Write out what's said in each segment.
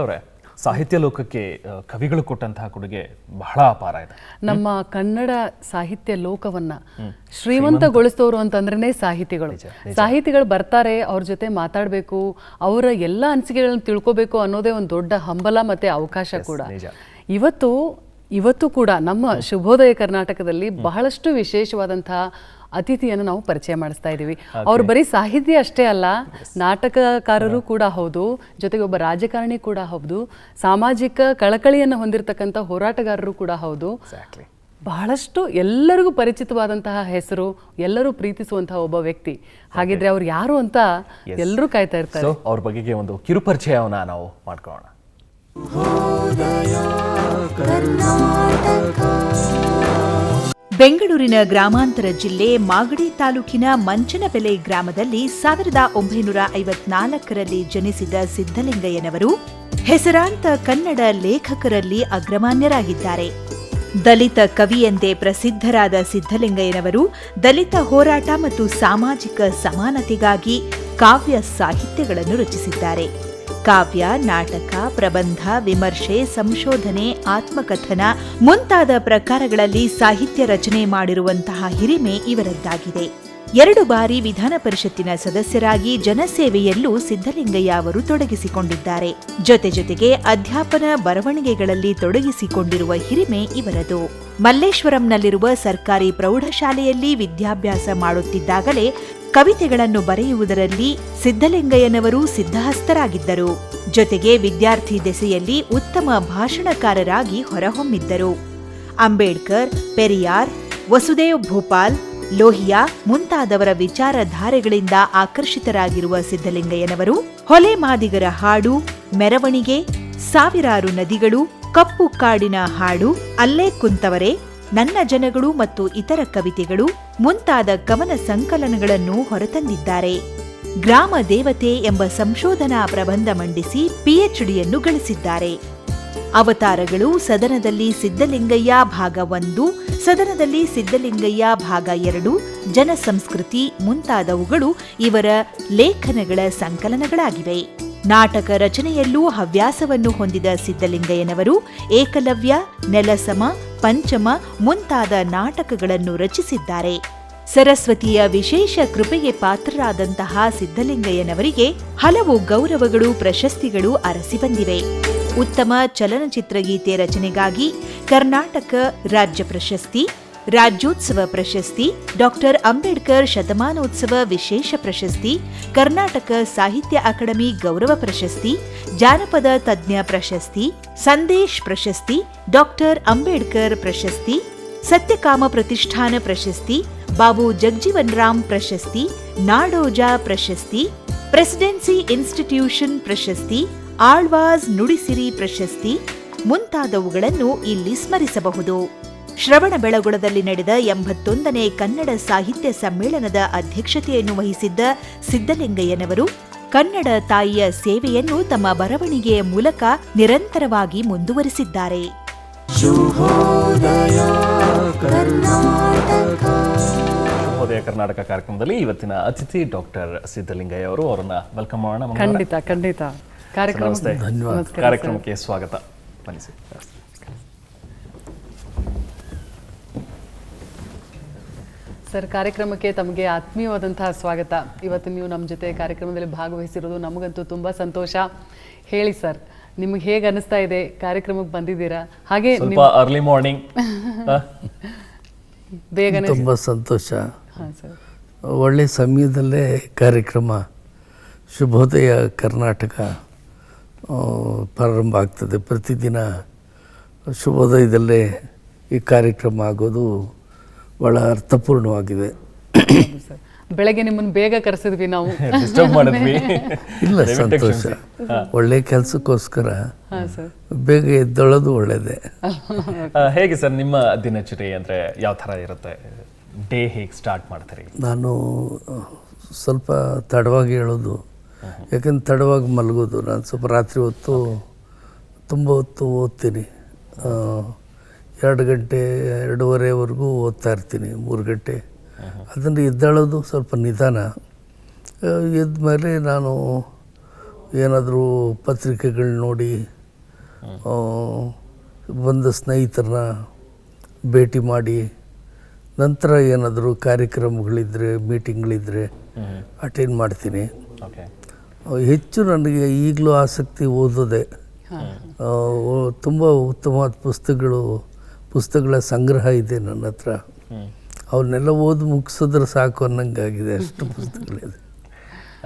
ಗೋಪಾಲ್ ಅವರೇ, ಸಾಹಿತ್ಯ ಲೋಕಕ್ಕೆ ಕವಿಗಳು ಕೊಟ್ಟಂತಹ ಕೊಡುಗೆ ಬಹಳ ಅಪಾರ ಇದೆ. ನಮ್ಮ ಕನ್ನಡ ಸಾಹಿತ್ಯ ಲೋಕವನ್ನ ಶ್ರೀಮಂತಗೊಳಿಸೋರು ಅಂತಂದ್ರೆ ಸಾಹಿತಿಗಳು ಬರ್ತಾರೆ, ಅವ್ರ ಜೊತೆ ಮಾತಾಡಬೇಕು, ಅವರ ಎಲ್ಲ ಅನಿಸಿಕೆಗಳನ್ನ ತಿಳ್ಕೋಬೇಕು ಅನ್ನೋದೇ ಒಂದು ದೊಡ್ಡ ಹಂಬಲ ಮತ್ತೆ ಅವಕಾಶ ಕೂಡ. ಇವತ್ತು ಕೂಡ ನಮ್ಮ ಶುಭೋದಯ ಕರ್ನಾಟಕದಲ್ಲಿ ಬಹಳಷ್ಟು ವಿಶೇಷವಾದಂತಹ ಅತಿಥಿಯನ್ನು ನಾವು ಪರಿಚಯ ಮಾಡಿಸ್ತಾ ಇದ್ದೀವಿ. ಅವ್ರು ಬರೀ ಸಾಹಿತ್ಯ ಅಷ್ಟೇ ಅಲ್ಲ, ನಾಟಕಕಾರರು ಕೂಡ ಹೌದು, ಜೊತೆಗೆ ಒಬ್ಬ ರಾಜಕಾರಣಿ ಕೂಡ ಹೌದು, ಸಾಮಾಜಿಕ ಕಳಕಳಿಯನ್ನು ಹೊಂದಿರತಕ್ಕಂಥ ಹೋರಾಟಗಾರರು ಕೂಡ ಹೌದು. ಬಹಳಷ್ಟು ಎಲ್ಲರಿಗೂ ಪರಿಚಿತವಾದಂತಹ ಹೆಸರು, ಎಲ್ಲರೂ ಪ್ರೀತಿಸುವಂತಹ ಒಬ್ಬ ವ್ಯಕ್ತಿ. ಹಾಗಿದ್ರೆ ಅವ್ರು ಯಾರು ಅಂತ ಎಲ್ಲರೂ ಕಾಯ್ತಾ ಇರ್ತಾರೆ. ಅವ್ರ ಬಗೆಗೆ ಒಂದು ಕಿರು ಪರಿಚಯವನ್ನ ನಾವು ಮಾಡ್ಕೊಳ್ಳೋಣ. ಬೆಂಗಳೂರಿನ ಗ್ರಾಮಾಂತರ ಜಿಲ್ಲೆ ಮಾಗಡಿ ತಾಲೂಕಿನ ಮಂಚನಬೆಲೆ ಗ್ರಾಮದಲ್ಲಿ 1954ರಲ್ಲಿ ಜನಿಸಿದ ಸಿದ್ದಲಿಂಗಯ್ಯನವರು ಹೆಸರಾಂತ ಕನ್ನಡ ಲೇಖಕರಲ್ಲಿ ಅಗ್ರಮಾನ್ಯರಾಗಿದ್ದಾರೆ. ದಲಿತ ಕವಿ ಎಂದೇ ಪ್ರಸಿದ್ಧರಾದ ಸಿದ್ದಲಿಂಗಯ್ಯನವರು ದಲಿತ ಹೋರಾಟ ಮತ್ತು ಸಾಮಾಜಿಕ ಸಮಾನತೆಗಾಗಿ ಕಾವ್ಯ ಸಾಹಿತ್ಯಗಳನ್ನು ರಚಿಸಿದ್ದಾರೆ. ಕಾವ್ಯ, ನಾಟಕ, ಪ್ರಬಂಧ, ವಿಮರ್ಶೆ, ಸಂಶೋಧನೆ, ಆತ್ಮಕಥನ ಮುಂತಾದ ಪ್ರಕಾರಗಳಲ್ಲಿ ಸಾಹಿತ್ಯ ರಚನೆ ಮಾಡಿರುವಂತಹ ಹಿರಿಮೆ ಇವರದ್ದಾಗಿದೆ. 2 ಬಾರಿ ವಿಧಾನ ಪರಿಷತ್ತಿನ ಸದಸ್ಯರಾಗಿ ಜನಸೇವೆಯಲ್ಲೂ ಸಿದ್ದಲಿಂಗಯ್ಯ ಅವರು ತೊಡಗಿಸಿಕೊಂಡಿದ್ದಾರೆ. ಜೊತೆಗೆ ಅಧ್ಯಾಪನ ಬರವಣಿಗೆಗಳಲ್ಲಿ ತೊಡಗಿಸಿಕೊಂಡಿರುವ ಹಿರಿಮೆ ಇವರದು. ಮಲ್ಲೇಶ್ವರಂನಲ್ಲಿರುವ ಸರ್ಕಾರಿ ಪ್ರೌಢಶಾಲೆಯಲ್ಲಿ ವಿದ್ಯಾಭ್ಯಾಸ ಮಾಡುತ್ತಿದ್ದಾಗಲೇ ಕವಿತೆಗಳನ್ನು ಬರೆಯುವುದರಲ್ಲಿ ಸಿದ್ದಲಿಂಗಯ್ಯನವರು ಸಿದ್ಧಹಸ್ತರಾಗಿದ್ದರು. ಜೊತೆಗೆ ವಿದ್ಯಾರ್ಥಿ ದೆಸೆಯಲ್ಲಿ ಉತ್ತಮ ಭಾಷಣಕಾರರಾಗಿ ಹೊರಹೊಮ್ಮಿದ್ದರು. ಅಂಬೇಡ್ಕರ್, ಪೆರಿಯಾರ್, ವಸುದೇವ್ ಭೋಪಾಲ್, ಲೋಹಿಯಾ ಮುಂತಾದವರ ವಿಚಾರಧಾರೆಗಳಿಂದ ಆಕರ್ಷಿತರಾಗಿರುವ ಸಿದ್ದಲಿಂಗಯ್ಯನವರು ಹೊಲೆ ಮಾದಿಗರ ಹಾಡು, ಮೆರವಣಿಗೆ, ಸಾವಿರಾರು ನದಿಗಳು, ಕಪ್ಪು ಕಾಡಿನ ಹಾಡು, ಅಲ್ಲೇ ಕುಂತವರೇ, ನನ್ನ ಜನಗಳು ಮತ್ತು ಇತರ ಕವಿತೆಗಳು ಮುಂತಾದ ಕವನ ಸಂಕಲನಗಳನ್ನು ಹೊರತಂದಿದ್ದಾರೆ. ಗ್ರಾಮ ದೇವತೆ ಎಂಬ ಸಂಶೋಧನಾ ಪ್ರಬಂಧ ಮಂಡಿಸಿ ಪಿಎಚ್ಡಿಯನ್ನು ಗಳಿಸಿದ್ದಾರೆ. ಅವತಾರಗಳು, ಸದನದಲ್ಲಿ ಸಿದ್ದಲಿಂಗಯ್ಯ ಭಾಗ 1, ಸದನದಲ್ಲಿ ಸಿದ್ದಲಿಂಗಯ್ಯ ಭಾಗ 2, ಜನಸಂಸ್ಕೃತಿ ಮುಂತಾದವುಗಳು ಇವರ ಲೇಖನಗಳ ಸಂಕಲನಗಳಾಗಿವೆ. ನಾಟಕ ರಚನೆಯಲ್ಲೂ ಹವ್ಯಾಸವನ್ನು ಹೊಂದಿದ ಸಿದ್ದಲಿಂಗಯ್ಯನವರು ಏಕಲವ್ಯ, ನೆಲಸಮ, ಪಂಚಮ ಮುಂತಾದ ನಾಟಕಗಳನ್ನು ರಚಿಸಿದ್ದಾರೆ. ಸರಸ್ವತಿಯ ವಿಶೇಷ ಕೃಪೆಗೆ ಪಾತ್ರರಾದಂತಹ ಸಿದ್ದಲಿಂಗಯ್ಯನವರಿಗೆ ಹಲವು ಗೌರವಗಳು, ಪ್ರಶಸ್ತಿಗಳು ಅರಸಿ ಬಂದಿವೆ. ಉತ್ತಮ ಚಲನಚಿತ್ರ ಗೀತೆ ರಚನೆಗಾಗಿ ಕರ್ನಾಟಕ ರಾಜ್ಯ ಪ್ರಶಸ್ತಿ, ರಾಜ್ಯೋತ್ಸವ ಪ್ರಶಸ್ತಿ, ಡಾಕ್ಟರ್ ಅಂಬೇಡ್ಕರ್ ಶತಮಾನೋತ್ಸವ ವಿಶೇಷ ಪ್ರಶಸ್ತಿ, ಕರ್ನಾಟಕ ಸಾಹಿತ್ಯ ಅಕಾಡೆಮಿ ಗೌರವ ಪ್ರಶಸ್ತಿ, ಜಾನಪದ ತಜ್ಞ ಪ್ರಶಸ್ತಿ, ಸಂದೇಶ್ ಪ್ರಶಸ್ತಿ, ಡಾಕ್ಟರ್ ಅಂಬೇಡ್ಕರ್ ಪ್ರಶಸ್ತಿ, ಸತ್ಯಕಾಮ ಪ್ರತಿಷ್ಠಾನ ಪ್ರಶಸ್ತಿ, ಬಾಬು ಜಗಜೀವನ್ ರಾಮ್ ಪ್ರಶಸ್ತಿ, ನಾಡೋಜ ಪ್ರಶಸ್ತಿ, ಪ್ರೆಸಿಡೆನ್ಸಿ ಇನ್ಸ್ಟಿಟ್ಯೂಷನ್ ಪ್ರಶಸ್ತಿ, ಆಳ್ವಾಸ್ ನುಡಿಸಿರಿ ಪ್ರಶಸ್ತಿ ಮುಂತಾದವುಗಳನ್ನು ಇಲ್ಲಿ ಸ್ಮರಿಸಬಹುದು. ಶ್ರವಣಬೆಳಗೊಳದಲ್ಲಿ ನಡೆದ 81ನೇ ಕನ್ನಡ ಸಾಹಿತ್ಯ ಸಮ್ಮೇಳನದ ಅಧ್ಯಕ್ಷತೆಯನ್ನು ವಹಿಸಿದ್ದ ಸಿದ್ದಲಿಂಗಯ್ಯನವರು ಕನ್ನಡ ತಾಯಿಯ ಸೇವೆಯನ್ನು ತಮ್ಮ ಬರವಣಿಗೆಯ ಮೂಲಕ ನಿರಂತರವಾಗಿ ಮುಂದುವರಿಸಿದ್ದಾರೆ. ಶುಭೋದಯ ಕರ್ನಾಟಕ ಕಾರ್ಯಕ್ರಮದಲ್ಲಿ ಇವತ್ತಿನ ಅತಿಥಿ ಡಾಕ್ಟರ್ ಸಿದ್ದಲಿಂಗಯ್ಯ ಅವರು. ಅವರನ್ನ ವೆಲ್ಕಮ್ ಮಾಡೋಣ. ಖಂಡಿತ ಕಾರ್ಯಕ್ರಮಕ್ಕೆ ಸ್ವಾಗತ. ಬನ್ನಿ ಸರ್, ಕಾರ್ಯಕ್ರಮಕ್ಕೆ ತಮಗೆ ಆತ್ಮೀಯವಾದಂತಹ ಸ್ವಾಗತ. ಇವತ್ತು ನೀವು ನಮ್ಮ ಜೊತೆ ಕಾರ್ಯಕ್ರಮದಲ್ಲಿ ಭಾಗವಹಿಸಿರೋದು ನಮಗಂತೂ ತುಂಬ ಸಂತೋಷ. ಹೇಳಿ ಸರ್, ನಿಮಗೆ ಹೇಗೆ ಅನಿಸ್ತಾ ಇದೆ? ಕಾರ್ಯಕ್ರಮಕ್ಕೆ ಬಂದಿದ್ದೀರಾ, ಹಾಗೆ ಅರ್ಲಿ ಮಾರ್ನಿಂಗ್ ಬೇಗನೆ? ತುಂಬ ಸಂತೋಷ. ಒಳ್ಳೆ ಸಮಯದಲ್ಲೇ ಕಾರ್ಯಕ್ರಮ ಶುಭೋದಯ ಕರ್ನಾಟಕ ಪ್ರಾರಂಭ ಆಗ್ತದೆ. ಪ್ರತಿದಿನ ಶುಭೋದಯದಲ್ಲೇ ಈ ಕಾರ್ಯಕ್ರಮ ಆಗೋದು ಬಹಳ ಅರ್ಥಪೂರ್ಣವಾಗಿದೆ. ಬೆಳಗ್ಗೆ ನಿಮ್ಮನ್ನು ಬೇಗ ಕರೆಸಿದ್ವಿ ನಾವು. ಇಲ್ಲ, ಸಂತೋಷ. ಒಳ್ಳೆ ಕೆಲಸಕ್ಕೋಸ್ಕರ ಬೇಗ ಎದ್ದೊಳ್ಳೋದು ಒಳ್ಳೇದೇ. ಹೇಗೆ ಸರ್ ನಿಮ್ಮ ದಿನಚರಿ, ಅಂದರೆ ಯಾವ ಥರ ಇರುತ್ತೆ? ಡೇ ಹೇಗೆ ಸ್ಟಾರ್ಟ್ ಮಾಡ್ತೀರಿ? ನಾನು ಸ್ವಲ್ಪ ತಡವಾಗಿ ಹೇಳೋದು, ಯಾಕಂದ್ರೆ ತಡವಾಗಿ ಮಲಗೋದು. ನಾನು ಸ್ವಲ್ಪ ರಾತ್ರಿ ಹೊತ್ತು ತುಂಬ ಹೊತ್ತು ಓದ್ತೀನಿ. 2 ಗಂಟೆ 2:30ವರೆಗೂ ಓದ್ತಾ ಇರ್ತೀನಿ, 3 ಗಂಟೆ. ಅದನ್ನು ಎದ್ದೇಳೋದು ಸ್ವಲ್ಪ ನಿಧಾನ. ಎದ್ದ ಮೇಲೆ ನಾನು ಏನಾದರೂ ಪತ್ರಿಕೆಗಳು ನೋಡಿ ಬಂದ ಸ್ನೇಹಿತರನ್ನ ಭೇಟಿ ಮಾಡಿ, ನಂತರ ಏನಾದರೂ ಕಾರ್ಯಕ್ರಮಗಳಿದ್ದರೆ ಮೀಟಿಂಗ್ಗಳಿದ್ದರೆ ಅಟೆಂಡ್ ಮಾಡ್ತೀನಿ. ಓಕೆ. ಹೆಚ್ಚು ನನಗೆ ಈಗಲೂ ಆಸಕ್ತಿ ಓದೋದೆ. ತುಂಬ ಉತ್ತಮವಾದ ಪುಸ್ತಕಗಳ ಸಂಗ್ರಹ ಇದೆ ನನ್ನ ಹತ್ರ. ಅವನ್ನೆಲ್ಲ ಓದಿ ಮುಗಿಸಿದ್ರೆ ಸಾಕು ಅನ್ನಂಗಾಗಿದೆ, ಅಷ್ಟು ಪುಸ್ತಕಗಳಿದೆ.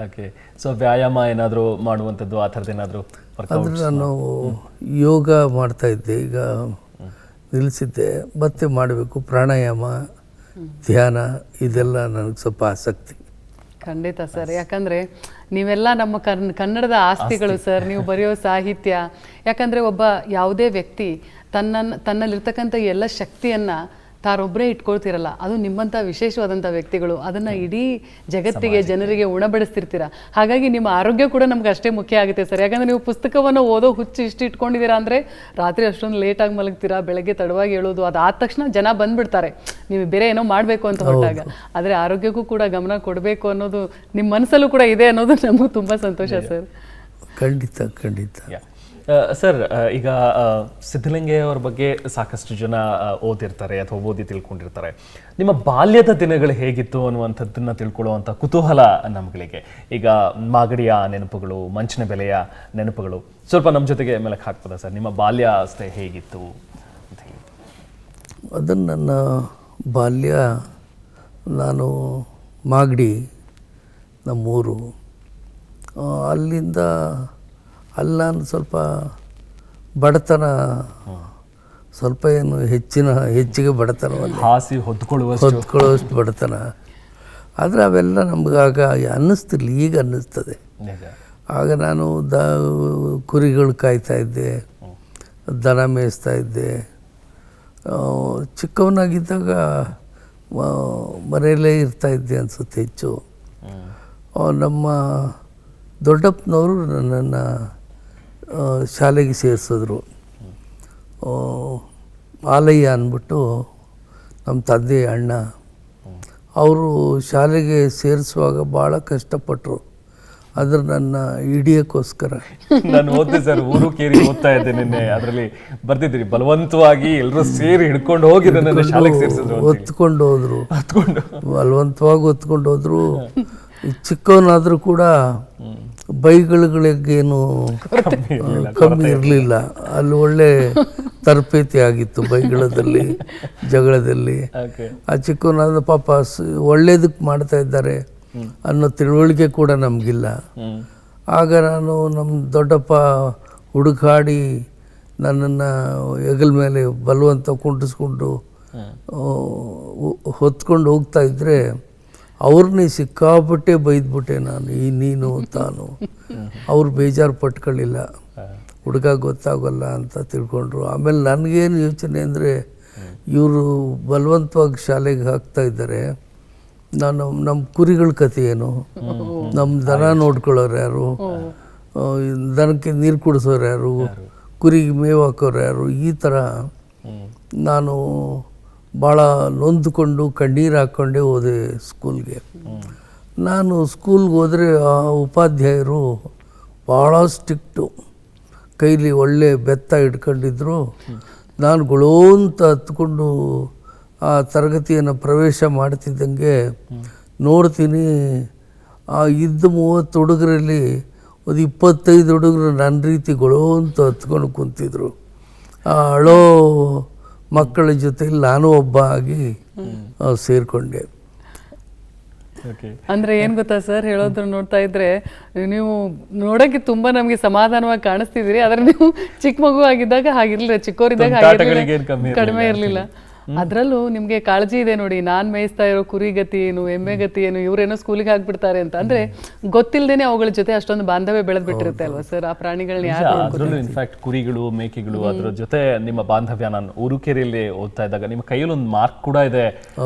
ಓಕೆ. ಸೊ ವ್ಯಾಯಾಮ ಏನಾದರೂ ಮಾಡುವಂಥದ್ದು ಆ ಥರದ್ದು ಏನಾದರೂ? ಅಂದರೆ ನಾನು ಯೋಗ ಮಾಡ್ತಾಯಿದ್ದೆ, ಈಗ ನಿಲ್ಲಿಸಿದ್ದೆ. ಮತ್ತೆ ಮಾಡಬೇಕು. ಪ್ರಾಣಾಯಾಮ, ಧ್ಯಾನ, ಇದೆಲ್ಲ ನನಗೆ ಸ್ವಲ್ಪ ಆಸಕ್ತಿ. ಖಂಡಿತ ಸರ್, ಯಾಕಂದರೆ ನೀವೆಲ್ಲ ನಮ್ಮ ಕನ್ನಡದ ಆಸ್ತಿಗಳು ಸರ್. ನೀವು ಬರೆಯೋ ಸಾಹಿತ್ಯ, ಯಾಕಂದರೆ ಒಬ್ಬ ಯಾವುದೇ ವ್ಯಕ್ತಿ ತನ್ನಲ್ಲಿರ್ತಕ್ಕಂಥ ಎಲ್ಲ ಶಕ್ತಿಯನ್ನು ತಾರೊಬ್ಬರೇ ಇಟ್ಕೊಳ್ತಿರಲ್ಲ. ಅದು ನಿಮ್ಮಂಥ ವಿಶೇಷವಾದಂಥ ವ್ಯಕ್ತಿಗಳು ಅದನ್ನು ಇಡೀ ಜಗತ್ತಿಗೆ, ಜನರಿಗೆ ಉಣಬಡಿಸ್ತಿರ್ತೀರ. ಹಾಗಾಗಿ ನಿಮ್ಮ ಆರೋಗ್ಯ ಕೂಡ ನಮ್ಗೆ ಅಷ್ಟೇ ಮುಖ್ಯ ಆಗುತ್ತೆ ಸರ್. ಯಾಕಂದರೆ ನೀವು ಪುಸ್ತಕವನ್ನು ಓದೋ ಹುಚ್ಚು ಇಷ್ಟು ಇಟ್ಕೊಂಡಿದ್ದೀರಾ ಅಂದರೆ ರಾತ್ರಿ ಅಷ್ಟೊಂದು ಲೇಟಾಗಿ ಮಲಗ್ತೀರಾ, ಬೆಳಗ್ಗೆ ತಡವಾಗಿ ಹೇಳೋದು, ಅದು ಆದ ತಕ್ಷಣ ಜನ ಬಂದುಬಿಡ್ತಾರೆ ನೀವು ಬೇರೆ ಏನೋ ಮಾಡಬೇಕು ಅಂತ ಹೊರಟಾಗ. ಆದರೆ ಆರೋಗ್ಯಕ್ಕೂ ಕೂಡ ಗಮನ ಕೊಡಬೇಕು ಅನ್ನೋದು ನಿಮ್ಮ ಮನಸ್ಸಲ್ಲೂ ಕೂಡ ಇದೆ ಅನ್ನೋದು ನಮಗೂ ತುಂಬ ಸಂತೋಷ ಸರ್. ಖಂಡಿತ ಖಂಡಿತ. ಸರ್, ಈಗ ಸಿದ್ಧಲಿಂಗಯ್ಯ ಅವ್ರ ಬಗ್ಗೆ ಸಾಕಷ್ಟು ಜನ ಓದಿರ್ತಾರೆ ಅಥವಾ ಓದಿ ತಿಳ್ಕೊಂಡಿರ್ತಾರೆ. ನಿಮ್ಮ ಬಾಲ್ಯದ ದಿನಗಳು ಹೇಗಿತ್ತು ಅನ್ನುವಂಥದ್ದನ್ನು ತಿಳ್ಕೊಳ್ಳುವಂಥ ಕುತೂಹಲ ನಮ್ಗಳಿಗೆ. ಈಗ ಮಾಗಡಿಯ ನೆನಪುಗಳು, ಮಂಚಿನ ಬೆಲೆಯ ನೆನಪುಗಳು ಸ್ವಲ್ಪ ನಮ್ಮ ಜೊತೆಗೆ ಮೆಲುಕು ಹಾಕ್ಬೋದಾ ಸರ್? ನಿಮ್ಮ ಬಾಲ್ಯ ಅಷ್ಟೇ ಹೇಗಿತ್ತು ಅಂತ ಹೇಳಿ. ಅದನ್ನು ನನ್ನ ಬಾಲ್ಯ, ನಾನು ಮಾಗಡಿ ನಮ್ಮೂರು, ಅಲ್ಲಿಂದ ಅಲ್ಲಿ ನಾನು ಸ್ವಲ್ಪ ಬಡತನ, ಸ್ವಲ್ಪ ಏನು ಹೆಚ್ಚಿಗೆ ಬಡತನವಲ್ಲ, ಹಾಸಿ ಹೊದ್ಕೊಳ್ಳುವಷ್ಟು ಬಡತನ. ಆದರೆ ಅವೆಲ್ಲ ನಮ್ಗೆ ಆಗ ಅನ್ನಿಸ್ತಿರ್ಲಿ, ಈಗ ಅನ್ನಿಸ್ತದೆ. ಆಗ ನಾನು ಕುರಿಗಳು ಕಾಯ್ತಾ ಇದ್ದೆ, ದನ ಮೇಯಿಸ್ತಾ ಇದ್ದೆ. ಚಿಕ್ಕವನಾಗಿದ್ದಾಗ ಮನೆಯಲ್ಲೇ ಇರ್ತಾಯಿದ್ದೆ ಅನಿಸುತ್ತೆ ಹೆಚ್ಚು. ನಮ್ಮ ದೊಡ್ಡಪ್ಪನವರು ನನ್ನನ್ನು ಶಾಲೆಗೆ ಸೇರಿಸಿದ್ರು. ಆಲಯ್ಯ ಅಂದ್ಬಿಟ್ಟು ನಮ್ಮ ತಂದೆ ಅಣ್ಣ. ಅವರು ಶಾಲೆಗೆ ಸೇರಿಸುವಾಗ ಭಾಳ ಕಷ್ಟಪಟ್ಟರು. ಅದ್ರ ನನ್ನ ಹಿಡಿಯೋಕ್ಕೋಸ್ಕರ ನಾನು ಓದ್ತೆ ಸರ್, ಊರು ಕೇರಿ ಓದ್ತಾ ಇದ್ದೆ ನಿನ್ನೆ. ಅದರಲ್ಲಿ ಬರ್ತಿದ್ರಿ, ಬಲವಂತವಾಗಿ ಎಲ್ಲರೂ ಸೇರಿ ಹಿಡ್ಕೊಂಡು ಹೋಗಿ ನನ್ನ ಶಾಲೆಗೆ ಸೇರಿಸಿದ್ರು. ಹೊತ್ಕೊಂಡು ಹೋದ್ರು, ಬಲವಂತವಾಗಿ ಹೊತ್ಕೊಂಡು ಹೋದ್ರು. ಚಿಕ್ಕವನಾದರೂ ಕೂಡ ಬೈಗಳಿಗೇನು ಕಮ್ಮಿ ಇರಲಿಲ್ಲ. ಅಲ್ಲಿ ಒಳ್ಳೆ ತರಬೇತಿ ಆಗಿತ್ತು ಬೈಗಳದಲ್ಲಿ, ಜಗಳದಲ್ಲಿ. ಆ ಚಿಕ್ಕವನಾದ ಪಾಪ ಒಳ್ಳೇದಕ್ಕೆ ಮಾಡ್ತಾ ಇದ್ದಾರೆ ಅನ್ನೋ ತಿಳುವಳಿಕೆ ಕೂಡ ನಮಗಿಲ್ಲ. ಆಗ ನಾನು ನಮ್ಮ ದೊಡ್ಡಪ್ಪ ಹುಡುಕಾಡಿ ನನ್ನನ್ನು ಹೆಗಲ ಮೇಲೆ ಬಲವಂತ ಕುಂಟಿಸ್ಕೊಂಡು ಹೊತ್ಕೊಂಡು ಹೋಗ್ತಾ ಇದ್ದರೆ ಅವ್ರನ್ನೇ ಸಿಕ್ಕಾಪಟ್ಟೆ ಬೈದ್ಬಿಟ್ಟೆ ನಾನು, ನೀನು ತಾನು. ಅವ್ರು ಬೇಜಾರು ಪಟ್ಕೊಳ್ಳಿಲ್ಲ, ಹುಡುಗ ಗೊತ್ತಾಗೋಲ್ಲ ಅಂತ ತಿಳ್ಕೊಂಡ್ರು. ಆಮೇಲೆ ನನಗೇನು ಯೋಚನೆ ಅಂದರೆ, ಇವರು ಬಲವಂತವಾಗಿ ಶಾಲೆಗೆ ಹಾಕ್ತಾ ಇದ್ದಾರೆ, ನಮ್ಮ ಕುರಿಗಳ ಕಥೆ ಏನು, ನಮ್ಮ ದನ ನೋಡ್ಕೊಳ್ಳೋರು ಯಾರು, ದನಕ್ಕೆ ನೀರು ಕುಡಿಸೋರು ಯಾರು, ಕುರಿಗೆ ಮೇವು ಹಾಕೋರು ಯಾರು, ಈ ಥರ ನಾನು ಭಾಳ ನೊಂದುಕೊಂಡು ಕಣ್ಣೀರು ಹಾಕ್ಕೊಂಡೇ ಹೋದೆ ಸ್ಕೂಲ್ಗೆ. ನಾನು ಸ್ಕೂಲ್ಗೆ ಹೋದರೆ ಆ ಉಪಾಧ್ಯಾಯರು ಭಾಳ ಸ್ಟ್ರಿಕ್ಟು, ಕೈಲಿ ಒಳ್ಳೆ ಬೆತ್ತ ಇಟ್ಕೊಂಡಿದ್ರು. ನಾನು ಗೊಳೋ ಅಂತ ಹತ್ಕೊಂಡು ಆ ತರಗತಿಯನ್ನು ಪ್ರವೇಶ ಮಾಡ್ತಿದ್ದಂಗೆ ನೋಡ್ತೀನಿ, ಆ 30 ಹುಡುಗರಲ್ಲಿ ಒಂದು 25 ಹುಡುಗರು ನನ್ನ ರೀತಿ ಗೊಳೋ ಅಂತ ಹತ್ಕೊಂಡು ಕುಂತಿದ್ರು. ಆ ಅಳೋ ಮಕ್ಕಳ ಜೊತೆಲಿ ನಾನು ಒಬ್ಬ ಆಗಿ ಸೇರಿಕೊಂಡೆ. ಅಂದ್ರೆ ಏನ್ ಗೊತ್ತಾ ಸರ್, ಹೇಳೋದ್ರ ನೋಡ್ತಾ ಇದ್ರೆ ನೀವು ನೋಡಕ್ಕೆ ತುಂಬಾ ನಮ್ಗೆ ಸಮಾಧಾನವಾಗಿ ಕಾಣಿಸ್ತಿದ್ದೀರಿ. ಆದ್ರೆ ನೀವು ಚಿಕ್ಕ ಮಗು ಆಗಿದ್ದಾಗ ಹಾಗಿರ್ಲಿಲ್ಲ, ಚಿಕ್ಕವರಿದ್ದಾಗ ಕಡಿಮೆ ಇರ್ಲಿಲ್ಲ. ಅದ್ರಲ್ಲೂ ನಿಮ್ಗೆ ಕಾಳಜಿ ಇದೆ ನೋಡಿ, ನಾನ್ ಮೇಯಿಸ್ತಾ ಇರೋ ಕುರಿ ಗತಿ ಏನು, ಎಮ್ಮೆ ಗತಿ ಏನು, ಇವ್ರೇನೋ ಸ್ಕೂಲಿಗೆ ಹಾಕ್ಬಿಡ್ತಾರೆ ಅಂತ. ಅಂದ್ರೆ ಗೊತ್ತಿಲ್ದೇನೆ ಅವುಗಳ ಜೊತೆ ಅಷ್ಟೊಂದು ಬಾಂಧವ್ಯ ಬೆಳೆದ್ ಬಿಟ್ಟಿರುತ್ತೆ ಅಲ್ವಾ ಸರ್? ಆ ಪ್ರಾಣಿಗಳನ್ನ ಯಾರು, ಇನ್ಫ್ಯಾಕ್ಟ್ ಕುರಿಗಳು, ಮೇಕೆಗಳು, ಅದ್ರ ಜೊತೆ ನಿಮ್ಮ ಬಾಂಧವ್ಯ. ನಾನು ಊರುಕೆರೆಯಲ್ಲಿ ಓದ್ತಾ ಇದ್ದಾಗ ನಿಮ್ಮ ಕೈಯಲ್ಲಿ ಒಂದು ಮಾರ್ಕ್ ಕೂಡ ಇದೆ,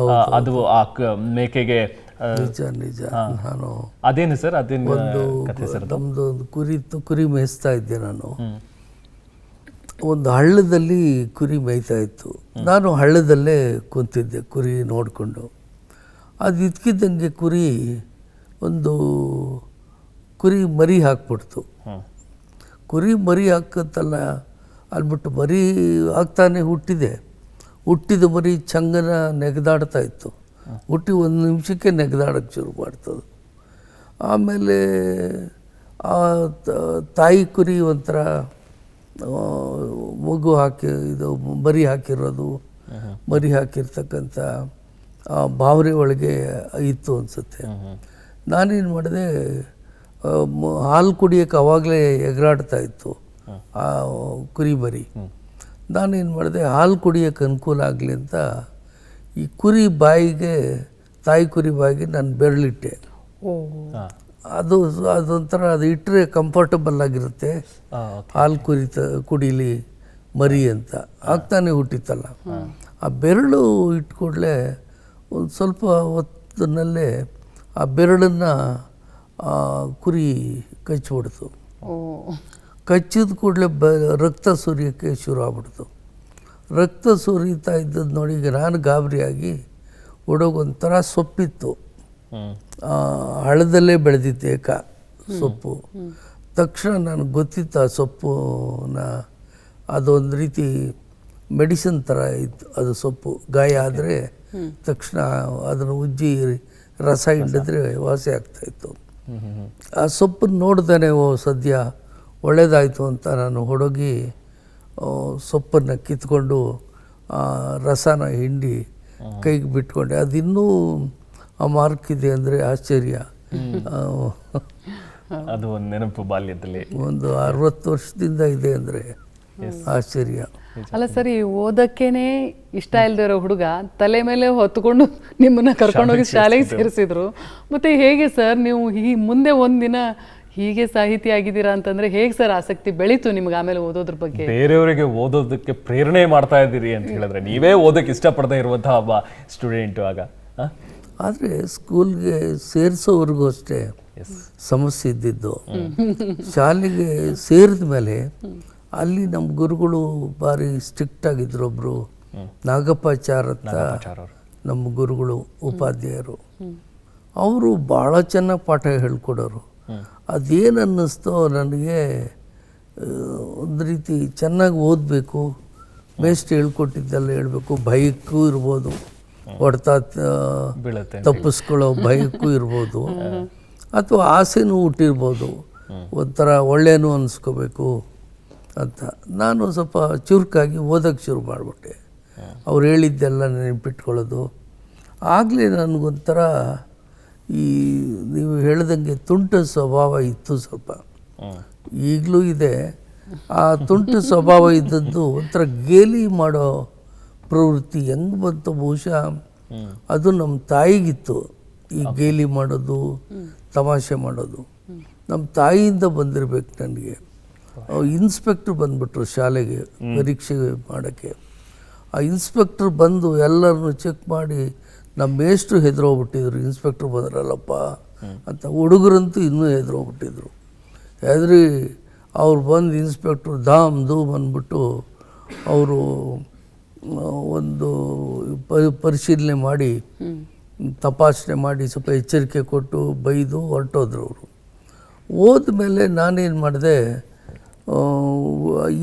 ಅದು ಆ ಮೇಕೆಗೆ. ನಿಜ. ನಾನು ಅದೇನು ಸರ್, ಅದೇನು ಕಥೆ ಸರ್? ನಮ್ದು ಕುರಿ ಮೇಯಿಸ್ತಾ ಇದ್ದೆ ನಾನು. ಒಂದು ಹಳ್ಳದಲ್ಲಿ ಕುರಿ ಮೇಯ್ತಾ ಇತ್ತು. ನಾನು ಹಳ್ಳದಲ್ಲೇ ಕುಂತಿದ್ದೆ ಕುರಿ ನೋಡಿಕೊಂಡು. ಅದು ಇದ್ಕಿದ್ದಂಗೆ ಕುರಿ ಒಂದು ಕುರಿ ಮರಿ ಹಾಕ್ಬಿಡ್ತು. ಹ್ಮ್. ಕುರಿ ಮರಿ ಹಾಕತ್ತಲ್ಲ ಅಂದ್ಬಿಟ್ಟು ಮರಿ ಹಾಕ್ತಾನೆ ಹುಟ್ಟಿದ ಮರಿ ಚಂಗನ ನೆಗೆದಾಡ್ತಾ ಇತ್ತು. ಹುಟ್ಟಿ 1 ನಿಮಿಷಕ್ಕೆ ನೆಗೆದಾಡೋಕ್ಕೆ ಶುರು ಮಾಡ್ತದೆ. ಆಮೇಲೆ ಆ ತಾಯಿ ಕುರಿ ಒಂಥರ ಮಗು ಇದು ಮರಿ ಹಾಕಿರೋದು, ಮರಿ ಹಾಕಿರ್ತಕ್ಕಂಥ ಭಾವನೆ ಒಳಗೆ ಇತ್ತು ಅನಿಸುತ್ತೆ. ನಾನೇನು ಮಾಡಿದೆ, ಹಾಲು ಕುಡಿಯೋಕ್ಕೆ ಆವಾಗಲೇ ಎಗರಾಡ್ತಾ ಇತ್ತು ಆ ಕುರಿ ಮರಿ. ನಾನೇನು ಮಾಡಿದೆ, ಹಾಲು ಕುಡಿಯೋಕ್ಕೆ ಅನುಕೂಲ ಆಗಲಿ ಅಂತ ಈ ಕುರಿ ಬಾಯಿಗೆ, ತಾಯಿ ಕುರಿ ಬಾಯಿಗೆ ನಾನು ಬೆರಳಿಟ್ಟೆ. ಅದೊಂಥರ ಅದು ಇಟ್ಟರೆ ಕಂಫರ್ಟಬಲ್ ಆಗಿರುತ್ತೆ, ಹಾಲು ಕುಡೀಲಿ ಮರಿ ಅಂತ. ಆಗ್ತಾನೆ ಹುಟ್ಟಿತ್ತಲ್ಲ. ಆ ಬೆರಳು ಇಟ್ಕೊಡ್ಲೆ ಒಂದು ಸ್ವಲ್ಪ ಹೊತ್ತಿನಲ್ಲೇ ಆ ಬೆರಳನ್ನು ಕುರಿ ಕಚ್ಚಿಬಿಡ್ತು. ಕಚ್ಚಿದ ಕೂಡಲೇ ರಕ್ತ ಸುರಿಯೋಕ್ಕೆ ಶುರು ಆಗ್ಬಿಡ್ತು. ರಕ್ತ ಸುರಿತಾ ಇದ್ದದ್ದು ನೋಡಿ ನಾನು ಗಾಬರಿಯಾಗಿ ಒಂಥರ ಸೊಪ್ಪಿತ್ತು, ಹಳದಲ್ಲೇ ಬೆಳೆದಿತ್ತು ಸೊಪ್ಪು. ತಕ್ಷಣ ನನಗೆ ಗೊತ್ತಿತ್ತು ಆ ಸೊಪ್ಪುನ, ಅದೊಂದು ರೀತಿ ಮೆಡಿಸಿನ್ ಥರ ಇತ್ತು ಅದು ಸೊಪ್ಪು. ಗಾಯ ಆದರೆ ತಕ್ಷಣ ಅದನ್ನು ಉಜ್ಜಿ ರಸ ಹಿಂಡಿದ್ರೆ ವಾಸಿ ಆಗ್ತಾಯಿತ್ತು. ಆ ಸೊಪ್ಪನ್ನು ನೋಡ್ದಾನೆ ಸದ್ಯ ಒಳ್ಳೆಯದಾಯಿತು ಅಂತ ನಾನು ಹೊಡೋಗಿ ಸೊಪ್ಪನ್ನು ಕಿತ್ಕೊಂಡು ರಸನ ಹಿಂಡಿ ಕೈಗೆ ಬಿಟ್ಕೊಂಡೆ. ಅದಿನ್ನೂ ಆ ಮಾರ್ಕ್ ಇದೆ ಅಂದರೆ ಆಶ್ಚರ್ಯ. ಅದು ಒಂದು ನೆನಪು ಬಾಲ್ಯದಲ್ಲಿ. ಒಂದು 60 ವರ್ಷದಿಂದ ಇದೆ ಅಂದರೆ ಆಶ್ಚರ್ಯ. ಅಲ್ಲ ಸರಿ, ಓದಕ್ಕೇನೆ ಇಷ್ಟ ಇಲ್ಲದೆ ಇರೋ ಹುಡುಗ ತಲೆ ಮೇಲೆ ಹೊತ್ಕೊಂಡು ನಿಮ್ಮನ್ನ ಕರ್ಕೊಂಡೋಗಿ ಶಾಲೆಗೆ ಸೇರಿಸಿದ್ರು. ಮತ್ತೆ ಹೇಗೆ ಸರ್ ನೀವು ಮುಂದೆ ಒಂದಿನ ಹೀಗೆ ಸಾಹಿತಿ ಆಗಿದ್ದೀರಾ ಅಂತಂದ್ರೆ ಹೇಗೆ ಸರ್ ಆಸಕ್ತಿ ಬೆಳೀತು ನಿಮ್ಗೆ ಆಮೇಲೆ ಓದೋದ್ರ ಬಗ್ಗೆ? ಬೇರೆಯವರಿಗೆ ಓದೋದಕ್ಕೆ ಪ್ರೇರಣೆ ಮಾಡ್ತಾ ಇದ್ದೀರಿ ಅಂತ ಹೇಳಿದ್ರೆ ನೀವೇ ಓದೋಕ್ಕೆ ಇಷ್ಟಪಡದೇ ಇರುವಂತಹ ಒಬ್ಬ ಸ್ಟೂಡೆಂಟು ಆಗ. ಆದರೆ ಸ್ಕೂಲ್ಗೆ ಸೇರಿಸೋವರೆಗೂ ಅಷ್ಟೇ ಸಮಸ್ಯೆ ಇದ್ದಿದ್ದು. ಶಾಲೆಗೆ ಸೇರಿದ ಮೇಲೆ ಅಲ್ಲಿ ನಮ್ಮ ಗುರುಗಳು ಭಾರಿ ಸ್ಟ್ರಿಕ್ಟ್ ಆಗಿದ್ರು. ಒಬ್ಬರು ನಾಗಪ್ಪಾಚಾರ್ ಅಂತ ನಮ್ಮ ಗುರುಗಳು, ಉಪಾಧ್ಯಾಯರು. ಅವರು ಭಾಳ ಚೆನ್ನಾಗಿ ಪಾಠ ಹೇಳ್ಕೊಡೋರು. ಅದೇನು ಅನ್ನಿಸ್ತೋ ನನಗೆ, ಒಂದು ರೀತಿ ಚೆನ್ನಾಗಿ ಓದಬೇಕು, ಮೇಷ್ಟ್ರು ಹೇಳ್ಕೊಟ್ಟಿದ್ದೆಲ್ಲ ಹೇಳಬೇಕು, ಭಯಕ್ಕೂ ಇರ್ಬೋದು, ಹೊಡ್ತಾ ತಪ್ಪಿಸ್ಕೊಳ್ಳೋ ಭಯಕ್ಕೂ ಇರ್ಬೋದು, ಅಥವಾ ಆಸೆನೂ ಹುಟ್ಟಿರ್ಬೋದು, ಒಂಥರ ಒಳ್ಳೆಯೂ ಅನ್ನಿಸ್ಕೋಬೇಕು ಅಂತ. ನಾನು ಸ್ವಲ್ಪ ಚುರುಕಾಗಿ ಓದೋಕ್ಕೆ ಶುರು ಮಾಡಿಬಿಟ್ಟೆ. ಅವ್ರು ಹೇಳಿದ್ದೆಲ್ಲ ನೆನಪಿಟ್ಕೊಳ್ಳೋದು. ಆಗಲೇ ನನಗೊಂಥರ ಈ ನೀವು ಹೇಳ್ದಂಗೆ ತುಂಟ ಸ್ವಭಾವ ಇತ್ತು ಸ್ವಲ್ಪ, ಈಗಲೂ ಇದೆ. ಆ ತುಂಟ ಸ್ವಭಾವ ಇದ್ದದ್ದು ಒಂಥರ ಗೇಲಿ ಮಾಡೋ ಪ್ರವೃತ್ತಿ ಹೆಂಗೆ ಬಂತು ಬಹುಶಃ ಅದು ನಮ್ಮ ತಾಯಿಗಿತ್ತು. ಈ ಗೇಲಿ ಮಾಡೋದು, ತಮಾಷೆ ಮಾಡೋದು ನಮ್ಮ ತಾಯಿಯಿಂದ ಬಂದಿರಬೇಕು ನನಗೆ. ಇನ್ಸ್ಪೆಕ್ಟ್ರ್ ಬಂದುಬಿಟ್ರು ಶಾಲೆಗೆ ಪರೀಕ್ಷೆ ಮಾಡೋಕ್ಕೆ. ಆ ಇನ್ಸ್ಪೆಕ್ಟ್ರ್ ಬಂದು ಎಲ್ಲರನ್ನು ಚೆಕ್ ಮಾಡಿ ನಮ್ಮ ಮೇಷ್ಟ್ರು ಹೆದರೋಗ್ಬಿಟ್ಟಿದ್ರು, ಇನ್ಸ್ಪೆಕ್ಟ್ರ್ ಬಂದ್ರಲ್ಲಪ್ಪ ಅಂತ. ಹುಡುಗರಂತೂ ಇನ್ನೂ ಹೆದರೋಗ್ಬಿಟ್ಟಿದ್ರು. ಹೆದರಿ ಅವ್ರು ಬಂದು ಇನ್ಸ್ಪೆಕ್ಟ್ರು ಧಾಮ್ ಧೂಮ್ ಅಂದ್ಬಿಟ್ಟು ಅವರು ಒಂದು ಪರಿಶೀಲನೆ ಮಾಡಿ, ತಪಾಸಣೆ ಮಾಡಿ, ಸ್ವಲ್ಪ ಎಚ್ಚರಿಕೆ ಕೊಟ್ಟು ಬೈದು ಹೊರಟೋದ್ರು ಅವರು. ಹೋದ್ಮೇಲೆ ನಾನೇನು ಮಾಡಿದೆ,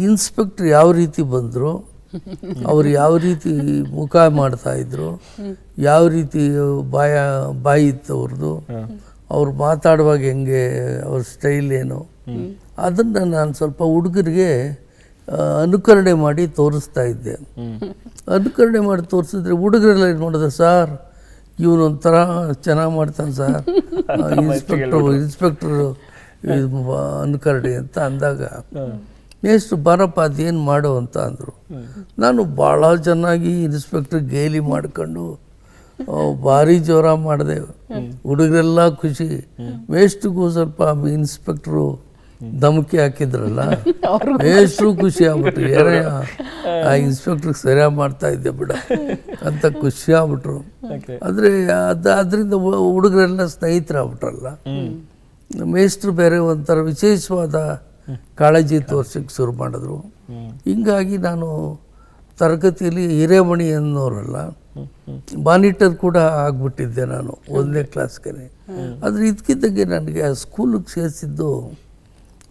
ಇನ್ಸ್ಪೆಕ್ಟ್ರ್ ಯಾವ ರೀತಿ ಬಂದರು, ಅವ್ರು ಯಾವ ರೀತಿ ಮುಖ ಮಾಡ್ತಾಯಿದ್ರು, ಯಾವ ರೀತಿ ಬಾಯಿ ಇತ್ತು ಅವ್ರದ್ದು, ಅವ್ರು ಮಾತಾಡುವಾಗ ಹೆಂಗೆ, ಅವ್ರ ಸ್ಟೈಲ್ ಏನು, ಅದನ್ನು ನಾನು ಸ್ವಲ್ಪ ಹುಡುಗರಿಗೆ ಅನುಕರಣೆ ಮಾಡಿ ತೋರಿಸ್ತಾ ಇದ್ದೆ. ಅನುಕರಣೆ ಮಾಡಿ ತೋರಿಸಿದ್ರೆ ಹುಡುಗರೆಲ್ಲ ಏನು ಮಾಡಿದೆ, ಸಾರ್ ಇವನೊಂಥರ ಚೆನ್ನಾಗಿ ಮಾಡ್ತಾನೆ ಸರ್, ಇನ್ಸ್ಪೆಕ್ಟ್ರು ಅನುಕರಣೆ ಅಂತ ಅಂದಾಗ ಎಷ್ಟು ಬಾರಪ್ಪ ಅದೇನು ಮಾಡು ಅಂತ ಅಂದರು. ನಾನು ಭಾಳ ಚೆನ್ನಾಗಿ ಇನ್ಸ್ಪೆಕ್ಟ್ರ್ ಗೇಲಿ ಮಾಡ್ಕೊಂಡು ಭಾರಿ ಜೋರ ಮಾಡಿದೆ. ಹುಡುಗರೆಲ್ಲ ಖುಷಿ. ಮೇಷ್ಟ್ರಿಗೂ ಸ್ವಲ್ಪ ಇನ್ಸ್ಪೆಕ್ಟ್ರು ಧಮಕಿ ಹಾಕಿದ್ರಲ್ಲ, ಮೇಷ್ಟ್ರು ಖುಷಿ ಆಗ್ಬಿಟ್ರು. ಏನೇ ಆ ಇನ್ಸ್ಪೆಕ್ಟ್ರಿಗೆ ಸರಿಯಾಗಿ ಮಾಡ್ತಾ ಇದ್ದೆ ಬಿಡ ಅಂತ ಖುಷಿ ಆಗ್ಬಿಟ್ರು. ಆದರೆ ಅದರಿಂದ ಹುಡುಗರೆಲ್ಲ ಸ್ನೇಹಿತರಾಗ್ಬಿಟ್ರಲ್ಲ. ಮೇಷ್ಟ್ರು ಬೇರೆ ಒಂಥರ ವಿಶೇಷವಾದ ಕಾಳಜಿ ತೋರ್ಸಕ್ಕೆ ಶುರು ಮಾಡಿದ್ರು. ಹಿಂಗಾಗಿ ನಾನು ತರಗತಿಯಲ್ಲಿ ಹಿರೇಮಣಿ ಅನ್ನೋರಲ್ಲ, ಮಾನಿಟರ್ ಕೂಡ ಆಗ್ಬಿಟ್ಟಿದ್ದೆ ನಾನು 1ನೇ ಕ್ಲಾಸ್ಗೆ. ಆದರೆ ಇದಕ್ಕಿದ್ದಂಗೆ ನನಗೆ ಆ ಸ್ಕೂಲಿಗೆ ಸೇರಿಸಿದ್ದು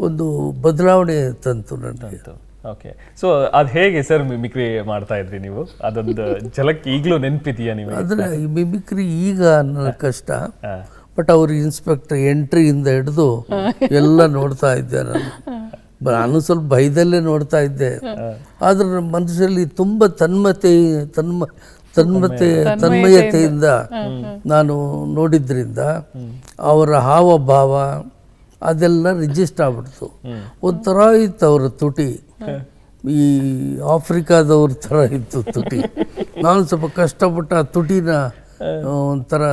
ಒಂದು ಬದಲಾವಣೆ ತಂತು ನನಗೆ. ಓಕೆ, ಸೊ ಅದು ಹೇಗೆ ಸರ್ ಮಿಮಿಕ್ರಿ ಮಾಡ್ತಾ ಇದ್ರಿ ನೀವು? ಅದೊಂದು ಝಲಕ್ ಈಗಲೂ ನೆನಪಿದೆಯಾ ನಿಮಗೆ? ಆದರೆ ಈ ಮಿಮಿಕ್ರಿ ಈಗ ನನ್ನ ಕಷ್ಟ, ಬಟ್ ಅವ್ರ ಇನ್ಸ್ಪೆಕ್ಟರ್ ಎಂಟ್ರಿಯಿಂದ ಹಿಡಿದು ಎಲ್ಲ ನೋಡ್ತಾ ಇದ್ದೆ ನಾನು ಸ್ವಲ್ಪ ಭಯದಲ್ಲೇ ನೋಡ್ತಾ ಇದ್ದೆ. ಆದ್ರೆ ನಮ್ಮ ಮನಸ್ಸಲ್ಲಿ ತುಂಬ ತನ್ಮಯತೆಯಿಂದ ನಾನು ನೋಡಿದ್ರಿಂದ ಅವರ ಹಾವಭಾವ ಅದೆಲ್ಲ ರಿಜಿಸ್ಟರ್ ಆಗ್ಬಿಡ್ತು. ಒಂಥರ ಇತ್ತು ಅವರ ತುಟಿ, ಈ ಆಫ್ರಿಕಾದವ್ರ ಥರ ಇತ್ತು ತುಟಿ. ನಾನು ಸ್ವಲ್ಪ ಕಷ್ಟಪಟ್ಟು ಆ ತುಟಿನ ಒಂಥರ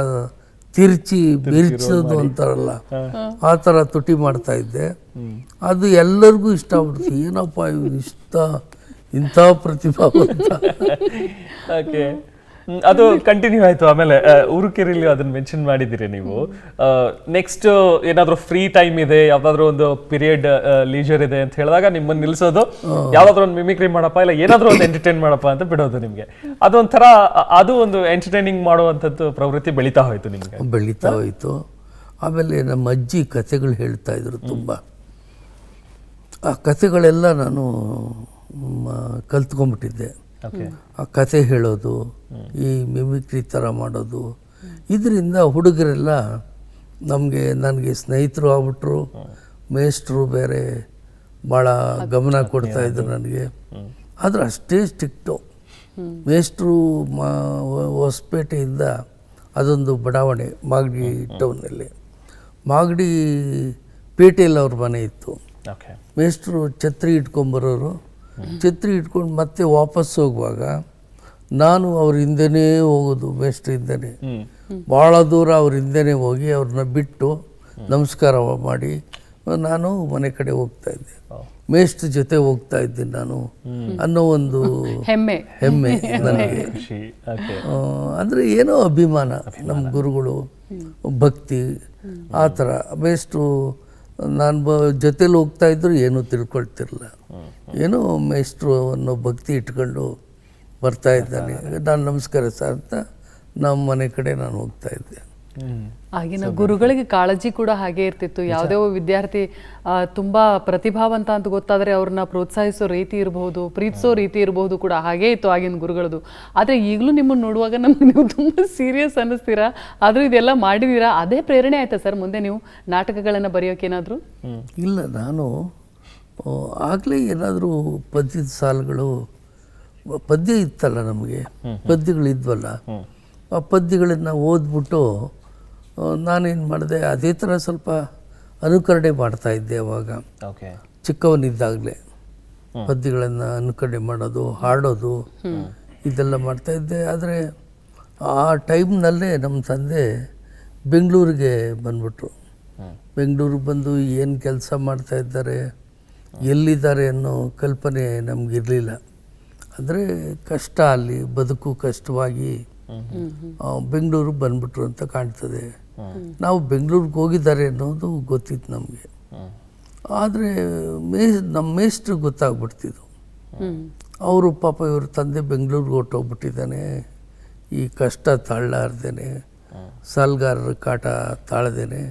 ತಿರ್ಚಿ ಬಿರ್ಚೋದು ಅಂತಾರಲ್ಲ, ಆ ಥರ ತುಟಿ ಮಾಡ್ತಾ ಇದ್ದೆ. ಅದು ಎಲ್ಲರಿಗೂ ಇಷ್ಟ ಆಗ್ಬಿಡ್ತು. ಏನಪ್ಪ ಇವ್ರು ಇಂಥ ಪ್ರತಿಭಾವಂತ. ಓಕೆ, ಅದು ಕಂಟಿನ್ಯೂ ಆಯ್ತು. ಆಮೇಲೆ ಉರುಕೆರೆಯಲ್ಲಿ ಅದನ್ನ ಮೆನ್ಷನ್ ಮಾಡಿದ್ದೀರಿ ನೀವು. ನೆಕ್ಸ್ಟ್ ಏನಾದರೂ ಫ್ರೀ ಟೈಮ್ ಇದೆ, ಯಾವ್ದಾದ್ರು ಒಂದು ಪೀರಿಯಡ್ ಲೀಜರ್ ಇದೆ ಅಂತ ಹೇಳಿದಾಗ ನಿಮ್ಮನ್ನು ನಿಲ್ಲಿಸೋದು, ಯಾವ್ದಾದ್ರು ಒಂದು ಮಿಮಿಕ್ರಿ ಮಾಡಪ್ಪ ಇಲ್ಲ ಏನಾದರೂ ಒಂದು ಎಂಟರ್ಟೈನ್ ಮಾಡಪ್ಪ ಅಂತ ಬಿಡೋದು ನಿಮಗೆ. ಅದೊಂಥರ ಅದು ಒಂದು ಎಂಟರ್ಟೈನಿಂಗ್ ಮಾಡುವಂಥದ್ದು ಪ್ರವೃತ್ತಿ ಬೆಳೀತಾ ಹೋಯ್ತು ನಿಮಗೆ? ಬೆಳೀತಾ ಹೋಯ್ತು. ಆಮೇಲೆ ನಮ್ಮ ಅಜ್ಜಿ ಕಥೆಗಳು ಹೇಳ್ತಾ ಇದ್ರು ತುಂಬ. ಆ ಕಥೆಗಳೆಲ್ಲ ನಾನು ಕಲ್ತ್ಕೊಂಡ್ಬಿಟ್ಟಿದ್ದೆ. ಆ ಕತೆ ಹೇಳೋದು, ಈ ಮಿಮಿಕ್ರಿ ಥರ ಮಾಡೋದು, ಇದರಿಂದ ಹುಡುಗರೆಲ್ಲ ನನಗೆ ಸ್ನೇಹಿತರು ಆಗ್ಬಿಟ್ರು. ಮೇಷ್ಟ್ರು ಬೇರೆ ಭಾಳ ಗಮನ ಕೊಡ್ತಾಯಿದ್ರು ನನಗೆ. ಆದರೆ ಅಷ್ಟೇ ಸ್ಟ್ರಿಕ್ಟು ಮೇಷ್ಟ್ರು. ಹೊಸಪೇಟೆಯಿಂದ ಅದೊಂದು ಬಡಾವಣೆ ಮಾಗಡಿ ಟೌನಲ್ಲಿ, ಮಾಗಡಿ ಪೇಟೆಯಲ್ಲಿ ಅವ್ರ ಮನೆ ಇತ್ತು. ಮೇಷ್ಟ್ರು ಛತ್ರಿ ಇಟ್ಕೊಂಬರೋರು. ಛತ್ರಿ ಇಟ್ಕೊಂಡು ಮತ್ತೆ ವಾಪಸ್ ಹೋಗುವಾಗ ನಾನು ಅವ್ರ ಹಿಂದೆನೇ ಹೋಗೋದು, ಮೇಷ್ಟ್ರ ಹಿಂದೆನೇ ಭಾಳ ದೂರ ಅವ್ರ ಹಿಂದೆನೇ ಹೋಗಿ ಅವ್ರನ್ನ ಬಿಟ್ಟು ನಮಸ್ಕಾರ ಮಾಡಿ ನಾನು ಮನೆ ಕಡೆ ಹೋಗ್ತಾ ಇದ್ದೆ. ಮೇಷ್ಟ್ರ ಜೊತೆ ಹೋಗ್ತಾ ಇದ್ದೀನಿ ನಾನು ಅನ್ನೋ ಒಂದು ಹೆಮ್ಮೆ ನನಗೆ. ಅಂದರೆ ಏನೋ ಅಭಿಮಾನ, ನಮ್ಮ ಗುರುಗಳು, ಭಕ್ತಿ, ಆ ಥರ. ಮೇಷ್ಟ್ರು ನಾನು ಜೊತೇಲಿ ಹೋಗ್ತಾ ಇದ್ರು ಏನೂ ತಿಳ್ಕೊಳ್ತಿರಲಿಲ್ಲ. ಏನೋ ಮೇಷ್ಟ್ರು ಅನ್ನೋ ಭಕ್ತಿ ಇಟ್ಕೊಂಡು ಬರ್ತಾ ಇದ್ದಾನೆ, ನಾನು ನಮಸ್ಕಾರ ಸರ್ ಅಂತ ನಮ್ಮ ಮನೆ ಕಡೆ ನಾನು ಹೋಗ್ತಾ ಇದ್ದೆ. ಆಗಿನ ಗುರುಗಳಿಗೆ ಕಾಳಜಿ ಕೂಡ ಹಾಗೆ ಇರ್ತಿತ್ತು. ಯಾವುದೇ ಒಬ್ಬ ವಿದ್ಯಾರ್ಥಿ ತುಂಬಾ ಪ್ರತಿಭಾವಂತ ಅಂತ ಗೊತ್ತಾದರೆ ಅವ್ರನ್ನ ಪ್ರೋತ್ಸಾಹಿಸೋ ರೀತಿ ಇರಬಹುದು, ಪ್ರೀತಿಸೋ ರೀತಿ ಇರಬಹುದು ಕೂಡ ಹಾಗೇ ಇತ್ತು ಆಗಿನ ಗುರುಗಳದು. ಆದರೆ ಈಗಲೂ ನಿಮ್ಮನ್ನು ನೋಡುವಾಗ ನಮ್ಗೆ ನೀವು ತುಂಬ ಸೀರಿಯಸ್ ಅನ್ನಿಸ್ತೀರಾ, ಆದರೂ ಇದೆಲ್ಲ ಮಾಡಿದ್ದೀರಾ. ಅದೇ ಪ್ರೇರಣೆ ಆಯ್ತಾ ಸರ್ ಮುಂದೆ ನೀವು ನಾಟಕಗಳನ್ನು ಬರೆಯೋಕ್ಕೇನಾದರೂ? ಇಲ್ಲ, ನಾನು ಆಗಲೇ ಏನಾದರೂ ಪದ್ಯದ ಸಾಲುಗಳು, ಪದ್ಯ ಇತ್ತಲ್ಲ ನಮಗೆ, ಪದ್ಯಗಳಿದ್ವಲ್ಲ, ಆ ಪದ್ಯಗಳನ್ನು ಓದ್ಬಿಟ್ಟು ನಾನೇನು ಮಾಡಿದೆ, ಅದೇ ಥರ ಸ್ವಲ್ಪ ಅನುಕರಣೆ ಮಾಡ್ತಾಯಿದ್ದೆ. ಅವಾಗ ಚಿಕ್ಕವನಿದ್ದಾಗಲೇ ಪದ್ಯಗಳನ್ನು ಅನುಕರಣೆ ಮಾಡೋದು, ಹಾಡೋದು, ಇದೆಲ್ಲ ಮಾಡ್ತಾಯಿದ್ದೆ. ಆದರೆ ಆ ಟೈಮ್ನಲ್ಲೇ ನಮ್ಮ ತಂದೆ ಬೆಂಗಳೂರಿಗೆ ಬಂದ್ಬಿಟ್ರು. ಬೆಂಗಳೂರಿಗೆ ಬಂದು ಏನು ಕೆಲಸ ಮಾಡ್ತಾಯಿದ್ದಾರೆ, ಎಲ್ಲಿದ್ದಾರೆ ಅನ್ನೋ ಕಲ್ಪನೆ ನಮಗಿರಲಿಲ್ಲ. ಅಂದರೆ ಕಷ್ಟ, ಅಲ್ಲಿ ಬದುಕು ಕಷ್ಟವಾಗಿ ಬೆಂಗಳೂರಿಗೆ ಬಂದ್ಬಿಟ್ರು ಅಂತ ಕಾಣ್ತದೆ. ನಾವು ಬೆಂಗಳೂರಿಗೆ ಹೋಗಿದ್ದಾರೆ ಅನ್ನೋದು ಗೊತ್ತಿತ್ತು ನಮಗೆ. ಆದರೆ ನಮ್ಮ ಮೇಷ್ಟ್ರು ಗೊತ್ತಾಗ್ಬಿಡ್ತಿದ್ದು. ಅವರು ಪಾಪ ಇವ್ರ ತಂದೆ ಬೆಂಗಳೂರಿಗೆ ಹೊರಟೋಗ್ಬಿಟ್ಟಿದ್ದಾನೆ, ಈ ಕಷ್ಟ ತಾಳಲಾರ್ದೇನೆ, ಸಾಲಗಾರರ ಕಾಟ ತಾಳದೇನೆ,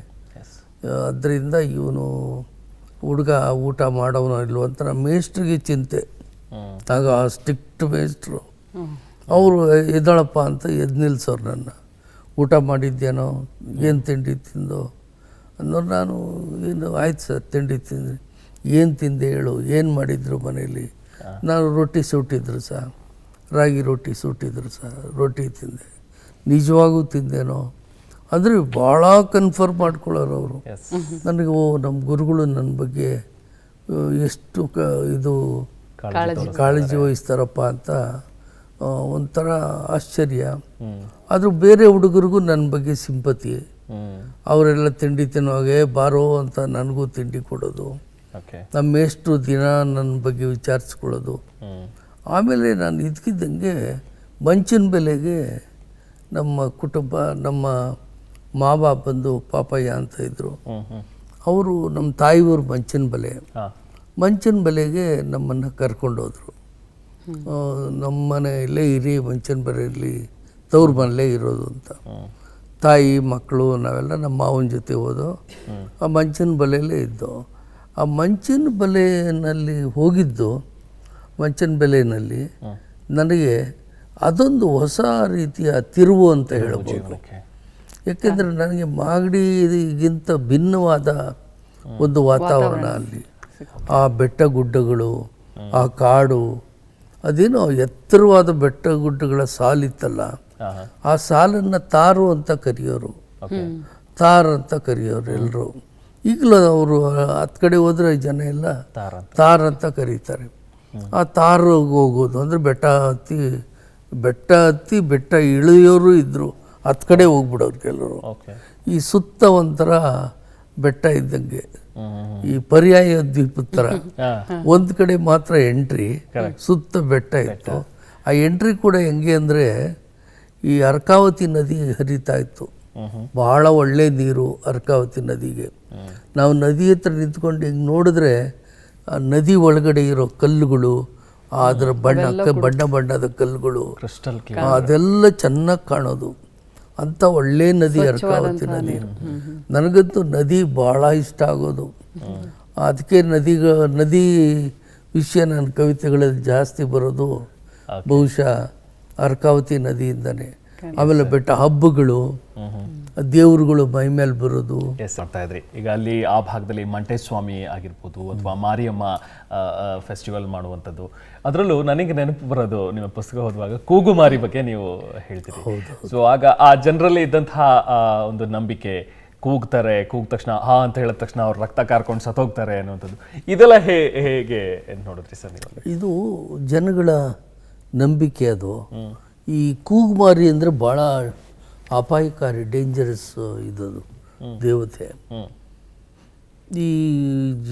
ಅದರಿಂದ ಇವನು ಹುಡುಗ ಊಟ ಮಾಡೋನು ಇಲ್ವೋ ಅಂತ ನಮ್ಮ ಮೇಷ್ಟ್ರಿಗೆ ಚಿಂತೆ. ಆಗ ಆ ಸ್ಟ್ರಿಕ್ಟ್ ಮೇಷ್ಟ್ರು ಅವರು ಎದ್ದಳಪ್ಪ ಅಂತ ಎದ್ದು ನಿಲ್ಸೋರು. ನನ್ನ ಊಟ ಮಾಡಿದ್ದೇನೋ, ಏನು ತಿಂಡಿ ತಿಂದೋ ಅನ್ನೋರು. ನಾನು ಏನು ಆಯ್ತು ಸರ್ ತಿಂಡಿ ತಿಂದು, ಏನು ತಿಂದೆ ಹೇಳು, ಏನು ಮಾಡಿದ್ರು ಮನೇಲಿ? ನಾನು ರೊಟ್ಟಿ ಸುಟ್ಟಿದ್ರು ಸರ್, ರಾಗಿ ರೊಟ್ಟಿ ಸುಟ್ಟಿದ್ರು ಸರ್, ರೊಟ್ಟಿ ತಿಂದೆ. ನಿಜವಾಗೂ ತಿಂದೇನೋ ಅಂದರೆ ಭಾಳ ಕನ್ಫರ್ಮ್ ಮಾಡ್ಕೊಳ್ಳೋರು ಅವರು ನನಗೆ. ನಮ್ಮ ಗುರುಗಳು ನನ್ನ ಬಗ್ಗೆ ಎಷ್ಟು ಇದು ಕಾಳಜಿ ವಹಿಸ್ತಾರಪ್ಪ ಅಂತ ಒಂಥರ ಆಶ್ಚರ್ಯ. ಆದರೂ ಬೇರೆ ಹುಡುಗರಿಗೂ ನನ್ನ ಬಗ್ಗೆ ಸಿಂಪತಿ. ಅವರೆಲ್ಲ ತಿಂಡಿ ತಿನ್ನುವಾಗೆ ಬಾರೋ ಅಂತ ನನಗೂ ತಿಂಡಿ ಕೊಡೋದು. ನಮ್ಮ ಮೇಷ್ಟ್ರು ದಿನ ನನ್ನ ಬಗ್ಗೆ ವಿಚಾರಿಸ್ಕೊಳ್ಳೋದು. ಆಮೇಲೆ ನಾನು ಇದಕ್ಕಿದ್ದಂಗೆ ಮಂಚಿನ ಬೆಲೆಗೆ ನಮ್ಮ ಕುಟುಂಬ, ನಮ್ಮ ಮಾವ ಬಂದು ಪಾಪಯ್ಯ ಅಂತ ಇದ್ದರು. ಅವರು ನಮ್ಮ ತಾಯಿಯವರು ಮಂಚಿನ ಬೆಲೆಗೆ ನಮ್ಮನ್ನು ಕರ್ಕೊಂಡೋದ್ರು. ನಮ್ಮ ಮನೆಯಲ್ಲೇ ಇರಿ, ಮಂಚಿನ ಬೆಲೆಯಲ್ಲಿ ತವ್ರ ಮನೆಯಲ್ಲೇ ಇರೋದು ಅಂತ. ತಾಯಿ ಮಕ್ಕಳು ನಾವೆಲ್ಲ ನಮ್ಮ ಮಾವನ ಜೊತೆ ಹೋದೋ. ಆ ಮಂಚಿನ ಬಲೆಯಲ್ಲೇ ಇದ್ದೋ. ಆ ಮಂಚಿನ ಬಲೆಯಲ್ಲಿ ಹೋಗಿದ್ದು, ಮಂಚಿನ ಬೆಲೆಯಲ್ಲಿ ನನಗೆ ಅದೊಂದು ಹೊಸ ರೀತಿಯ ತಿರುವು ಅಂತ ಹೇಳ್ಬೋದು. ಯಾಕೆಂದರೆ ನನಗೆ ಮಾಗಡಿಗಿಂತ ಭಿನ್ನವಾದ ಒಂದು ವಾತಾವರಣ ಅಲ್ಲಿ. ಆ ಬೆಟ್ಟ ಗುಡ್ಡಗಳು, ಆ ಕಾಡು, ಅದೇನೋ ಎತ್ತರವಾದ ಬೆಟ್ಟ ಗುಡ್ಡಗಳ ಸಾಲಿತ್ತಲ್ಲ, ಆ ಸಾಲನ್ನು ತಾರು ಅಂತ ಕರೆಯೋರು, ತಾರ್ ಅಂತ ಕರೆಯೋರು ಎಲ್ಲರೂ. ಈಗಲೂ ಅವರು ಹತ್ತು ಕಡೆ ಹೋದರೆ ಜನ ಎಲ್ಲ ತಾರ್ ಅಂತ ಕರೀತಾರೆ. ಆ ತಾರಿಗೆ ಹೋಗೋದು ಅಂದರೆ ಬೆಟ್ಟ ಹತ್ತಿ ಬೆಟ್ಟ ಇಳಿಯೋರು ಇದ್ದರು, ಹತ್ತು ಕಡೆ ಹೋಗ್ಬಿಡೋರು ಕೆಲವರು. ಈ ಸುತ್ತ ಒಂಥರ ಬೆಟ್ಟ ಇದ್ದಂಗೆ, ಈ ಪರ್ಯಾಯ ದ್ವೀಪದ ಥರ ಒಂದು ಕಡೆ ಮಾತ್ರ ಎಂಟ್ರಿ, ಸುತ್ತ ಬೆಟ್ಟ ಇತ್ತು. ಆ ಎಂಟ್ರಿ ಕೂಡ ಹೆಂಗೆ ಅಂದರೆ ಈ ಅರ್ಕಾವತಿ ನದಿ ಹರಿತಾ ಇತ್ತು, ಭಾಳ ಒಳ್ಳೆ ನೀರು ಅರ್ಕಾವತಿ ನದಿಗೆ. ನಾವು ನದಿ ಹತ್ರ ನಿಂತ್ಕೊಂಡು ಹಿಂಗೆ ನೋಡಿದ್ರೆ ಆ ನದಿ ಒಳಗಡೆ ಇರೋ ಕಲ್ಲುಗಳು, ಅದರ ಬಣ್ಣದ ಕಲ್ಲುಗಳು, ಅದೆಲ್ಲ ಚೆನ್ನಾಗಿ ಕಾಣೋದು. ಅಂಥ ಒಳ್ಳೆ ನದಿ ಅರ್ಕಾವತಿ ನದಿ. ನನಗಂತೂ ನದಿ ಭಾಳ ಇಷ್ಟ ಆಗೋದು. ಅದಕ್ಕೆ ನದಿ ವಿಷಯ ನನ್ನ ಕವಿತೆಗಳಲ್ಲಿ ಜಾಸ್ತಿ ಬರೋದು ಬಹುಶಃ ಅರ್ಕಾವತಿ ನದಿಯಿಂದನೇ. ಆಮೇಲೆ ಬೆಟ್ಟ ಹಬ್ಬಗಳು, ದೇವರುಗಳು ಮೈ ಮೇಲೆ ಬರೋದು. ಮಾಡ್ತಾ ಇದ್ರಿ ಈಗ ಅಲ್ಲಿ ಆ ಭಾಗದಲ್ಲಿ ಮಂಟೇಸ್ವಾಮಿ ಆಗಿರ್ಬೋದು ಅಥವಾ ಮಾರಿಯಮ್ಮ ಫೆಸ್ಟಿವಲ್ ಮಾಡುವಂಥದ್ದು. ಅದರಲ್ಲೂ ನನಗೆ ನೆನಪು ಬರೋದು, ನಿಮ್ಮ ಪುಸ್ತಕ ಓದುವಾಗ ಕೂಗುಮಾರಿ ಬಗ್ಗೆ ನೀವು ಹೇಳ್ತೀರಿ. ಸೊ ಆಗ ಆ ಜನರಲ್ಲಿ ಇದ್ದಂತಹ ಒಂದು ನಂಬಿಕೆ, ಕೂಗ್ತಾರೆ, ಕೂಗಿದ ತಕ್ಷಣ ಹಾ ಅಂತ ಹೇಳಿದ ತಕ್ಷಣ ಅವ್ರು ರಕ್ತ ಕಾರ್ಕೊಂಡು ಸತ್ತೋಗ್ತಾರೆ ಅನ್ನುವಂಥದ್ದು, ಇದೆಲ್ಲ ಹೇಗೆ ನೋಡಿದ್ರಿ ಸರ್ ನೀವು? ಇದು ಜನಗಳ ನಂಬಿಕೆ. ಅದು ಈ ಕೂಗುಮಾರಿ ಅಂದರೆ ಭಾಳ ಅಪಾಯಕಾರಿ, ಡೇಂಜರಸ್ ಇದದು ದೇವತೆ. ಈ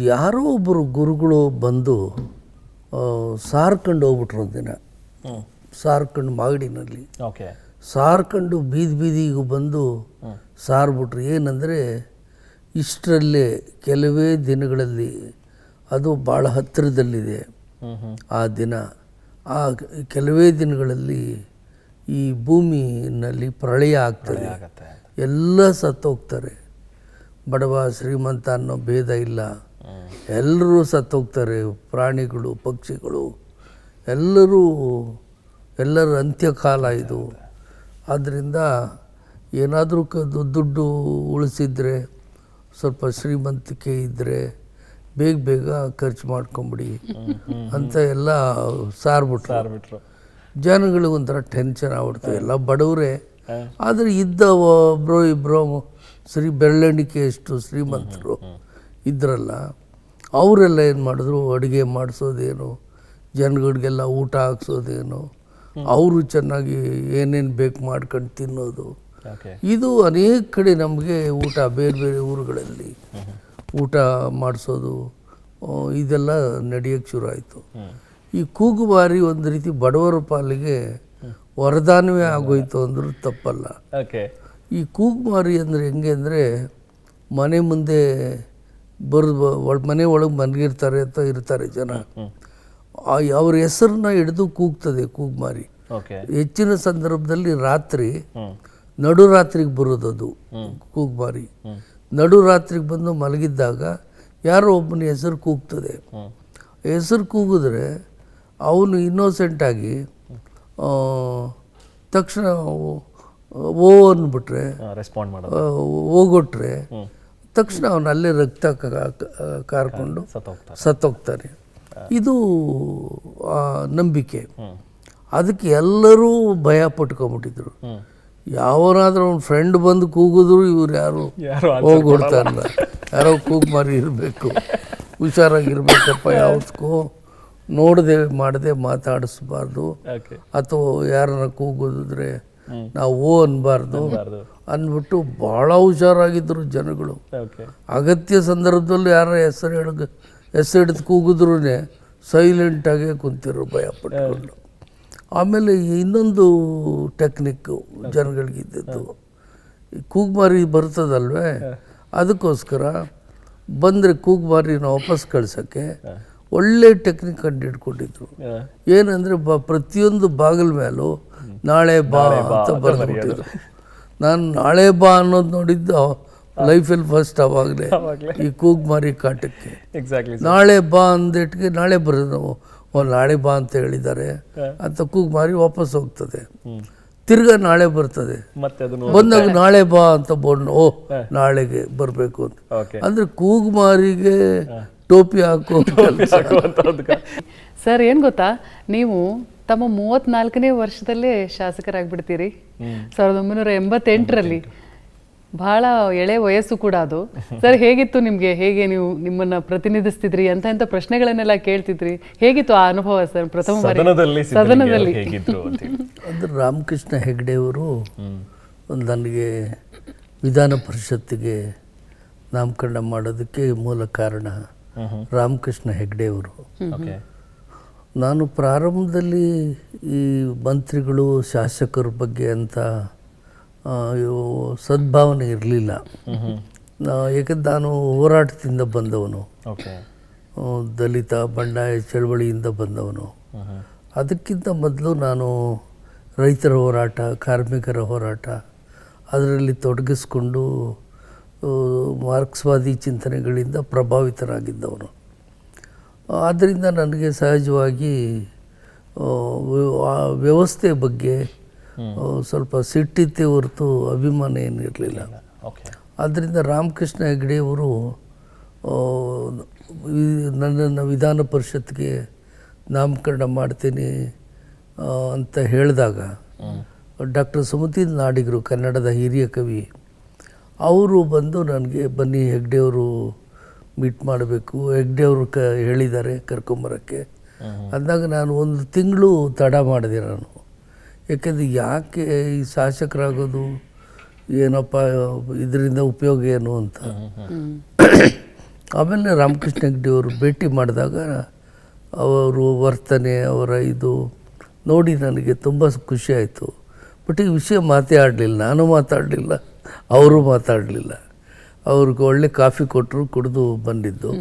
ಯಾರೋ ಒಬ್ಬರು ಗುರುಗಳು ಬಂದು ಸಾರ್ಕೊಂಡು ಹೋಗ್ಬಿಟ್ರು ಒಂದಿನ, ಸಾರ್ಕೊಂಡು ಮಾಗಡಿನಲ್ಲಿ ಸಾರ್ಕೊಂಡು ಬೀದಿಗೂ ಬಂದು ಸಾರ್ಬಿಟ್ರು. ಏನಂದರೆ ಇಷ್ಟರಲ್ಲೇ ಕೆಲವೇ ದಿನಗಳಲ್ಲಿ, ಅದು ಭಾಳ ಹತ್ತಿರದಲ್ಲಿದೆ ಆ ದಿನ, ಆ ಕೆಲವೇ ದಿನಗಳಲ್ಲಿ ಈ ಭೂಮಿನಲ್ಲಿ ಪ್ರಳಯ ಆಗ್ತದೆ, ಎಲ್ಲ ಸತ್ತೋಗ್ತಾರೆ. ಬಡವ ಶ್ರೀಮಂತ ಅನ್ನೋ ಭೇದ ಇಲ್ಲ, ಎಲ್ಲರೂ ಸತ್ತೋಗ್ತಾರೆ. ಪ್ರಾಣಿಗಳು, ಪಕ್ಷಿಗಳು, ಎಲ್ಲರ ಅಂತ್ಯಕಾಲ ಇದು. ಆದ್ದರಿಂದ ಏನಾದರೂ ದುಡ್ಡು ಉಳಿಸಿದ್ರೆ, ಸ್ವಲ್ಪ ಶ್ರೀಮಂತಿಕೆ ಇದ್ದರೆ ಬೇಗ ಖರ್ಚು ಮಾಡ್ಕೊಂಬಿಡಿ ಅಂತ ಎಲ್ಲ ಸಾರ್ಬಿಟ್ರು. ಜನಗಳಿಗೆ ಒಂಥರ ಟೆನ್ಷನ್ ಆಗ್ಬಿಡ್ತು. ಎಲ್ಲ ಬಡವರೇ, ಆದರೆ ಇದ್ದ ಇಬ್ಬರು ಬೆರಳೆಣಿಕೆ ಎಷ್ಟು ಶ್ರೀಮಂತರು ಇದ್ರಲ್ಲ, ಅವರೆಲ್ಲ ಏನು ಮಾಡಿದ್ರು, ಅಡುಗೆ ಮಾಡಿಸೋದೇನು, ಜನಗಳಿಗೆಲ್ಲ ಊಟ ಹಾಕ್ಸೋದೇನು, ಅವರು ಚೆನ್ನಾಗಿ ಏನೇನು ಬೇಕು ಮಾಡ್ಕೊಂಡು ತಿನ್ನೋದು. ಇದು ಅನೇಕ ಕಡೆ ನಮಗೆ ಊಟ, ಬೇರೆ ಬೇರೆ ಊರುಗಳಲ್ಲಿ ಊಟ ಮಾಡಿಸೋದು, ಇದೆಲ್ಲ ನಡೆಯೋಕ್ಕೆ ಶುರು ಆಯಿತು. ಈ ಕೂಗುಮಾರಿ ಒಂದು ರೀತಿ ಬಡವರ ಪಾಲಿಗೆ ವರದಾನವೇ ಆಗೋಯ್ತು ಅಂದರೂ ತಪ್ಪಲ್ಲ. ಈ ಕೂಗುಮಾರಿ ಅಂದರೆ ಹೆಂಗೆ ಅಂದರೆ, ಮನೆ ಮುಂದೆ ಮನೆ ಒಳಗೆ ಮಲಗಿರ್ತಾರೆ ಅಂತ ಇರ್ತಾರೆ ಜನ, ಅವ್ರ ಹೆಸರನ್ನ ಹಿಡಿದು ಕೂಗ್ತದೆ ಕೂಗುಮಾರಿ. ಹೆಚ್ಚಿನ ಸಂದರ್ಭದಲ್ಲಿ ರಾತ್ರಿ, ನಡುರಾತ್ರಿಗೆ ಬರೋದದು ಕೂಗುಮಾರಿ. ನಡುರಾತ್ರಿಗೆ ಬಂದು ಮಲಗಿದ್ದಾಗ ಯಾರೋ ಒಬ್ಬನ ಹೆಸರು ಕೂಗ್ತದೆ. ಹೆಸರು ಕೂಗಿದ್ರೆ ಅವನು ಇನ್ನೋಸೆಂಟಾಗಿ ತಕ್ಷಣ ಓ ಅಂದ್ಬಿಟ್ರೆ, ಹೋಗೊಟ್ರೆ ತಕ್ಷಣ ಅವನು ಅಲ್ಲೇ ರಕ್ತ ಕಾರ್ಕೊಂಡು ಸತ್ತೋಗ್ತಾನೆ. ಇದು ನಂಬಿಕೆ. ಅದಕ್ಕೆ ಎಲ್ಲರೂ ಭಯ ಪಟ್ಕೊಂಬಿಟ್ಟಿದ್ರು. ಯಾವನಾದ್ರೂ ಅವ್ನ ಫ್ರೆಂಡ್ ಬಂದು ಕೂಗಿದ್ರು ಇವ್ರು ಯಾರು ಹೋಗ್ಬಿಡ್ತಾರಲ್ಲ, ಯಾರೋ ಕೂಗುಮಾರಿ ಇರಬೇಕು, ಹುಷಾರಾಗಿರ್ಬೇಕಪ್ಪ, ಯಾವುದಕ್ಕೂ ನೋಡದೆ ಮಾಡದೆ ಮಾತಾಡಿಸ್ಬಾರ್ದು, ಅಥವಾ ಯಾರನ್ನ ಕೂಗಿದ್ರೆ ನಾವು ಓ ಅನ್ಬಾರ್ದು ಅಂದ್ಬಿಟ್ಟು ಭಾಳ ಹುಷಾರಾಗಿದ್ದರು ಜನಗಳು. ಅಗತ್ಯ ಸಂದರ್ಭದಲ್ಲಿ ಯಾರ ಹೆಸರು ಹಿಡಿದು ಕೂಗಿದ್ರೂ ಸೈಲೆಂಟಾಗೇ ಕುಂತಿರೋ ಭಯ ಪಟ್ಕೊಂಡು. ಆಮೇಲೆ ಇನ್ನೊಂದು ಟೆಕ್ನಿಕ್ಕು ಜನಗಳಿಗಿದ್ದದ್ದು, ಕೂಗುಮಾರಿ ಬರ್ತದಲ್ವೇ, ಅದಕ್ಕೋಸ್ಕರ ಬಂದರೆ ಕೂಗುಮಾರಿನ ವಾಪಸ್ ಕಳ್ಸೋಕ್ಕೆ ಒಳ್ಳೆ ಟೆಕ್ನಿಕ್ ಕಂಡು ಹಿಡ್ಕೊಂಡಿದ್ರು. ಏನಂದರೆ ಪ್ರತಿಯೊಂದು ಬಾಗಿಲ ಮೇಲೂ ನಾಳೆ ಬಾ ಅಂತ ಬರೆದ್ಬಿಟ್ಟಿದ್ರು. ನಾನು ನಾಳೆ ಬಾ ಅನ್ನೋದು ನೋಡಿದ್ದು ಲೈಫಲ್ಲಿ ಫಸ್ಟ್ ಅವಾಗಲೇ ಈ ಕೂಗ್ಮಾರಿ ಕಾಟಕ್ಕೆ. ಎಕ್ಸಾಕ್ಟ್ಲಿ ನಾಳೆ ಬಾ ಅಂದಿಟ್ಟಿಗೆ ನಾಳೆ ಬರೋದು, ನಾಳೆ ಬಾ ಅಂತ ಹೇಳಿದ್ದಾರೆ ಅಂತ ಕೂಗ್ಮಾರಿ ವಾಪಸ್ ಹೋಗ್ತದೆ, ತಿರ್ಗಾ ನಾಳೆ ಬರ್ತದೆ, ಮತ್ತೆ ಅದನ್ನು ಬಂದಾಗ ನಾಳೆ ಬಾ ಅಂತ ಬೋರ್ಡ್ ನಾಳೆಗೆ ಬರಬೇಕು ಅಂತ. ಅಂದರೆ ಕೂಗ್ಮಾರಿಗೆ ಟೋಪಿ ಹಾಕೋ ಸರ್ ಏನು ಗೊತ್ತಾ, ನೀವು ತಮ್ಮ 34ನೇ ವರ್ಷದಲ್ಲೇ ಶಾಸಕರಾಗ್ಬಿಡ್ತೀರಿ 1988ರಲ್ಲಿ. ಬಹಳ ಎಳೆ ವಯಸ್ಸು ಕೂಡ ಅದು. ಸರ್ ಹೇಗಿತ್ತು ನಿಮಗೆ? ಹೇಗೆ ನೀವು ನಿಮ್ಮನ್ನ ಪ್ರತಿನಿಧಿಸ್ತಿದ್ರಿ? ಎಂತ ಪ್ರಶ್ನೆಗಳನ್ನೆಲ್ಲ ಕೇಳ್ತಿದ್ರಿ? ಹೇಗಿತ್ತು ಆ ಅನುಭವ ಸರ್ ಪ್ರಥಮ ಬಾರಿ ಸದನದಲ್ಲಿ? ಅಂದ್ರೆ ರಾಮಕೃಷ್ಣ ಹೆಗ್ಡೆಯವರು ನನಗೆ ವಿಧಾನ ಪರಿಷತ್ತಿಗೆ ನಾಮಕರಣ ಮಾಡೋದಕ್ಕೆ ಮೂಲ ಕಾರಣ ರಾಮಕೃಷ್ಣ ಹೆಗ್ಡೆಯವರು. ನಾನು ಪ್ರಾರಂಭದಲ್ಲಿ ಈ ಮಂತ್ರಿಗಳು ಶಾಸಕರ ಬಗ್ಗೆ ಅಂತ ಸದ್ಭಾವನೆ ಇರಲಿಲ್ಲ. ಏಕೆಂದ್ರೆ ನಾನು ಹೋರಾಟದಿಂದ ಬಂದವನು, ದಲಿತ ಬಂಡಾಯ ಚಳವಳಿಯಿಂದ ಬಂದವನು. ಅದಕ್ಕಿಂತ ಮೊದಲು ನಾನು ರೈತರ ಹೋರಾಟ, ಕಾರ್ಮಿಕರ ಹೋರಾಟ ಅದರಲ್ಲಿ ತೊಡಗಿಸ್ಕೊಂಡು ಮಾರ್ಕ್ಸ್ವಾದಿ ಚಿಂತನೆಗಳಿಂದ ಪ್ರಭಾವಿತರಾಗಿದ್ದವನು. ಆದ್ದರಿಂದ ನನಗೆ ಸಹಜವಾಗಿ ವ್ಯವಸ್ಥೆ ಬಗ್ಗೆ ಸ್ವಲ್ಪ ಸಿಟ್ಟಿತ್ತೆ ಹೊರತು ಅಭಿಮಾನ ಏನಿರಲಿಲ್ಲ. ಆದ್ದರಿಂದ ರಾಮಕೃಷ್ಣ ಹೆಗ್ಡೆಯವರು ನನ್ನನ್ನು ವಿಧಾನ ಪರಿಷತ್ಗೆ ನಾಮಕರಣ ಮಾಡ್ತೀನಿ ಅಂತ ಹೇಳಿದಾಗ ಡಾಕ್ಟರ್ ಸುಮತೀಂದ್ರ ನಾಡಿಗರು, ಕನ್ನಡದ ಹಿರಿಯ ಕವಿ, ಅವರು ಬಂದು ನನಗೆ ಬನ್ನಿ ಹೆಗ್ಡೆಯವರು ಮೀಟ್ ಮಾಡಬೇಕು, ಹೆಗ್ಡೆಯವರು ಹೇಳಿದ್ದಾರೆ ಕರ್ಕೊಂಬರೋಕ್ಕೆ ಅಂದಾಗ ನಾನು 1 ತಿಂಗಳು ತಡ ಮಾಡಿದೆ ನಾನು. ಯಾಕೆಂದರೆ ಯಾಕೆ ಈ ಶಾಸಕರಾಗೋದು, ಏನಪ್ಪ ಇದರಿಂದ ಉಪಯೋಗ ಏನು ಅಂತ. ಆಮೇಲೆ ರಾಮಕೃಷ್ಣ ಹೆಗ್ಡೆಯವರು ಭೇಟಿ ಮಾಡಿದಾಗ ಅವರು ವರ್ತನೆ, ಅವರ ಇದು ನೋಡಿ ನನಗೆ ತುಂಬ ಖುಷಿ ಆಯಿತು. ಬಟ್ ಈ ವಿಷಯ ಮಾತಾಡಲಿಲ್ಲ, ನಾನು ಮಾತಾಡಲಿಲ್ಲ, ಅವರು ಮಾತಾಡಲಿಲ್ಲ. ಅವ್ರಿಗೆ ಒಳ್ಳೆ ಕಾಫಿ ಕೊಟ್ಟರು, ಕುಡಿದು ಬಂದಿದ್ದು.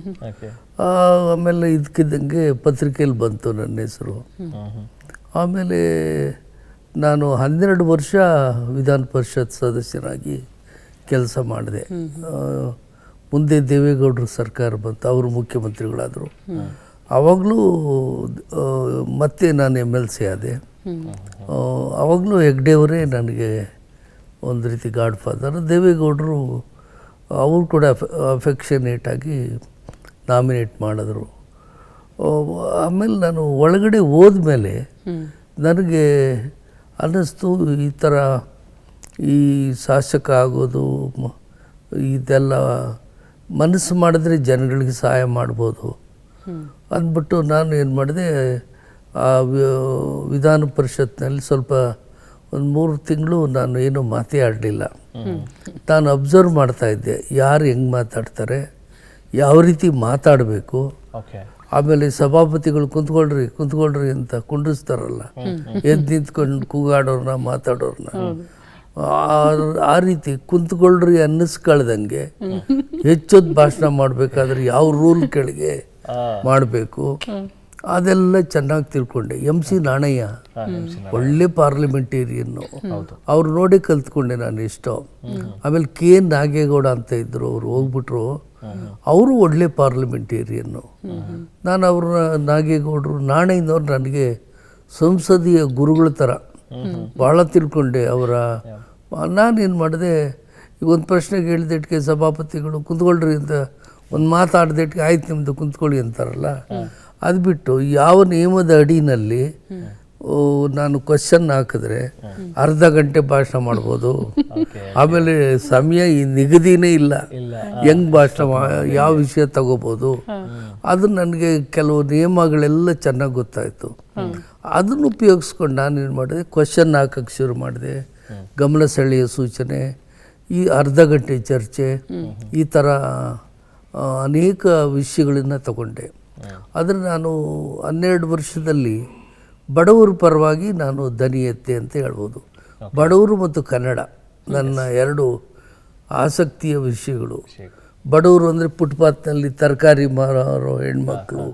ಆಮೇಲೆ ಇದಕ್ಕಿದ್ದಂಗೆ ಪತ್ರಿಕೆಯಲ್ಲಿ ಬಂತು ನನ್ನ ಹೆಸರು. ಆಮೇಲೆ ನಾನು 12 ವರ್ಷ ವಿಧಾನ ಪರಿಷತ್ ಸದಸ್ಯನಾಗಿ ಕೆಲಸ ಮಾಡಿದೆ. ಮುಂದೆ ದೇವೇಗೌಡರು ಸರ್ಕಾರ ಬಂತು, ಅವರು ಮುಖ್ಯಮಂತ್ರಿಗಳಾದರು. ಆವಾಗಲೂ ಮತ್ತೆ ನಾನು MLC ಆದೆ. ಆವಾಗಲೂ ಹೆಗ್ಡೆಯವರೇ ನನಗೆ ಒಂದು ರೀತಿ ಗಾಡ್ ಫಾದರ್. ದೇವೇಗೌಡರು ಅವರು ಕೂಡ ಅಫೆಕ್ಷನೇಟಾಗಿ ನಾಮಿನೇಟ್ ಮಾಡಿದ್ರು. ಆಮೇಲೆ ನಾನು ಒಳಗಡೆ ಹೋದ್ಮೇಲೆ ನನಗೆ ಅನ್ನಿಸ್ತು, ಈ ಥರ ಈ ಶಾಸಕ ಆಗೋದು ಇದೆಲ್ಲ ಮನಸ್ಸು ಮಾಡಿದ್ರೆ ಜನಗಳಿಗೆ ಸಹಾಯ ಮಾಡ್ಬೋದು ಅಂದ್ಬಿಟ್ಟು ನಾನು ಏನು ಮಾಡಿದೆ, ಆ ವಿಧಾನ ಪರಿಷತ್ನಲ್ಲಿ ಸ್ವಲ್ಪ 1-3 ತಿಂಗಳು ನಾನು ಏನೂ ಮಾತೇ ಆಡಲಿಲ್ಲ. ನಾನು ಅಬ್ಸರ್ವ್ ಮಾಡ್ತಾಯಿದ್ದೆ, ಯಾರು ಹೆಂಗೆ ಮಾತಾಡ್ತಾರೆ, ಯಾವ ರೀತಿ ಮಾತಾಡಬೇಕು. ಆಮೇಲೆ ಸಭಾಪತಿಗಳು ಕುಂತ್ಕೊಳ್ರಿ ಅಂತ ಕುಂಡಿಸ್ತಾರಲ್ಲ, ಎದ್ದು ನಿಂತ್ಕೊಂಡು ಕೂಗಾಡೋರನ್ನ, ಮಾತಾಡೋರನ್ನ, ಆ ರೀತಿ ಕುಂತ್ಕೊಳ್ರಿ ಅನ್ನಿಸ್ಕೊಳ್ದಂಗೆ ಹೆಚ್ಚೊತ್ತು ಭಾಷಣ ಮಾಡಬೇಕಾದ್ರೆ ಯಾವ ರೂಲ್ ಕೆಳಗೆ ಮಾಡಬೇಕು ಅದೆಲ್ಲ ಚೆನ್ನಾಗಿ ತಿಳ್ಕೊಂಡೆ. MC ನಾಣಯ್ಯ ಒಳ್ಳೆ ಪಾರ್ಲಿಮೆಂಟೇರಿಯನ್ನು, ಅವ್ರು ನೋಡಿ ಕಲ್ತ್ಕೊಂಡೆ ನಾನು ಎಷ್ಟೋ. ಆಮೇಲೆ K ನಾಗೇಗೌಡ ಅಂತ ಇದ್ದರು, ಅವರು ಹೋಗ್ಬಿಟ್ರು. ಅವರು ಒಳ್ಳೆ ಪಾರ್ಲಿಮೆಂಟೇರಿಯನ್ನು. ನಾನು ಅವ್ರನ್ನ ನಾಗೇಗೌಡರು, ನಾಣಯ್ಯನವ್ರು ನನಗೆ ಸಂಸದೀಯ ಗುರುಗಳ ಥರ ಭಾಳ ತಿಳ್ಕೊಂಡೆ ಅವರ. ನಾನೇನು ಮಾಡಿದೆ, ಈಗ ಒಂದು ಪ್ರಶ್ನೆಗೆ ಹೇಳಿದೆಟ್ಗೆ ಸಭಾಪತಿಗಳು ಕುಂತ್ಕೊಳ್ರಿ ಅಂತ ಒಂದು ಮಾತಾಡ್ದಿಟ್ಗೆ ಆಯ್ತು ನಿಮ್ಮದು ಕುಂತ್ಕೊಳ್ಳಿ ಅಂತಾರಲ್ಲ, ಅದು ಬಿಟ್ಟು ಯಾವ ನಿಯಮದ ಅಡಿನಲ್ಲಿ ನಾನು ಕ್ವಶನ್ ಹಾಕಿದ್ರೆ ಅರ್ಧ ಗಂಟೆ ಭಾಷಣ ಮಾಡ್ಬೋದು. ಆಮೇಲೆ ಸಮಯ ನಿಗದಿನೇ ಇಲ್ಲ, ಹೆಂಗೆ ಭಾಷಣ ಯಾವ ವಿಷಯ ತಗೋಬೋದು, ಅದು ನನಗೆ ಕೆಲವು ನಿಯಮಗಳೆಲ್ಲ ಚೆನ್ನಾಗಿ ಗೊತ್ತಾಯಿತು. ಅದನ್ನು ಉಪಯೋಗಿಸ್ಕೊಂಡು ನಾನೇನು ಮಾಡಿದೆ, ಕ್ವಶನ್ ಹಾಕೋಕ್ಕೆ ಶುರು ಮಾಡಿದೆ. ಗಮನ ಸೆಳೆಯ ಸೂಚನೆ, ಈ ಅರ್ಧ ಗಂಟೆ ಚರ್ಚೆ, ಈ ಥರ ಅನೇಕ ವಿಷಯಗಳನ್ನು ತಗೊಂಡೆ. ಆದರೆ ನಾನು 12 ವರ್ಷದಲ್ಲಿ ಬಡವರ ಪರವಾಗಿ ನಾನು ದನಿ ಎತ್ತೆ ಅಂತ ಹೇಳ್ಬೋದು. ಬಡವರು ಮತ್ತು ಕನ್ನಡ ನನ್ನ 2 ಆಸಕ್ತಿಯ ವಿಷಯಗಳು. ಬಡವರು ಅಂದರೆ ಫುಟ್ಪಾತ್ನಲ್ಲಿ ತರಕಾರಿ ಮಾರೋ ಹೆಣ್ಮಕ್ಳು,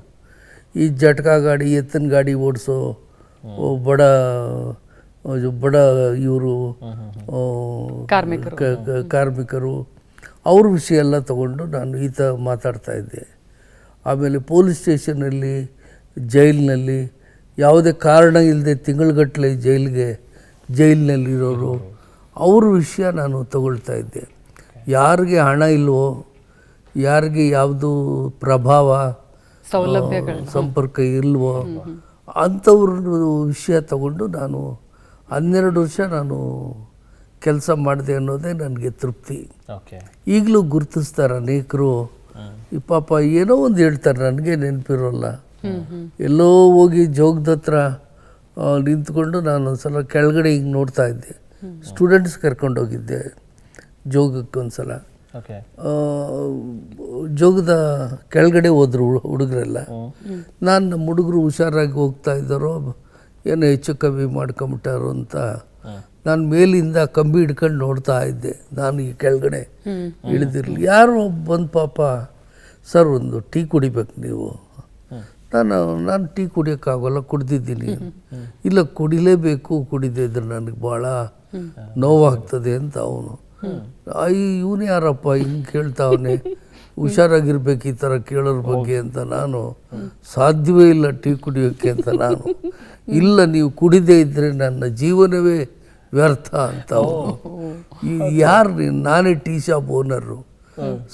ಈ ಜಟ್ಕಾ ಗಾಡಿ, ಎತ್ತಿನ ಗಾಡಿ ಓಡಿಸೋ ಬಡ ಬಡ ಇವರು ಕಾರ್ಮಿಕರು. ಕಾರ್ಮಿಕರು ಅವ್ರ ವಿಷಯ ಎಲ್ಲ ತಗೊಂಡು ನಾನು ಈತ ಮಾತಾಡ್ತಾ ಇದ್ದೆ. ಆಮೇಲೆ ಪೊಲೀಸ್ ಸ್ಟೇಷನಲ್ಲಿ, ಜೈಲಿನಲ್ಲಿ ಯಾವುದೇ ಕಾರಣ ಇಲ್ಲದೆ ತಿಂಗಳುಗಟ್ಟಲೆ ಜೈಲಿನಲ್ಲಿರೋರು ಅವ್ರ ವಿಷಯ ನಾನು ತಗೊಳ್ತಾ ಇದ್ದೆ. ಯಾರಿಗೆ ಹಣ ಇಲ್ವೋ, ಯಾರಿಗೆ ಯಾವುದು ಪ್ರಭಾವ ಸೌಲಭ್ಯಗಳು ಸಂಪರ್ಕ ಇಲ್ವೋ ಅಂಥವ್ರ ವಿಷಯ ತಗೊಂಡು ನಾನು 12 ವರ್ಷ ನಾನು ಕೆಲಸ ಮಾಡಿದೆ ಅನ್ನೋದೇ ನನಗೆ ತೃಪ್ತಿ. ಓಕೆ. ಈಗಲೂ ಗುರುತಿಸ್ತಾರೆ ಅನೇಕರು. ಈ ಪಾಪ ಏನೋ ಒಂದು ಹೇಳ್ತಾರೆ, ನನಗೆ ನೆನಪಿರೋಲ್ಲ. ಎಲ್ಲೋ ಹೋಗಿ ಜೋಗದ ಹತ್ರ ನಿಂತ್ಕೊಂಡು ನಾನು ಒಂದ್ಸಲ ಕೆಳಗಡೆ ಹಿಂಗೆ ನೋಡ್ತಾ ಇದ್ದೆ. ಸ್ಟೂಡೆಂಟ್ಸ್ ಕರ್ಕೊಂಡೋಗಿದ್ದೆ ಜೋಗಕ್ಕೆ ಒಂದ್ಸಲ. ಓಕೆ. ಜೋಗದ ಕೆಳಗಡೆ ಹೋದ್ರು ಹುಡುಗರೆಲ್ಲ. ನಾನು ನಮ್ಮ ಹುಡುಗರು ಹುಷಾರಾಗಿ ಹೋಗ್ತಾ ಇದ್ದಾರೋ ಏನೋ ಹೆಚ್ಚು ಕಮ್ಮಿ ಮಾಡ್ಕೊಂಬಿಟ್ಟಾರೋ ಅಂತ ನಾನು ಮೇಲಿಂದ ಕಂಬಿ ಹಿಡ್ಕೊಂಡು ನೋಡ್ತಾ ಇದ್ದೆ. ನಾನು ಈ ಕೆಳಗಡೆ ಇಳಿದಿರಲಿ. ಯಾರೋ ಬಂದು ಪಾಪ, ಸರ್ ಒಂದು ಟೀ ಕುಡಿಬೇಕು ನೀವು. ನಾನು ಟೀ ಕುಡಿಯೋಕ್ಕಾಗೋಲ್ಲ, ಕುಡ್ದಿದ್ದೀನಿ. ಇಲ್ಲ ಕುಡಿಲೇಬೇಕು, ಕುಡಿದೇ ಇದ್ರೆ ನನಗೆ ಭಾಳ ನೋವಾಗ್ತದೆ ಅಂತ ಅವನು. ಇವನು ಯಾರಪ್ಪ ಹಿಂಗೆ ಕೇಳ್ತಾವನೆ, ಹುಷಾರಾಗಿರ್ಬೇಕು ಈ ಥರ ಕೇಳೋರ ಬಗ್ಗೆ ಅಂತ ನಾನು, ಸಾಧ್ಯವೇ ಇಲ್ಲ ಟೀ ಕುಡಿಯೋಕ್ಕೆ ಅಂತ ನಾನು. ಇಲ್ಲ ನೀವು ಕುಡಿದೇ ಇದ್ದರೆ ನನ್ನ ಜೀವನವೇ ವ್ಯರ್ಥ ಅಂತ ಅವನು. ಯಾರು ನಾನೇ ಟೀ ಶಾಪ್ ಓನರು.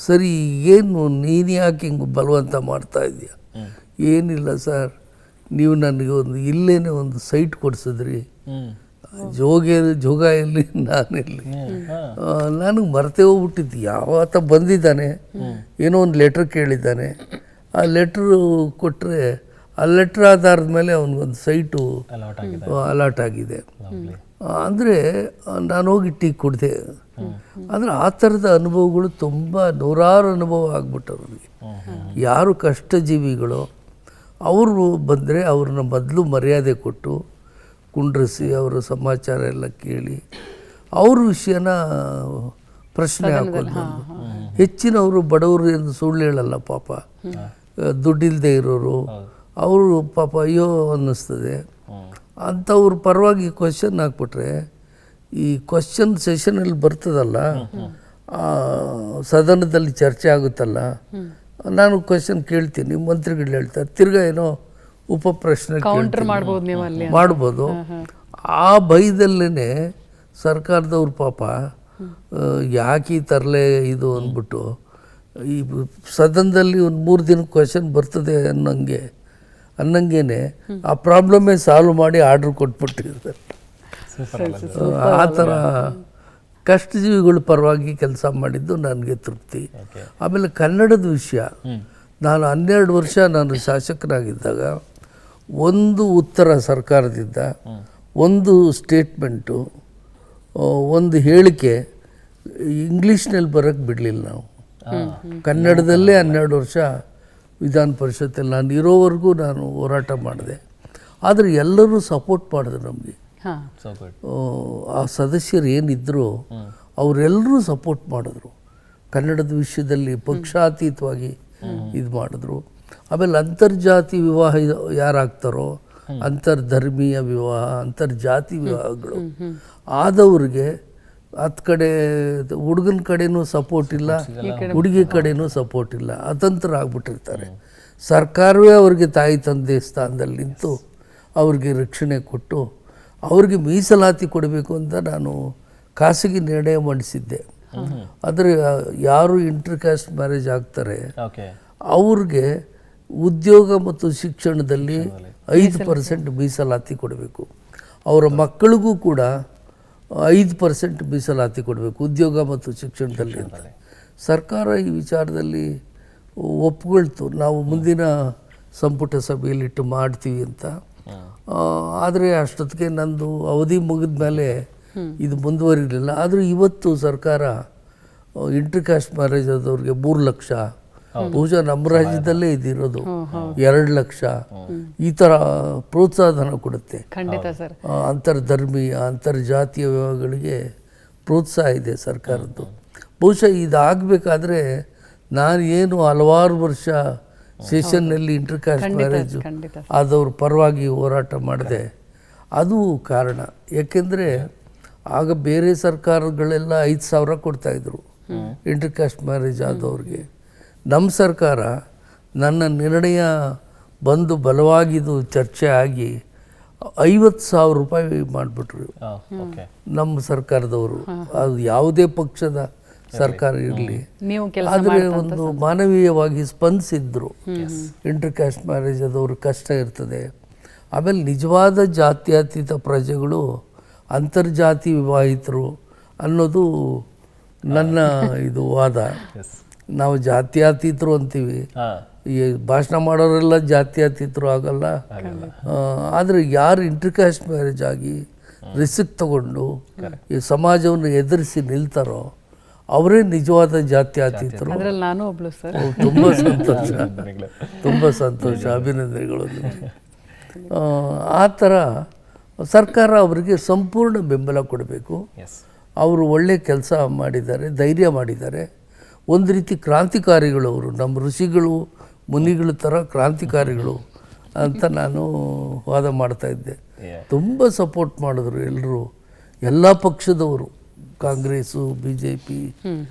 ಸರಿ, ಏನು ನೀನು ಯಾಕೆ ಹಿಂಗೆ ಬಲವಂತ ಮಾಡ್ತಾ ಇದೆಯಾ? ಏನಿಲ್ಲ ಸರ್, ನೀವು ನನಗೆ ಇಲ್ಲೇನೆ ಒಂದು ಸೈಟ್ ಕೊಡಿಸಿದ್ರಿ. ಜೋಗಾಯಲ್ಲಿ ನಾನೆಲ್ಲಿ, ನನಗೆ ಮರೆತೇ ಹೋಗ್ಬಿಟ್ಟಿದ್ದು. ಯಾವತ್ತ ಬಂದಿದ್ದಾನೆ, ಏನೋ ಒಂದು ಲೆಟ್ರ್ ಕೇಳಿದ್ದಾನೆ. ಆ ಲೆಟ್ರು ಕೊಟ್ಟರೆ ಆ ಲೆಟ್ರ್ ಆಧಾರದ ಮೇಲೆ ಅವನಿಗೊಂದು ಸೈಟು ಅಲಾಟ್ ಆಗಿದೆ. ಅಂದರೆ ನಾನು ಹೋಗಿ ಟೀ ಕುಡಿದೆ. ಆದರೆ ಆ ಥರದ ಅನುಭವಗಳು ತುಂಬ, ನೂರಾರು ಅನುಭವ ಆಗ್ಬಿಟ್ಟರು ನನಗೆ. ಯಾರು ಕಷ್ಟಜೀವಿಗಳು ಅವರು ಬಂದರೆ ಅವ್ರನ್ನ ಮೊದಲು ಮರ್ಯಾದೆ ಕೊಟ್ಟು ಕುಂಡ್ರಿಸಿ ಅವರ ಸಮಾಚಾರ ಎಲ್ಲ ಕೇಳಿ ಅವ್ರ ವಿಷಯನ ಪ್ರಶ್ನೆ ಹಾಕೋದು. ಹೆಚ್ಚಿನವರು ಬಡವರು ಎಂದು ಸುಳ್ಳು ಹೇಳಲ್ಲ ಪಾಪ. ದುಡ್ಡಿಲ್ಲದೆ ಇರೋರು ಅವರು ಪಾಪ ಅಯ್ಯೋ ಅನ್ನಿಸ್ತದೆ. ಅಂಥವ್ರ ಪರವಾಗಿ ಕ್ವಶನ್ ಹಾಕ್ಬಿಟ್ರೆ, ಈ ಕ್ವಶನ್ ಸೆಷನಲ್ಲಿ ಬರ್ತದಲ್ಲ, ಸದನದಲ್ಲಿ ಚರ್ಚೆ ಆಗುತ್ತಲ್ಲ, ನಾನು ಕ್ವಶನ್ ಕೇಳ್ತೀನಿ, ಮಂತ್ರಿಗಳು ಹೇಳ್ತಾರೆ, ತಿರ್ಗಾ ಏನೋ ಉಪ ಪ್ರಶ್ನೆ ಮಾಡ್ಬೋದು. ಆ ಭಯದಲ್ಲೇ ಸರ್ಕಾರದವ್ರ ಪಾಪ ಯಾಕೆ ಈ ತರಲೆ ಇದು ಅಂದ್ಬಿಟ್ಟು ಈ ಸದನದಲ್ಲಿ ಒಂದು 3 ದಿನ ಕ್ವಶನ್ ಬರ್ತದೆ ಅನ್ನಂಗೇನೆ ಆ ಪ್ರಾಬ್ಲಮ್ಮೇ ಸಾಲ್ವ್ ಮಾಡಿ ಆರ್ಡ್ರ್ ಕೊಟ್ಬಿಟ್ಟಿರ್ತಾರೆ. ಆ ಥರ ಕಷ್ಟಜೀವಿಗಳ ಪರವಾಗಿ ಕೆಲಸ ಮಾಡಿದ್ದು ನನಗೆ ತೃಪ್ತಿ. ಆಮೇಲೆ ಕನ್ನಡದ ವಿಷಯ, ನಾನು 12 ವರ್ಷ ನಾನು ಶಾಸಕನಾಗಿದ್ದಾಗ ಒಂದು ಉತ್ತರ ಸರ್ಕಾರದಿಂದ, ಒಂದು ಸ್ಟೇಟ್ಮೆಂಟು, ಒಂದು ಹೇಳಿಕೆ ಇಂಗ್ಲೀಷ್ನಲ್ಲಿ ಬರೋಕ್ಕೆ ಬಿಡಲಿಲ್ಲ ನಾವು. ಕನ್ನಡದಲ್ಲೇ 12 ವರ್ಷ ವಿಧಾನ ಪರಿಷತ್ತಲ್ಲಿ ನಾನು ಇರೋವರೆಗೂ ನಾನು ಹೋರಾಟ ಮಾಡಿದೆ. ಆದರೆ ಎಲ್ಲರೂ ಸಪೋರ್ಟ್ ಮಾಡಿದ್ರು ನಮಗೆ. ಆ ಸದಸ್ಯರು ಏನಿದ್ರು ಅವರೆಲ್ಲರೂ ಸಪೋರ್ಟ್ ಮಾಡಿದ್ರು. ಕನ್ನಡದ ವಿಷಯದಲ್ಲಿ ಪಕ್ಷಾತೀತವಾಗಿ ಇದು ಮಾಡಿದ್ರು. ಆಮೇಲೆ ಅಂತರ್ಜಾತಿ ವಿವಾಹ ಯಾರಾಗ್ತಾರೋ, ಅಂತರ್ಧರ್ಮೀಯ ವಿವಾಹ, ಅಂತರ್ಜಾತಿ ವಿವಾಹಗಳು ಆದವ್ರಿಗೆ ಹತ್ತು ಕಡೆ ಹುಡುಗನ ಕಡೆನೂ ಸಪೋರ್ಟ್ ಇಲ್ಲ, ಹುಡುಗಿ ಕಡೆನೂ ಸಪೋರ್ಟ್ ಇಲ್ಲ, ಅತಂತ್ರ ಆಗ್ಬಿಟ್ಟಿರ್ತಾರೆ. ಸರ್ಕಾರವೇ ಅವ್ರಿಗೆ ತಾಯಿ ತಂದೆ ಸ್ಥಾನದಲ್ಲಿ ನಿಂತು ಅವ್ರಿಗೆ ರಕ್ಷಣೆ ಕೊಟ್ಟು ಅವ್ರಿಗೆ ಮೀಸಲಾತಿ ಕೊಡಬೇಕು ಅಂತ ನಾನು ಖಾಸಗಿ ನಿರ್ಣಯ ಮಂಡಿಸಿದ್ದೆ. ಆದರೆ ಯಾರು ಇಂಟರ್ ಕ್ಯಾಸ್ಟ್ ಮ್ಯಾರೇಜ್ ಆಗ್ತಾರೆ ಅವ್ರಿಗೆ ಉದ್ಯೋಗ ಮತ್ತು ಶಿಕ್ಷಣದಲ್ಲಿ 5% ಮೀಸಲಾತಿ ಕೊಡಬೇಕು. ಅವರ ಮಕ್ಕಳಿಗೂ ಕೂಡ 5% ಮೀಸಲಾತಿ ಕೊಡಬೇಕು ಉದ್ಯೋಗ ಮತ್ತು ಶಿಕ್ಷಣದಲ್ಲಿ ಅಂತ ಸರ್ಕಾರ ಈ ವಿಚಾರದಲ್ಲಿ ಒಪ್ಕೊಳ್ತು. ನಾವು ಮುಂದಿನ ಸಂಪುಟ ಸಭೆಯಲ್ಲಿಟ್ಟು ಮಾಡ್ತೀವಿ ಅಂತ. ಆದರೆ ಅಷ್ಟೊತ್ತಿಗೆ ನಂದು ಅವಧಿ ಮುಗಿದ ಮೇಲೆ ಇದು ಮುಂದುವರಿಲಿಲ್ಲ. ಆದರೂ ಇವತ್ತು ಸರ್ಕಾರ ಇಂಟರ್ ಕ್ಯಾಸ್ಟ್ ಮ್ಯಾರೇಜ್ ಆದವ್ರಿಗೆ 3 ಲಕ್ಷ, ಬಹುಶಃ ನಮ್ಮ ರಾಜ್ಯದಲ್ಲೇ ಇದಿರೋದು 2 ಲಕ್ಷ, ಈ ಥರ ಪ್ರೋತ್ಸಾಹಧನ ಕೊಡುತ್ತೆ. ಅಂತರ್ಧರ್ಮೀಯ ಅಂತರ್ಜಾತೀಯ ವಿವಾಹಗಳಿಗೆ ಪ್ರೋತ್ಸಾಹ ಇದೆ ಸರ್ಕಾರದ್ದು. ಬಹುಶಃ ಇದಾಗಬೇಕಾದ್ರೆ ನಾನು ಏನು ಹಲವಾರು ವರ್ಷ ಸೆಷನ್ನಲ್ಲಿ ಇಂಟರ್ ಕ್ಯಾಸ್ಟ್ ಮ್ಯಾರೇಜ್ ಆದವ್ರ ಪರವಾಗಿ ಹೋರಾಟ ಮಾಡಿದೆ. ಅದು ಕಾರಣ. ಏಕೆಂದರೆ ಆಗ ಬೇರೆ ಸರ್ಕಾರಗಳೆಲ್ಲ 5,000 ಕೊಡ್ತಾಯಿದ್ರು ಇಂಟರ್ ಕಾಸ್ಟ್ ಮ್ಯಾರೇಜ್ ಆದವ್ರಿಗೆ. ನಮ್ಮ ಸರ್ಕಾರ ನನ್ನ ನಿರ್ಣಯ ಬಂದು ಬಲವಾಗಿದ್ದು ಚರ್ಚೆ ಆಗಿ 50,000 ರೂಪಾಯಿ ಮಾಡಿಬಿಟ್ರು ಓಕೆ. ನಮ್ಮ ಸರ್ಕಾರದವರು. ಅದು ಯಾವುದೇ ಪಕ್ಷದ ಸರ್ಕಾರ ಇರಲಿ, ನೀವು ಕೆಲಸ ಆದರೆ ಒಂದು ಮಾನವೀಯವಾಗಿ ಸ್ಪಂದಿಸಿದ್ರು. ಇಂಟರ್ ಕಾಸ್ಟ್ ಮ್ಯಾರೇಜ್ ಆದವ್ರ ಕಷ್ಟ ಇರ್ತದೆ. ಆಮೇಲೆ ನಿಜವಾದ ಜಾತ್ಯತೀತ ಪ್ರಜೆಗಳು ಅಂತರ್ಜಾತಿ ವಿವಾಹಿತರು ಅನ್ನೋದು ನನ್ನ ಇದು ವಾದ. ನಾವು ಜಾತ್ಯತೀತರು ಅಂತೀವಿ, ಈ ಭಾಷಣ ಮಾಡೋರೆಲ್ಲ ಜಾತ್ಯತೀತರು ಆಗಲ್ಲ. ಆದರೆ ಯಾರು ಇಂಟರ್ ಕಾಸ್ಟ್ ಮ್ಯಾರೇಜ್ ಆಗಿ ರಿಸ್ಕ್ ತಗೊಂಡು ಈ ಸಮಾಜವನ್ನು ಎದುರಿಸಿ ನಿಲ್ತಾರೋ ಅವರೇ ನಿಜವಾದ ಜಾತ್ಯತೀತರು. ಅದ್ರಲ್ಲಿ ನಾನು ಒಬ್ಳು ಸರ್. ತುಂಬ ಸಂತೋಷ, ತುಂಬ ಸಂತೋಷ, ಅಭಿನಂದನೆಗಳು ನಿಮಗೆ. ಆ ಥರ ಸರ್ಕಾರ ಅವರಿಗೆ ಸಂಪೂರ್ಣ ಬೆಂಬಲ ಕೊಡಬೇಕು. ಅವರು ಒಳ್ಳೆ ಕೆಲಸ ಮಾಡಿದ್ದಾರೆ, ಧೈರ್ಯ ಮಾಡಿದ್ದಾರೆ. ಒಂದು ರೀತಿ ಕ್ರಾಂತಿಕಾರಿಗಳು ಅವರು, ನಮ್ಮ ಋಷಿಗಳು ಮುನಿಗಳ ಥರ ಕ್ರಾಂತಿಕಾರಿಗಳು ಅಂತ ನಾನು ವಾದ ಮಾಡ್ತಾಯಿದ್ದೆ. ತುಂಬ ಸಪೋರ್ಟ್ ಮಾಡಿದ್ರು ಎಲ್ಲರೂ, ಎಲ್ಲ ಪಕ್ಷದವರು, ಕಾಂಗ್ರೆಸ್ಸು, BJP,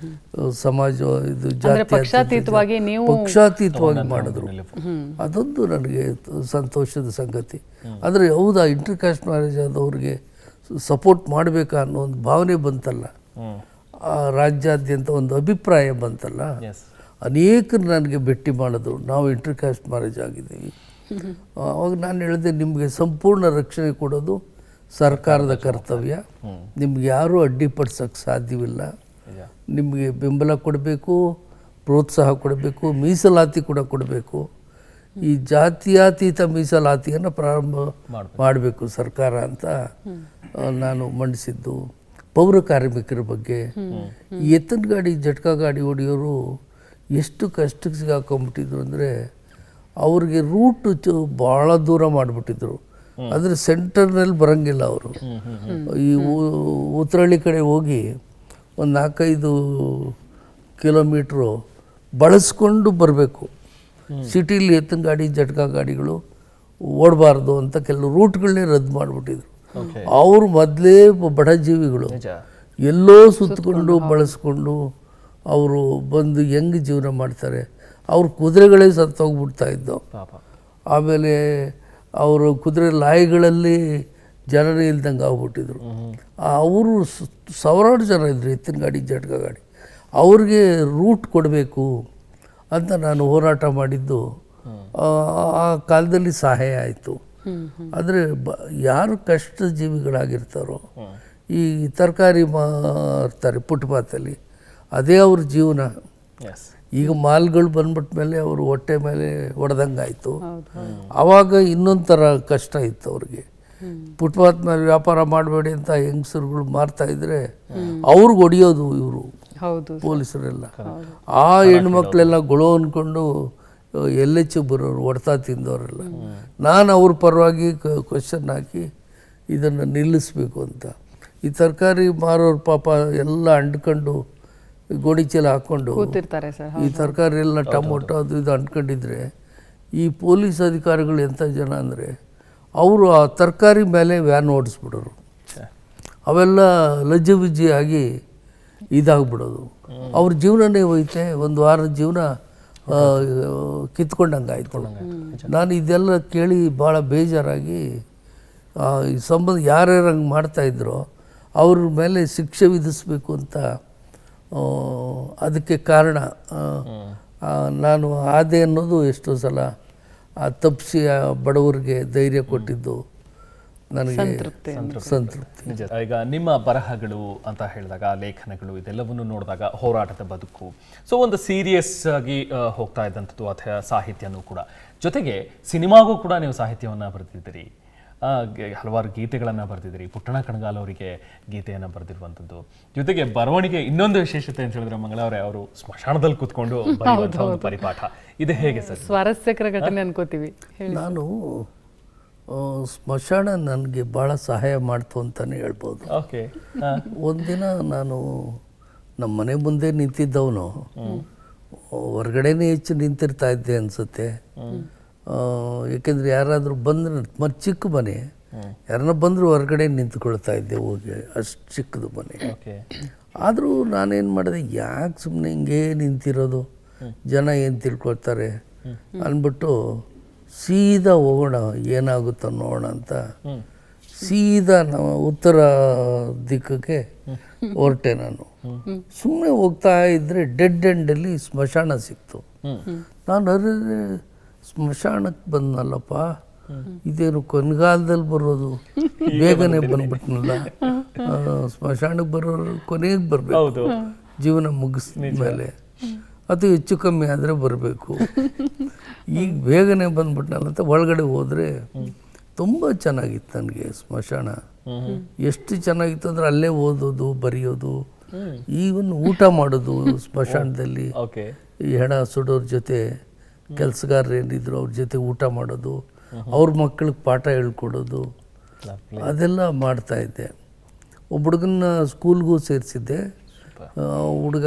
ಸಮಾಜ, ಇದು ಪಕ್ಷಾತೀತವಾಗಿ ನೀವು ಪಕ್ಷಾತೀತವಾಗಿ ಮಾಡಿದ್ರು. ಅದೊಂದು ನನಗೆ ಸಂತೋಷದ ಸಂಗತಿ. ಆದರೆ ಹೌದಾ, ಇಂಟರ್ ಕಾಸ್ಟ್ ಮ್ಯಾರೇಜ್ ಆದವ್ರಿಗೆ ಸಪೋರ್ಟ್ ಮಾಡಬೇಕಾ ಅನ್ನೋ ಒಂದು ಭಾವನೆ ಬಂತಲ್ಲ, ಆ ರಾಜ್ಯಾದ್ಯಂತ ಒಂದು ಅಭಿಪ್ರಾಯ ಬಂತಲ್ಲ, ಅನೇಕರು ನನಗೆ ಭೇಟಿ ಮಾಡಿದ್ರು. ನಾವು ಇಂಟರ್ ಕಾಸ್ಟ್ ಮ್ಯಾರೇಜ್ ಆಗಿದ್ದೀವಿ. ಅವಾಗ ನಾನು ಹೇಳಿದೆ, ನಿಮಗೆ ಸಂಪೂರ್ಣ ರಕ್ಷಣೆ ಕೊಡೋದು ಸರ್ಕಾರದ ಕರ್ತವ್ಯ. ನಿಮ್ಗೆ ಯಾರೂ ಅಡ್ಡಿಪಡಿಸೋಕ್ಕೆ ಸಾಧ್ಯವಿಲ್ಲ. ನಿಮಗೆ ಬೆಂಬಲ ಕೊಡಬೇಕು, ಪ್ರೋತ್ಸಾಹ ಕೊಡಬೇಕು, ಮೀಸಲಾತಿ ಕೂಡ ಕೊಡಬೇಕು. ಈ ಜಾತ್ಯತೀತ ಮೀಸಲಾತಿಯನ್ನು ಪ್ರಾರಂಭ ಮಾಡಬೇಕು ಸರ್ಕಾರ ಅಂತ ನಾನು ಮಂಡಿಸಿದ್ದು. ಪೌರ ಕಾರ್ಮಿಕರ ಬಗ್ಗೆ, ಎತ್ತಿನ ಗಾಡಿ ಜಟ್ಕಾ ಗಾಡಿ ಹೊಡೆಯೋರು ಎಷ್ಟು ಕಷ್ಟಕ್ಕೆ ಸಿಗಾಕೊಂಡ್ಬಿಟ್ಟಿದ್ರು ಅಂದರೆ, ಅವ್ರಿಗೆ ರೂಟ್ ಭಾಳ ದೂರ ಮಾಡಿಬಿಟ್ಟಿದ್ರು. ಅಂದರೆ ಸೆಂಟರ್ನಲ್ಲಿ ಬರೋಂಗಿಲ್ಲ ಅವರು. ಈ ಉತ್ತರಹಳ್ಳಿ ಕಡೆ ಹೋಗಿ ಒಂದು 4-5 ಕಿಲೋಮೀಟ್ರು ಬಳಸ್ಕೊಂಡು ಬರಬೇಕು. ಸಿಟಿಲಿ ಎತ್ತಿನ ಗಾಡಿ ಜಟ್ಕಾ ಗಾಡಿಗಳು ಓಡಬಾರ್ದು ಅಂತ ಕೆಲವು ರೂಟ್ಗಳನ್ನೇ ರದ್ದು ಮಾಡಿಬಿಟ್ಟಿದ್ರು. ಅವರು ಮೊದಲೇ ಬಡ ಜೀವಿಗಳು, ಎಲ್ಲೋ ಸುತ್ತಕೊಂಡು ಬಳಸ್ಕೊಂಡು ಅವರು ಬಂದು ಹೆಂಗೆ ಜೀವನ ಮಾಡ್ತಾರೆ. ಅವ್ರ ಕುದುರೆಗಳೇ ಸತ್ತೋಗ್ಬಿಡ್ತಾ ಇದ್ದವು. ಆಮೇಲೆ ಅವರು ಕುದುರೆ ಲಾಯಿಗಳಲ್ಲಿ ಜನರೇ ಇಲ್ದಂಗೆ ಆಗ್ಬಿಟ್ಟಿದ್ರು. ಅವರು ಸಾವಿರಾರು ಜನ ಇದ್ದರು ಎತ್ತಿನ ಗಾಡಿ ಜಟ್ಕಾ ಗಾಡಿ. ಅವ್ರಿಗೆ ರೂಟ್ ಕೊಡಬೇಕು ಅಂತ ನಾನು ಹೋರಾಟ ಮಾಡಿದ್ದು ಆ ಕಾಲದಲ್ಲಿ ಸಹಾಯ ಆಯಿತು. ಆದರೆ ಯಾರು ಕಷ್ಟ ಜೀವಿಗಳಾಗಿರ್ತಾರೋ, ಈ ತರಕಾರಿ ಮಾರ್ತಾರೆ ಫುಟ್ಪಾತಲ್ಲಿ, ಅದೇ ಅವ್ರ ಜೀವನ. ಈಗ ಮಾಲ್ಗಳು ಬಂದ್ಬಿಟ್ಟ ಮೇಲೆ ಅವರು ಹೊಟ್ಟೆ ಮೇಲೆ ಹೊಡೆದಂಗೆ ಆಯಿತು. ಆವಾಗ ಇನ್ನೊಂದು ಥರ ಕಷ್ಟ ಇತ್ತು ಅವ್ರಿಗೆ. ಫುಟ್ಪಾತ್ ಮೇಲೆ ವ್ಯಾಪಾರ ಮಾಡಬೇಡಿ ಅಂತ ಹೆಂಗಸರುಗಳು ಮಾರ್ತಾಯಿದ್ರೆ ಅವ್ರಿಗೆ ಹೊಡೆಯೋದು ಇವರು ಪೊಲೀಸರೆಲ್ಲ. ಆ ಹೆಣ್ಮಕ್ಳೆಲ್ಲ ಗೊಳೋ ಅಂದ್ಕೊಂಡು LH ಬರೋರು, ಹೊಡ್ತಾ ತಿಂದವರೆಲ್ಲ. ನಾನು ಅವ್ರ ಪರವಾಗಿ ಕ್ವಶನ್ ಹಾಕಿ ಇದನ್ನು ನಿಲ್ಲಿಸ್ಬೇಕು ಅಂತ. ಈ ತರಕಾರಿ ಮಾರೋರು ಪಾಪ ಎಲ್ಲ ಅಂಡ್ಕೊಂಡು ಗೋಡಿ ಚೀಲ ಹಾಕ್ಕೊಂಡು ಈ ತರಕಾರಿ ಎಲ್ಲ ಟೊಮೊಟೊ ಅದು ಇದು ಅಂಟ್ಕೊಂಡಿದ್ರೆ, ಈ ಪೊಲೀಸ್ ಅಧಿಕಾರಿಗಳು ಎಂಥ ಜನ ಅಂದರೆ, ಅವರು ಆ ತರಕಾರಿ ಮೇಲೆ ವ್ಯಾನ್ ಓಡಿಸ್ಬಿಡೋರು. ಅವೆಲ್ಲ ಲಜ್ಜೆ ಆಗಿ ಇದಾಗ್ಬಿಡೋದು. ಅವ್ರ ಜೀವನನೇ ಹೋಯ್ತೆ, ಒಂದು ವಾರದ ಜೀವನ ಕಿತ್ಕೊಂಡಂಗೆ ಆಯಿತು. ನಾನು ಇದೆಲ್ಲ ಕೇಳಿ ಭಾಳ ಬೇಜಾರಾಗಿ, ಈ ಸಂಬಂಧ ಯಾರ್ಯಾರು ಹಂಗೆ ಮಾಡ್ತಾಯಿದ್ರೋ ಅವ್ರ ಮೇಲೆ ಶಿಕ್ಷೆ ವಿಧಿಸ್ಬೇಕು ಅಂತ ಅದಕ್ಕೆ ಕಾರಣ ನಾನು ಆದೆ ಅನ್ನೋದು ಎಷ್ಟೋ ಸಲ ತಪ್ಪಿಸಿ ಬಡವರಿಗೆ ಧೈರ್ಯ ಕೊಟ್ಟಿದ್ದು ನನಗೆ ಸಂತೃಪ್ತಿ. ಈಗ ನಿಮ್ಮ ಬರಹಗಳು ಅಂತ ಹೇಳಿದಾಗ, ಲೇಖನಗಳು, ಇದೆಲ್ಲವನ್ನು ನೋಡಿದಾಗ ಹೋರಾಟದ ಬದುಕು, ಸೊ ಒಂದು ಸೀರಿಯಸ್ ಆಗಿ ಹೋಗ್ತಾ ಇದ್ದಂಥದ್ದು ಅಥವಾ ಸಾಹಿತ್ಯನೂ ಕೂಡ. ಜೊತೆಗೆ ಸಿನಿಮಾಗೂ ಕೂಡ ನೀವು ಸಾಹಿತ್ಯವನ್ನು ಬರೆದಿದ್ದೀರಿ, ಹಲವಾರು ಗೀತೆಗಳನ್ನು ಬರೆದಿದ್ದೀರಿ. ಪುಟ್ಟಣ ಕಣಗಾಲ್ ಅವರಿಗೆ ಗೀತೆಯನ್ನು ಬರೆದಿರುವಂಥದ್ದು. ಜೊತೆಗೆ ಬರವಣಿಗೆ ಇನ್ನೊಂದು ವಿಶೇಷತೆ ಅಂತ ಹೇಳಿದ್ರೆ, ಮಂಗಳವರೇ ಅವರು ಸ್ಮಶಾನದಲ್ಲಿ ಕೂತ್ಕೊಂಡು ಬರೆಯುವಂಥ ಒಂದು ಪರಿಪಾಠ, ಇದು ಹೇಗೆ ಸರ್? ಸ್ವಾರಸ್ಯಕರ ಘಟನೆ ಅನ್ಕೋತೀವಿ. ನಾನು ಸ್ಮಶಾನ ನನಗೆ ಭಾಳ ಸಹಾಯ ಮಾಡ್ತು ಅಂತಲೇ ಹೇಳ್ಬೋದು. ಓಕೆ. ಒಂದಿನ ನಾನು ನಮ್ಮ ಮನೆ ಮುಂದೆ ನಿಂತಿದ್ದವನು ಹೊರಗಡೆನೇ ಹೆಚ್ಚು ನಿಂತಿರ್ತಾ ಇದ್ದೆ ಅನಿಸುತ್ತೆ. ಏಕೆಂದರೆ ಯಾರಾದರೂ ಬಂದರೆ, ಮತ್ತು ಚಿಕ್ಕ ಮನೆ, ಯಾರನ್ನ ಬಂದರೂ ಹೊರಗಡೆ ನಿಂತ್ಕೊಳ್ತಾ ಇದ್ದೆ ಹೋಗಿ, ಅಷ್ಟು ಚಿಕ್ಕದು ಮನೆ. ಓಕೆ. ಆದರೂ ನಾನೇನು ಮಾಡಿದೆ, ಯಾಕೆ ಸುಮ್ಮನೆ ಹಿಂಗೇ ನಿಂತಿರೋದು, ಜನ ಏನು ತಿಳ್ಕೊಳ್ತಾರೆ ಅಂದ್ಬಿಟ್ಟು ಸೀದಾ ಹೋಗೋಣ ಏನಾಗುತ್ತೋ ನೋಡೋಣ ಅಂತ ಸೀದಾ ನಾವು ಉತ್ತರ ದಿಕ್ಕಿಗೆ ಹೊರಟೆ. ನಾನು ಸುಮ್ಮನೆ ಹೋಗ್ತಾ ಇದ್ದರೆ ಡೆಡ್ ಎಂಡಲ್ಲಿ ಸ್ಮಶಾನ ಸಿಕ್ತು. ನಾನು ಅರೆ ಸ್ಮಶಾನಕ್ಕೆ ಬಂದನಲ್ಲಪ್ಪ, ಇದೇನು ಕೊನೆಗಾಲದಲ್ಲಿ ಬರೋದು, ಬೇಗನೆ ಬಂದ್ಬಿಟ್ನಲ್ಲ. ಸ್ಮಶಾನಕ್ಕೆ ಬರೋರು ಕೊನೆಗೆ ಬರಬೇಕು, ಜೀವನ ಮುಗಿಸಿದ ಮೇಲೆ, ಅದು ಹೆಚ್ಚು ಕಮ್ಮಿ ಆದರೆ ಬರಬೇಕು. ಈಗ ಬೇಗನೆ ಬಂದ್ಬಿಟ್ನಲ್ಲ ಅಂತ ಒಳಗಡೆ ಹೋದರೆ ತುಂಬ ಚೆನ್ನಾಗಿತ್ತು ನನಗೆ ಸ್ಮಶಾನ. ಎಷ್ಟು ಚೆನ್ನಾಗಿತ್ತು ಅಂದರೆ ಅಲ್ಲೇ ಓದೋದು, ಬರೆಯೋದು, ಈವನ್ ಊಟ ಮಾಡೋದು ಸ್ಮಶಾನದಲ್ಲಿ. ಈ ಹೆಣ ಸುಡೋರ ಜೊತೆ ಕೆಲಸಗಾರರು ಏನಿದ್ರು ಅವ್ರ ಜೊತೆ ಊಟ ಮಾಡೋದು, ಅವ್ರ ಮಕ್ಕಳಿಗೆ ಪಾಠ ಹೇಳ್ಕೊಡೋದು, ಅದೆಲ್ಲ ಮಾಡ್ತಾಯಿದ್ದೆ. ಒಬ್ಬ ಹುಡುಗನ್ನ ಸ್ಕೂಲ್ಗೂ ಸೇರಿಸಿದ್ದೆ. ಹುಡುಗ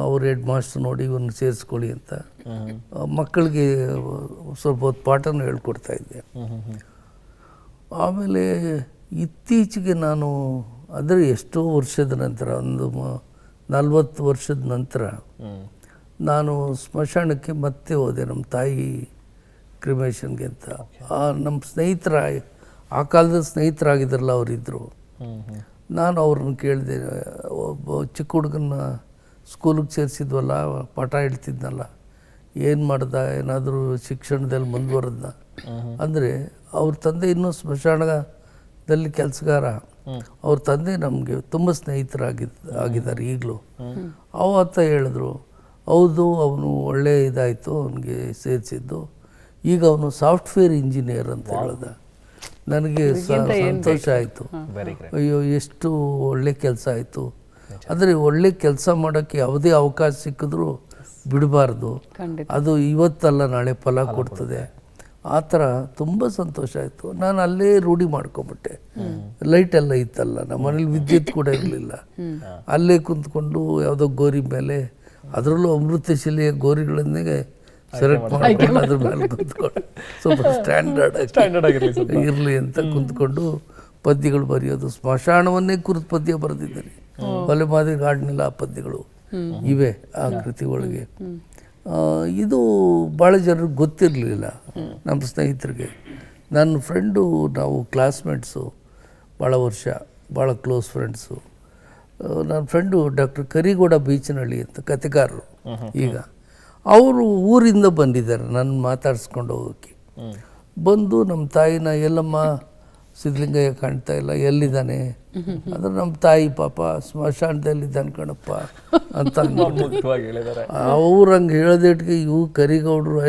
ಅವ್ರ ಹೆಡ್ ಮಾಸ್ಟರ್ ನೋಡಿ ಇವನ್ನ ಸೇರಿಸ್ಕೊಳ್ಳಿ ಅಂತ ಮಕ್ಕಳಿಗೆ ಸ್ವಲ್ಪ ಹೊತ್ತು ಪಾಠನೂ ಹೇಳ್ಕೊಡ್ತಾ ಇದ್ದೆ. ಆಮೇಲೆ ಇತ್ತೀಚೆಗೆ ನಾನು ಅಂದರೆ ಎಷ್ಟೋ ವರ್ಷದ ನಂತರ, ಒಂದು 40 ವರ್ಷದ ನಂತರ ನಾನು ಸ್ಮಶಾನಕ್ಕೆ ಮತ್ತೆ ಹೋದೆ, ನಮ್ಮ ತಾಯಿ ಕ್ರಿಮೇಷನ್ಗೆ ಅಂತ. ನಮ್ಮ ಸ್ನೇಹಿತರ, ಆ ಕಾಲದ ಸ್ನೇಹಿತರಾಗಿದ್ರಲ್ಲ ಅವರಿದ್ದರು. ನಾನು ಅವ್ರನ್ನ ಕೇಳಿದೆ, ಒಬ್ಬ ಚಿಕ್ಕ ಹುಡುಗನ್ನ ಸ್ಕೂಲಿಗೆ ಸೇರಿಸಿದ್ವಲ್ಲ, ಪಾಠ ಹೇಳ್ತಿದ್ನಲ್ಲ, ಏನು ಮಾಡ್ದ, ಏನಾದರೂ ಶಿಕ್ಷಣದಲ್ಲಿ ಮುಂದುವರೆದ ಅಂದರೆ. ಅವ್ರ ತಂದೆ ಇನ್ನೂ ಸ್ಮಶಾನದಲ್ಲಿ ಕೆಲಸಗಾರ. ಅವ್ರ ತಂದೆ ನಮಗೆ ತುಂಬ ಆಗಿದ್ದಾರೆ ಈಗಲೂ. ಅವತ್ತ ಹೇಳಿದ್ರು, ಹೌದು ಅವನು ಒಳ್ಳೆ ಇದಾಯಿತು, ಅವನಿಗೆ ಸೇರಿಸಿದ್ದು, ಈಗ ಅವನು ಸಾಫ್ಟ್ವೇರ್ ಇಂಜಿನಿಯರ್ ಅಂತ ಹೇಳ್ದ. ನನಗೆ ಸಂತೋಷ ಆಯಿತು. ಅಯ್ಯೋ ಎಷ್ಟು ಒಳ್ಳೆ ಕೆಲಸ ಆಯಿತು. ಆದರೆ ಒಳ್ಳೆ ಕೆಲಸ ಮಾಡೋಕ್ಕೆ ಯಾವುದೇ ಅವಕಾಶ ಸಿಕ್ಕಿದ್ರೂ ಬಿಡಬಾರ್ದು, ಅದು ಇವತ್ತಲ್ಲ ನಾಳೆ ಫಲ ಕೊಡ್ತದೆ. ಆ ಥರ ತುಂಬ ಸಂತೋಷ ಆಯಿತು. ನಾನು ಅಲ್ಲೇ ರೂಢಿ ಮಾಡ್ಕೊಂಬಿಟ್ಟೆ. ಲೈಟೆಲ್ಲ ಇತ್ತಲ್ಲ, ನಮ್ಮ ಮನೇಲಿ ವಿದ್ಯುತ್ ಕೂಡ ಇರಲಿಲ್ಲ. ಅಲ್ಲೇ ಕುಂತ್ಕೊಂಡು ಯಾವುದೋ ಗೋರಿ ಮೇಲೆ, ಅದರಲ್ಲೂ ಅಮೃತಶಿಲೆಯ ಗೋರಿಗಳನ್ನೇ ಸೆಲೆಕ್ಟ್ ಮಾಡ್ಕೊಂಡು ಅದ್ರ ಮೇಲೆ ಕುಂತ್ಕೊಂಡು ಸ್ವಲ್ಪ ಸ್ಟ್ಯಾಂಡರ್ಡ್ ಇರಲಿ ಅಂತ ಕುಂತ್ಕೊಂಡು ಪದ್ಯಗಳು ಬರೆಯೋದು. ಸ್ಮಶಾನವನ್ನೇ ಕುರಿತು ಪದ್ಯ ಬರೆದಿದ್ದೇನೆ. ಒಲೆ ಮಾದಿಗೆ ಹಾಡಿನಿಲ್ಲ ಆ ಪದ್ಯಗಳು ಇವೆ ಆ ಕೃತಿಗಳಿಗೆ. ಇದು ಭಾಳ ಜನರಿಗೆ ಗೊತ್ತಿರಲಿಲ್ಲ, ನಮ್ಮ ಸ್ನೇಹಿತರಿಗೆ. ನನ್ನ ಫ್ರೆಂಡು, ನಾವು ಕ್ಲಾಸ್ಮೇಟ್ಸು, ಭಾಳ ವರ್ಷ, ಭಾಳ ಕ್ಲೋಸ್ ಫ್ರೆಂಡ್ಸು. ನನ್ನ ಫ್ರೆಂಡು ಡಾಕ್ಟರ್ ಕರಿಗೌಡ ಬೀಚನಹಳ್ಳಿ ಅಂತ ಕಥೆಗಾರರು. ಈಗ ಅವರು ಊರಿಂದ ಬಂದಿದ್ದಾರೆ ನನ್ನ ಮಾತಾಡಿಸ್ಕೊಂಡು ಹೋಗೋಕ್ಕೆ. ಬಂದು ನಮ್ಮ ತಾಯಿನ, ಎಲ್ಲಮ್ಮ ಸಿದ್ಧಲಿಂಗಯ್ಯ ಕಾಣ್ತಾ ಇಲ್ಲ, ಎಲ್ಲಿದ್ದಾನೆ ಅಂದ್ರೆ, ನಮ್ಮ ತಾಯಿ ಪಾಪ ಸ್ಮಶಾನದಲ್ಲಿದ್ದಾನೆ ಕಣಪ್ಪ ಅಂತ ಅವ್ರು ಹಂಗೆ ಹೇಳ್ದೇಟ್ಗೆ ಇವು ಕರಿಗೌಡ್ರು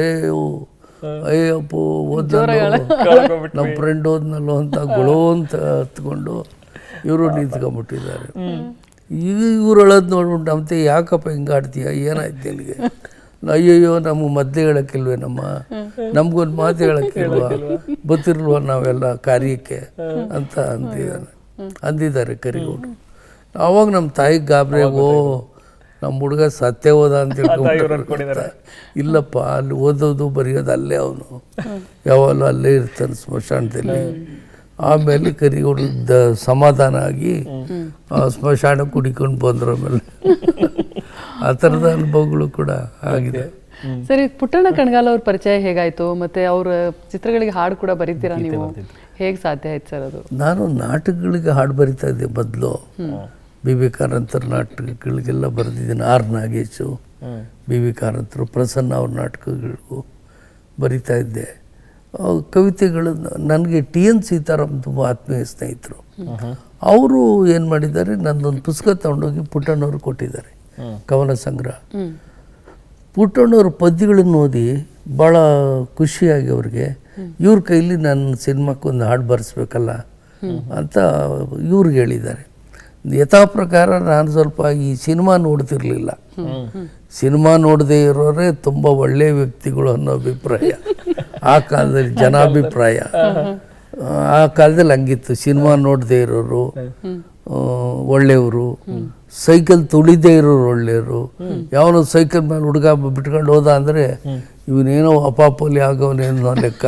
ಅಯ್ಯಪ್ಪೋ ಓದ್ನಲ್ಲೋ ನಮ್ಮ ಫ್ರೆಂಡ್ ಓದ್ನಲ್ಲೋ ಅಂತ ಗೊಳೋ ಅಂತ ಹತ್ಕೊಂಡು ಇವರು ನಿಂತ್ಕೊಂಡ್ಬಿಟ್ಟಿದ್ದಾರೆ. ಈಗ ಇವ್ರು ಹೇಳೋದು ನೋಡ್ಬಿಟ್ಟು ನಮ್ತೆ, ಯಾಕಪ್ಪ ಹಿಂಗೆ ಆಡ್ತೀಯ, ಏನಾಯ್ತು ಇಲ್ಲಿಗೆ? ಅಯ್ಯಯ್ಯೋ ನಮಗೆ ಮೊದಲೇ ಹೇಳೋಕ್ಕಿಲ್ವೇ, ನಮಗೊಂದು ಮಾತು ಹೇಳೋಕ್ಕಿಲ್ವಾ, ಗೊತ್ತಿರ್ಲ್ವ ನಾವೆಲ್ಲ ಕಾರ್ಯಕ್ಕೆ ಅಂತ ಅಂದಿದ್ದಾರೆ ಕರಿಗೌಡರು. ಆವಾಗ ನಮ್ಮ ತಾಯಿಗೆ ಗಾಬರಿ, ಓ ನಮ್ಮ ಹುಡುಗ ಸತ್ಯ ಹೋದ ಅಂತ ಹೇಳ್ಕೊಂಡು, ಇಲ್ಲಪ್ಪ ಅಲ್ಲಿ ಓದೋದು ಬರೆಯೋದು ಅಲ್ಲೇ, ಅವನು ಯಾವಾಗಲೂ ಅಲ್ಲೇ ಇರ್ತಾನೆ ಸ್ಮಶಾನದಲ್ಲಿ. ಆಮೇಲೆ ಕರಿಗೌಡ ಸಮಾಧಾನ ಆಗಿ ಸ್ಮಶಾನ ಕುಡಿಕೊಂಡು ಬಂದ್ರ ಮೇಲೆ ಆ ಥರದ ಅನುಭವಗಳು ಕೂಡ ಆಗಿದೆ. ಸರಿ, ಪುಟ್ಟಣ್ಣ ಕಣಗಾಲ್ ಅವ್ರ ಪರಿಚಯ ಹೇಗಾಯ್ತು? ಮತ್ತೆ ಅವ್ರ ಚಿತ್ರಗಳಿಗೆ ಹಾಡು ಕೂಡ ಬರೀತೀರಾ ನೀವು? ಹೇಗೆ ಸಾಧ್ಯ ಆಯ್ತು ಸರ್ ಅದು? ನಾನು ನಾಟಕಗಳಿಗೆ ಹಾಡು ಬರಿತಾ ಇದ್ದೆ ಮೊದಲು. ಬಿ ಕಾರಂತರ ನಾಟಕಗಳಿಗೆಲ್ಲ ಬರೆದಿದ್ದೀನಿ. ಆರ್ ನಾಗೇಶು, ಬಿ ಕಾರಂತರು, ಪ್ರಸನ್ನ ಅವ್ರ ನಾಟಕಗಳಿಗೂ ಬರಿತಾ ಇದ್ದೆ. ಕವಿತೆಗಳು ನನಗೆ TN ಸೀತಾರಾಮ್ ತುಂಬ ಆತ್ಮೀಯ ಸ್ನೇಹಿತರು. ಅವರು ಏನು ಮಾಡಿದ್ದಾರೆ, ನನ್ನೊಂದು ಪುಸ್ತಕ ತಗೊಂಡೋಗಿ ಪುಟ್ಟಣ್ಣವ್ರು ಕೊಟ್ಟಿದ್ದಾರೆ, ಕವನ ಸಂಗ್ರಹ. ಪುಟ್ಟಣ್ಣವ್ರ ಪದ್ಯಗಳನ್ನು ಓದಿ ಭಾಳ ಖುಷಿಯಾಗಿ ಅವ್ರಿಗೆ, ಇವ್ರ ಕೈಲಿ ನನ್ನ ಸಿನಿಮಾಕ್ಕೊಂದು ಹಾಡು ಬರೆಸ್ಬೇಕಲ್ಲ ಅಂತ ಇವ್ರಿಗೆ ಹೇಳಿದ್ದಾರೆ. ಯಥಾ ಪ್ರಕಾರ ನಾನು ಸ್ವಲ್ಪ ಈ ಸಿನಿಮಾ ನೋಡ್ತಿರ್ಲಿಲ್ಲ. ಸಿನಿಮಾ ನೋಡದೇ ಇರೋರೇ ತುಂಬ ಒಳ್ಳೆಯ ವ್ಯಕ್ತಿಗಳು ಅನ್ನೋ ಅಭಿಪ್ರಾಯ ಆ ಕಾಲದಲ್ಲಿ, ಜನಾಭಿಪ್ರಾಯ. ಆ ಕಾಲದಲ್ಲಿ ಹಂಗಿತ್ತು, ಸಿನಿಮಾ ನೋಡದೇ ಇರೋರು ಒಳ್ಳೆಯವರು, ಸೈಕಲ್ ತುಳಿದೇ ಇರೋರು ಒಳ್ಳೆಯವರು. ಯಾವನೋ ಸೈಕಲ್ ಮೇಲೆ ಹುಡುಗ ಬಿಟ್ಕೊಂಡು ಹೋದ ಅಂದರೆ ಇವನೇನೋ ಅಪಾಪೋಲಿ ಆಗೋನೇನೋ ಲೆಕ್ಕ.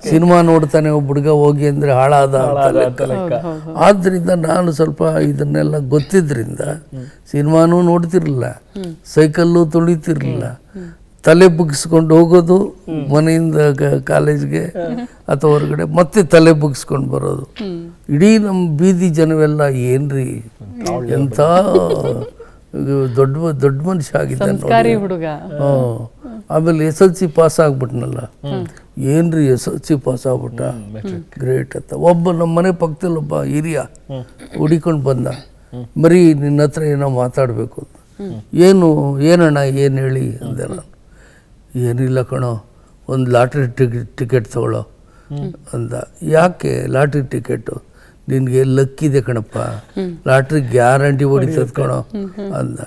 ಸಿನಿಮಾ ನೋಡ್ತಾನೆ ಒಬ್ಬ ಹುಡುಗ ಹೋಗಿ ಅಂದರೆ ಹಾಳಾದ ಅಂತ ಲೆಕ್ಕ. ಆದ್ದರಿಂದ ನಾನು ಸ್ವಲ್ಪ ಇದನ್ನೆಲ್ಲ ಗೊತ್ತಿದ್ದರಿಂದ ಸಿನಿಮಾನೂ ನೋಡ್ತಿರ್ಲಿಲ್ಲ, ಸೈಕಲ್ಲು ತುಳಿತಿರ್ಲಿಲ್ಲ, ತಲೆ ಬುಗ್ಸ್ಕೊಂಡು ಹೋಗೋದು ಮನೆಯಿಂದ ಕಾಲೇಜ್ಗೆ ಅಥವಾ ಹೊರಗಡೆ, ಮತ್ತೆ ತಲೆ ಬುಗ್ಸ್ಕೊಂಡು ಬರೋದು. ಇಡೀ ನಮ್ಮ ಬೀದಿ ಜನವೆಲ್ಲ ಏನ್ರಿ ಎಂಥ ದೊಡ್ಡ ಮನುಷ್ಯ ಆಗಿದ್ದ ಸಂಸ್ಕಾರಿ ಹುಡುಗ. ಆಮೇಲೆ SLC ಪಾಸ್ ಆಗ್ಬಿಟ್ನಲ್ಲ, ಏನ್ರಿ SLC ಪಾಸ್ ಆಗ್ಬಿಟ್ಟ, ಗ್ರೇಟ್ ಅಂತ. ಒಬ್ಬ ನಮ್ಮ ಮನೆ ಪಕ್ಕದಲ್ಲಿ ಒಬ್ಬ ಹಿರಿಯ ಹುಡಿಕೊಂಡು ಬಂದ, ಮರಿ ನಿನ್ನ ಹತ್ರ ಏನೋ ಮಾತಾಡಬೇಕು ಅಂತ. ಏನಣ್ಣ ಏನು ಹೇಳಿ ಅಂದೆ ನಾನು. ಏನಿಲ್ಲ ಕಣೋ, ಒಂದು ಲಾಟ್ರಿ ಟಿಕೆಟ್ ತಗೊಳ್ಳೋ ಅಂದ. ಯಾಕೆ ಲಾಟ್ರಿ ಟಿಕೆಟು? ನಿನಗೆ ಲಕ್ಕಿದೆ ಕಣಪ್ಪ, ಲಾಟ್ರಿ ಗ್ಯಾರಂಟಿ ಹೊಡಿತದ ಕಣೋ ಅಂದ.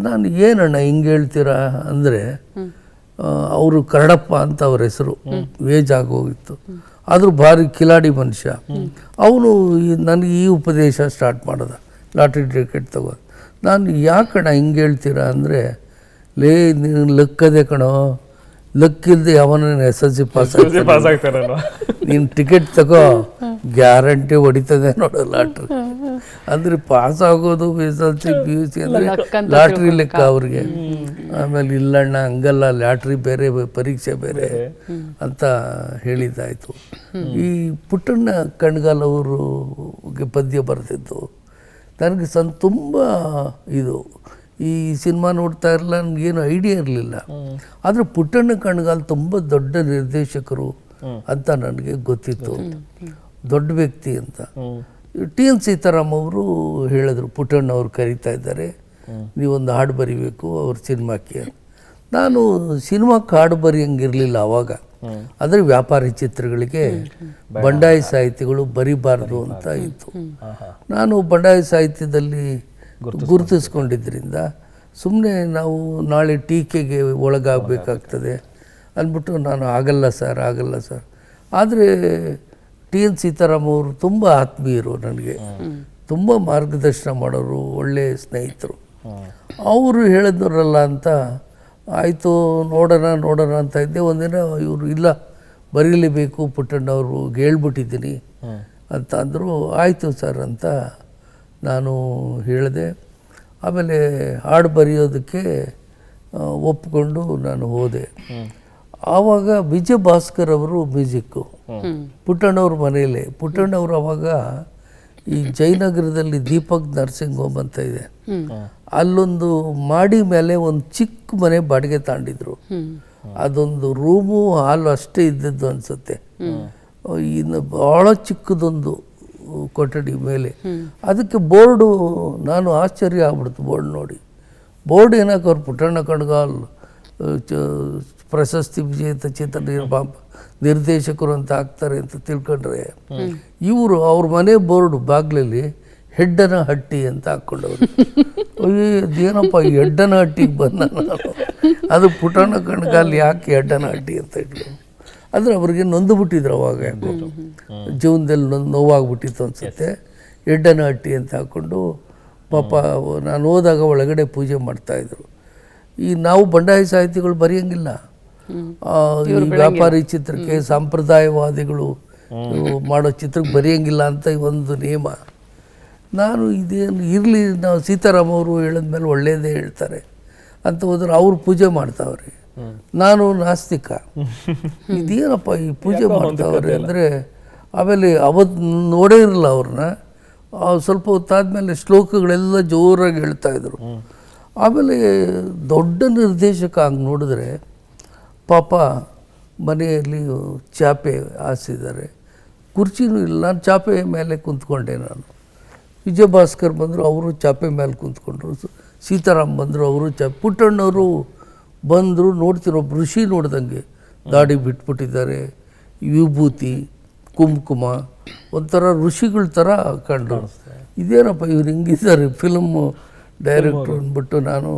ನಾನು ಏನಣ್ಣ ಹಿಂಗೆ ಹೇಳ್ತೀರಾ ಅಂದರೆ, ಅವರು ಕರಡಪ್ಪ ಅಂತ ಅವ್ರ ಹೆಸರು, ವೇಜ್ ಆಗೋಗಿತ್ತು. ಆದರೂ ಭಾರಿ ಕಿಲಾಡಿ ಮನುಷ್ಯ. ಅವನು ನನಗೆ ಈ ಉಪದೇಶ ಸ್ಟಾರ್ಟ್ ಮಾಡ್ದ, ಲಾಟ್ರಿ ಟಿಕೆಟ್ ತಗೋ. ನಾನು ಯಾಕಣ್ಣ ಹಿಂಗೆ ಹೇಳ್ತೀರಾ ಅಂದರೆ, ಲೇ ನೀನು ಲಕ್ಕದೆ ಕಣೋ, ಲಕ್ಕಿಲ್ಲದೆ ಯಾವನ SLC ಪಾಸ್ ಆಗ್ತಾನೆ, ನೀನು ಟಿಕೆಟ್ ತಗೋ, ಗ್ಯಾರಂಟಿ ಹೊಡಿತದೆ ನೋಡು ಲಾಟ್ರಿ. ಅಂದರೆ ಪಾಸ್ ಆಗೋದು SLC PUC ಅಂದರೆ ಲಾಟ್ರಿ ಲೆಕ್ಕ ಅವ್ರಿಗೆ. ಆಮೇಲೆ ಇಲ್ಲಣ್ಣ ಹಂಗಲ್ಲ, ಲಾಟ್ರಿ ಬೇರೆ ಪರೀಕ್ಷೆ ಬೇರೆ ಅಂತ ಹೇಳಿದ್ದಾಯಿತು. ಈ ಪುಟ್ಟಣ್ಣ ಕಣ್ಗಾಲ್ ಅವರು ಪದ್ಯ ಬರೆದಿದ್ದು ನನಗೆ ತುಂಬ ಇದು, ಈ ಸಿನಿಮಾ ನೋಡ್ತಾ ಇರಲಿಲ್ಲ, ನನಗೇನು ಐಡಿಯಾ ಇರಲಿಲ್ಲ. ಆದರೆ ಪುಟ್ಟಣ್ಣ ಕಣ್ಗಾಲ್ ತುಂಬ ದೊಡ್ಡ ನಿರ್ದೇಶಕರು ಅಂತ ನನಗೆ ಗೊತ್ತಿತ್ತು, ದೊಡ್ಡ ವ್ಯಕ್ತಿ ಅಂತ. TN ಸೀತಾರಾಮ್ ಅವರು ಹೇಳಿದ್ರು, ಪುಟ್ಟಣ್ಣ ಅವ್ರು ಕರೀತಾ ಇದ್ದಾರೆ, ನೀವೊಂದು ಹಾಡು ಬರಿಬೇಕು ಅವ್ರ ಸಿನಿಮಾಕ್ಕೆ. ನಾನು ಸಿನಿಮಾಕ್ಕೆ ಹಾಡು ಬರೆಯಂಗಿರಲಿಲ್ಲ ಆವಾಗ. ಆದರೆ ವ್ಯಾಪಾರಿ ಚಿತ್ರಗಳಿಗೆ ಬಂಡಾಯ ಸಾಹಿತಿಗಳು ಬರಿಬಾರ್ದು ಅಂತ ಇತ್ತು. ನಾನು ಬಂಡಾಯ ಸಾಹಿತ್ಯದಲ್ಲಿ ಗುರುತಿಸ್ಕೊಂಡಿದ್ದರಿಂದ ಸುಮ್ಮನೆ ನಾವು ನಾಳೆ ಟೀಕೆಗೆ ಒಳಗಾಗಬೇಕಾಗ್ತದೆ ಅಂದ್ಬಿಟ್ಟು ನಾನು ಆಗಲ್ಲ ಸರ್. ಆದರೆ TN ಸೀತಾರಾಮ್ ಅವರು ತುಂಬ ಆತ್ಮೀಯರು, ನನಗೆ ತುಂಬ ಮಾರ್ಗದರ್ಶನ ಮಾಡೋರು, ಒಳ್ಳೆಯ ಸ್ನೇಹಿತರು. ಅವರು ಹೇಳಿದ್ರಲ್ಲ ಅಂತ ಆಯಿತು, ನೋಡೋಣ ಅಂತ ಇದ್ದೆ. ಒಂದಿನ ಇವರು ಇಲ್ಲ ಬರೀಲೇಬೇಕು ಪುಟ್ಟಣ್ಣವ್ರು ಹೇಳ್ಬಿಟ್ಟಿದ್ದೀನಿ ಅಂತ ಅಂದರು. ಆಯಿತು ಸರ್ ಅಂತ ನಾನು ಹೇಳಿದೆ. ಆಮೇಲೆ ಹಾಡು ಬರೆಯೋದಕ್ಕೆ ಒಪ್ಪಿಕೊಂಡು ನಾನು ಹೋದೆ. ಆವಾಗ ವಿಜಯ ಭಾಸ್ಕರ್ ಅವರು ಮ್ಯೂಸಿಕ್ಕು, ಪುಟ್ಟಣ್ಣವ್ರ ಮನೆಯಲ್ಲೇ. ಪುಟ್ಟಣ್ಣವ್ರು ಆವಾಗ ಈ ಜಯನಗರದಲ್ಲಿ ದೀಪಕ್ ನರ್ಸಿಂಗ್ ಹೋಮ್ ಅಂತ ಇದೆ, ಅಲ್ಲೊಂದು ಮಾಡಿ ಮೇಲೆ ಒಂದು ಚಿಕ್ಕ ಮನೆ ಬಾಡಿಗೆ ತಗೊಂಡಿದ್ರು. ಅದೊಂದು ರೂಮು ಹಾಲು ಅಷ್ಟೇ ಇದ್ದದ್ದು ಅನಿಸುತ್ತೆ. ಇನ್ನು ಭಾಳ ಚಿಕ್ಕದೊಂದು ಕೊಠಡಿ ಮೇಲೆ. ಅದಕ್ಕೆ ಬೋರ್ಡು, ನಾನು ಆಶ್ಚರ್ಯ ಆಗ್ಬಿಡ್ತು ಬೋರ್ಡ್ ನೋಡಿ. ಬೋರ್ಡ್ ಏನಕ್ಕೆ ಅವ್ರು ಪುಟ್ಟಣ್ಣ ಕಣ್ಗಾಲ್ ಪ್ರಶಸ್ತಿ ವಿಜೇತ ಚಿತ್ರ ನಿರ್ದೇಶಕರು ಅಂತ ಆಗ್ತಾರೆ ಅಂತ ತಿಳ್ಕೊಂಡ್ರೆ, ಇವರು ಅವ್ರ ಮನೆ ಬೋರ್ಡು ಬಾಗ್ಲಲ್ಲಿ ಹೆಡ್ಡನ ಹಟ್ಟಿ ಅಂತ ಹಾಕ್ಕೊಂಡವ್ರು. ಅಯ್ಯೇನಪ್ಪ ಹೆಡ್ಡನ ಹಟ್ಟಿಗೆ ಬಂದ ನಾನು. ಅದು ಪುಟ್ಟಣ್ಣ ಕಣ್ಗಾಲ್ ಯಾಕೆ ಹೆಡ್ಡನ ಹಟ್ಟಿ ಅಂತ ಇಟ್ಲು ಅಂದರೆ ಅವ್ರಿಗೆ ನೊಂದು ಬಿಟ್ಟಿದ್ರು ಅವಾಗ, ಯಾಕೋ ಜೀವನದಲ್ಲಿ ನೋವಾಗ್ಬಿಟ್ಟಿತ್ತು ಅನಿಸುತ್ತೆ. ಹೆಡ್ಡನ ಹಟ್ಟಿ ಅಂತ ಹಾಕ್ಕೊಂಡು ಪಾಪ ನಾನು ಹೋದಾಗ ಒಳಗಡೆ ಪೂಜೆ ಮಾಡ್ತಾಯಿದ್ರು. ಈ ನಾವು ಬಂಡಾಯ ಸಾಹಿತಿಗಳು ಬರೆಯೋಂಗಿಲ್ಲ, ಈ ವ್ಯಾಪಾರಿ ಚಿತ್ರಕ್ಕೆ ಸಾಂಪ್ರದಾಯವಾದಿಗಳು ಮಾಡೋ ಚಿತ್ರಕ್ಕೆ ಬರೆಯೋಂಗಿಲ್ಲ ಅಂತ ಒಂದು ನಿಯಮ. ನಾನು ಇದೇನು ಇರಲಿ, ನಾವು ಸೀತಾರಾಮ್ ಅವರು ಹೇಳಿದ್ಮೇಲೆ ಒಳ್ಳೆಯದೇ ಹೇಳ್ತಾರೆ ಅಂತ ಹೋದ್ರೆ ಅವ್ರು ಪೂಜೆ ಮಾಡ್ತಾವ್ರೆ, ನಾನು ನಾಸ್ತಿಕ, ಇದೇನಪ್ಪ ಈ ಪೂಜೆ ಮಾಡ್ತಾವ್ರೆ ಅಂದರೆ. ಆಮೇಲೆ ಅವತ್ತು ನೋಡೇ ಇರಲ್ಲ ಅವ್ರನ್ನ. ಸ್ವಲ್ಪ ಹೊತ್ತಾದಮೇಲೆ ಶ್ಲೋಕಗಳೆಲ್ಲ ಜೋರಾಗಿ ಹೇಳ್ತಾಯಿದ್ರು. ಆಮೇಲೆ ದೊಡ್ಡ ನಿರ್ದೇಶಕ ಹಂಗೆ ನೋಡಿದ್ರೆ ಪಾಪ ಮನೆಯಲ್ಲಿ ಚಾಪೆ ಹಾಸಿದ್ದಾರೆ, ಕುರ್ಚಿನೂ ಇಲ್ಲ. ನಾನು ಚಾಪೆ ಮೇಲೆ ಕುಂತ್ಕೊಂಡೆ. ನಾನು ವಿಜಯ ಭಾಸ್ಕರ್ ಬಂದರು, ಅವರು ಚಾಪೆ ಮೇಲೆ ಕುಂತ್ಕೊಂಡ್ರು. ಸೀತಾರಾಮ್ ಬಂದರು, ಅವರು ಪುಟ್ಟಣ್ಣವರು ಬಂದರು. ನೋಡ್ತಿರೋ ಒಬ್ಬ ಋಷಿ ನೋಡ್ದಂಗೆ ದಾಡಿ ಬಿಟ್ಬಿಟ್ಟಿದ್ದಾರೆ, ವಿಭೂತಿ ಕುಂಕುಮ, ಒಂಥರ ಋಷಿಗಳ ಥರ ಕಂಡು. ಇದೇನಪ್ಪ ಇವ್ರು ಹಿಂಗಿದ್ದಾರೆ ಫಿಲ್ಮು ಡೈರೆಕ್ಟ್ರು ಅಂದ್ಬಿಟ್ಟು ನಾನು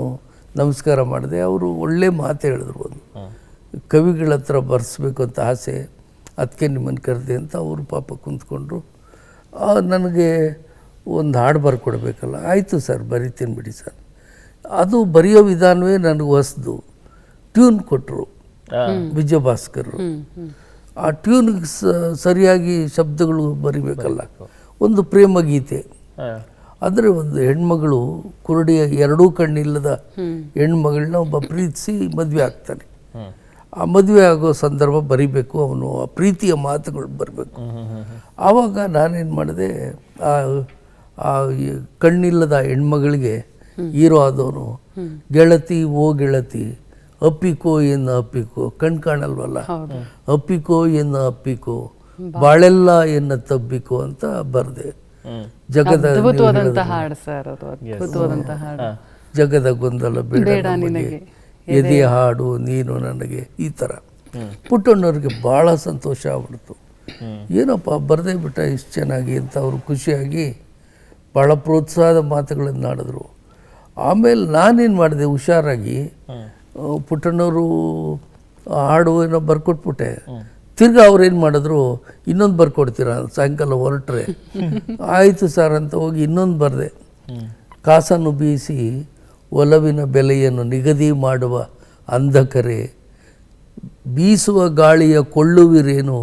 ನಮಸ್ಕಾರ ಮಾಡಿದೆ. ಅವರು ಒಳ್ಳೆ ಮಾತು ಹೇಳಿದ್ರು, ಒಂದು ಕವಿಗಳ ಹತ್ರ ಬರೆಸ್ಬೇಕು ಅಂತ ಆಸೆ, ಅದಕ್ಕೆ ನಿಮ್ಮನ್ನು ಕರೆದೆ ಅಂತ. ಅವರು ಪಾಪ ಕುಂತ್ಕೊಂಡ್ರು. ನನಗೆ ಒಂದು ಹಾಡು ಬರ್ಕೊಡ್ಬೇಕಲ್ಲ. ಆಯಿತು ಸರ್ ಬರಿತೀನಿ ಬಿಡಿ ಸರ್. ಅದು ಬರೆಯೋ ವಿಧಾನವೇ ನನಗೆ ಹೊಸ್ದು. ಟ್ಯೂನ್ ಕೊಟ್ಟರು, ವಿಜಯಭಾಸ್ಕರ್. ಆ ಟ್ಯೂನ್ಗೆ ಸರಿಯಾಗಿ ಶಬ್ದಗಳು ಬರಿಬೇಕಲ್ಲ. ಒಂದು ಪ್ರೇಮ ಗೀತೆ ಅಂದರೆ ಒಂದು ಹೆಣ್ಮಗಳು, ಕುರುಡಿಯ ಎರಡೂ ಕಣ್ಣಿಲ್ಲದ ಹೆಣ್ಮಗಳನ್ನ ಒಬ್ಬ ಪ್ರೀತಿಸಿ ಮದುವೆ ಆಗ್ತಾನೆ. ಆ ಮದುವೆ ಆಗೋ ಸಂದರ್ಭ ಬರಿಬೇಕು, ಅವನು ಆ ಪ್ರೀತಿಯ ಮಾತುಗಳು ಬರಬೇಕು. ಆವಾಗ ನಾನೇನು ಮಾಡಿದೆ, ಆ ಕಣ್ಣಿಲ್ಲದ ಹೆಣ್ಮಗಳಿಗೆ ಹೀರೋ ಆದವನು, ಗೆಳತಿ ಓ ಗೆಳತಿ ಅಪ್ಪಿಕೋ ಏನು ಅಪ್ಪಿಕೋ, ಕಣ್ ಕಾಣಲ್ವಲ್ಲ, ಅಪ್ಪಿಕೋ ಏನು ಅಪ್ಪಿಕೋ, ಬಾಳೆಲ್ಲ ಎನ್ನ ತಬ್ಬಿಕೋ ಅಂತ ಬರೆದೆ. ಜಗದ ಜಗದ ಗೊಂದಲ ಬೇಡ ನನಗೆ, ಎದೆಯ ಹಾಡು ನೀನು ನನಗೆ, ಈ ಥರ. ಪುಟ್ಟಣ್ಣವ್ರಿಗೆ ಭಾಳ ಸಂತೋಷ ಆಗ್ಬಿಡ್ತು. ಏನಪ್ಪ ಬರದೇ ಬಿಟ್ಟ ಇಷ್ಟು ಚೆನ್ನಾಗಿ ಅಂತ ಅವರು ಖುಷಿಯಾಗಿ ಭಾಳ ಪ್ರೋತ್ಸಾಹದ ಮಾತುಗಳನ್ನು ಆಡಿದ್ರು. ಆಮೇಲೆ ನಾನೇನು ಮಾಡಿದೆ, ಹುಷಾರಾಗಿ ಪುಟ್ಟಣ್ಣವರು ಹಾಡು ಏನೋ ಬರ್ಕೊಟ್ಬಿಟ್ಟೆ. ತಿರ್ಗಾ ಅವ್ರೇನು ಮಾಡಿದ್ರು, ಇನ್ನೊಂದು ಬರ್ಕೊಡ್ತೀರಾ ಸಾಯಂಕಾಲ ಹೊರಟ್ರೆ, ಆಯಿತು ಸರ್ ಅಂತ ಹೋಗಿ ಇನ್ನೊಂದು ಬರೆದೆ. ಕಾಸನ್ನು ಬೀಸಿ ಒಲವಿನ ಬೆಲೆಯನ್ನು ನಿಗದಿ ಮಾಡುವ ಅಂಧಕರೆ, ಬೀಸುವ ಗಾಳಿಯ ಕೊಳ್ಳುವಿರೇನು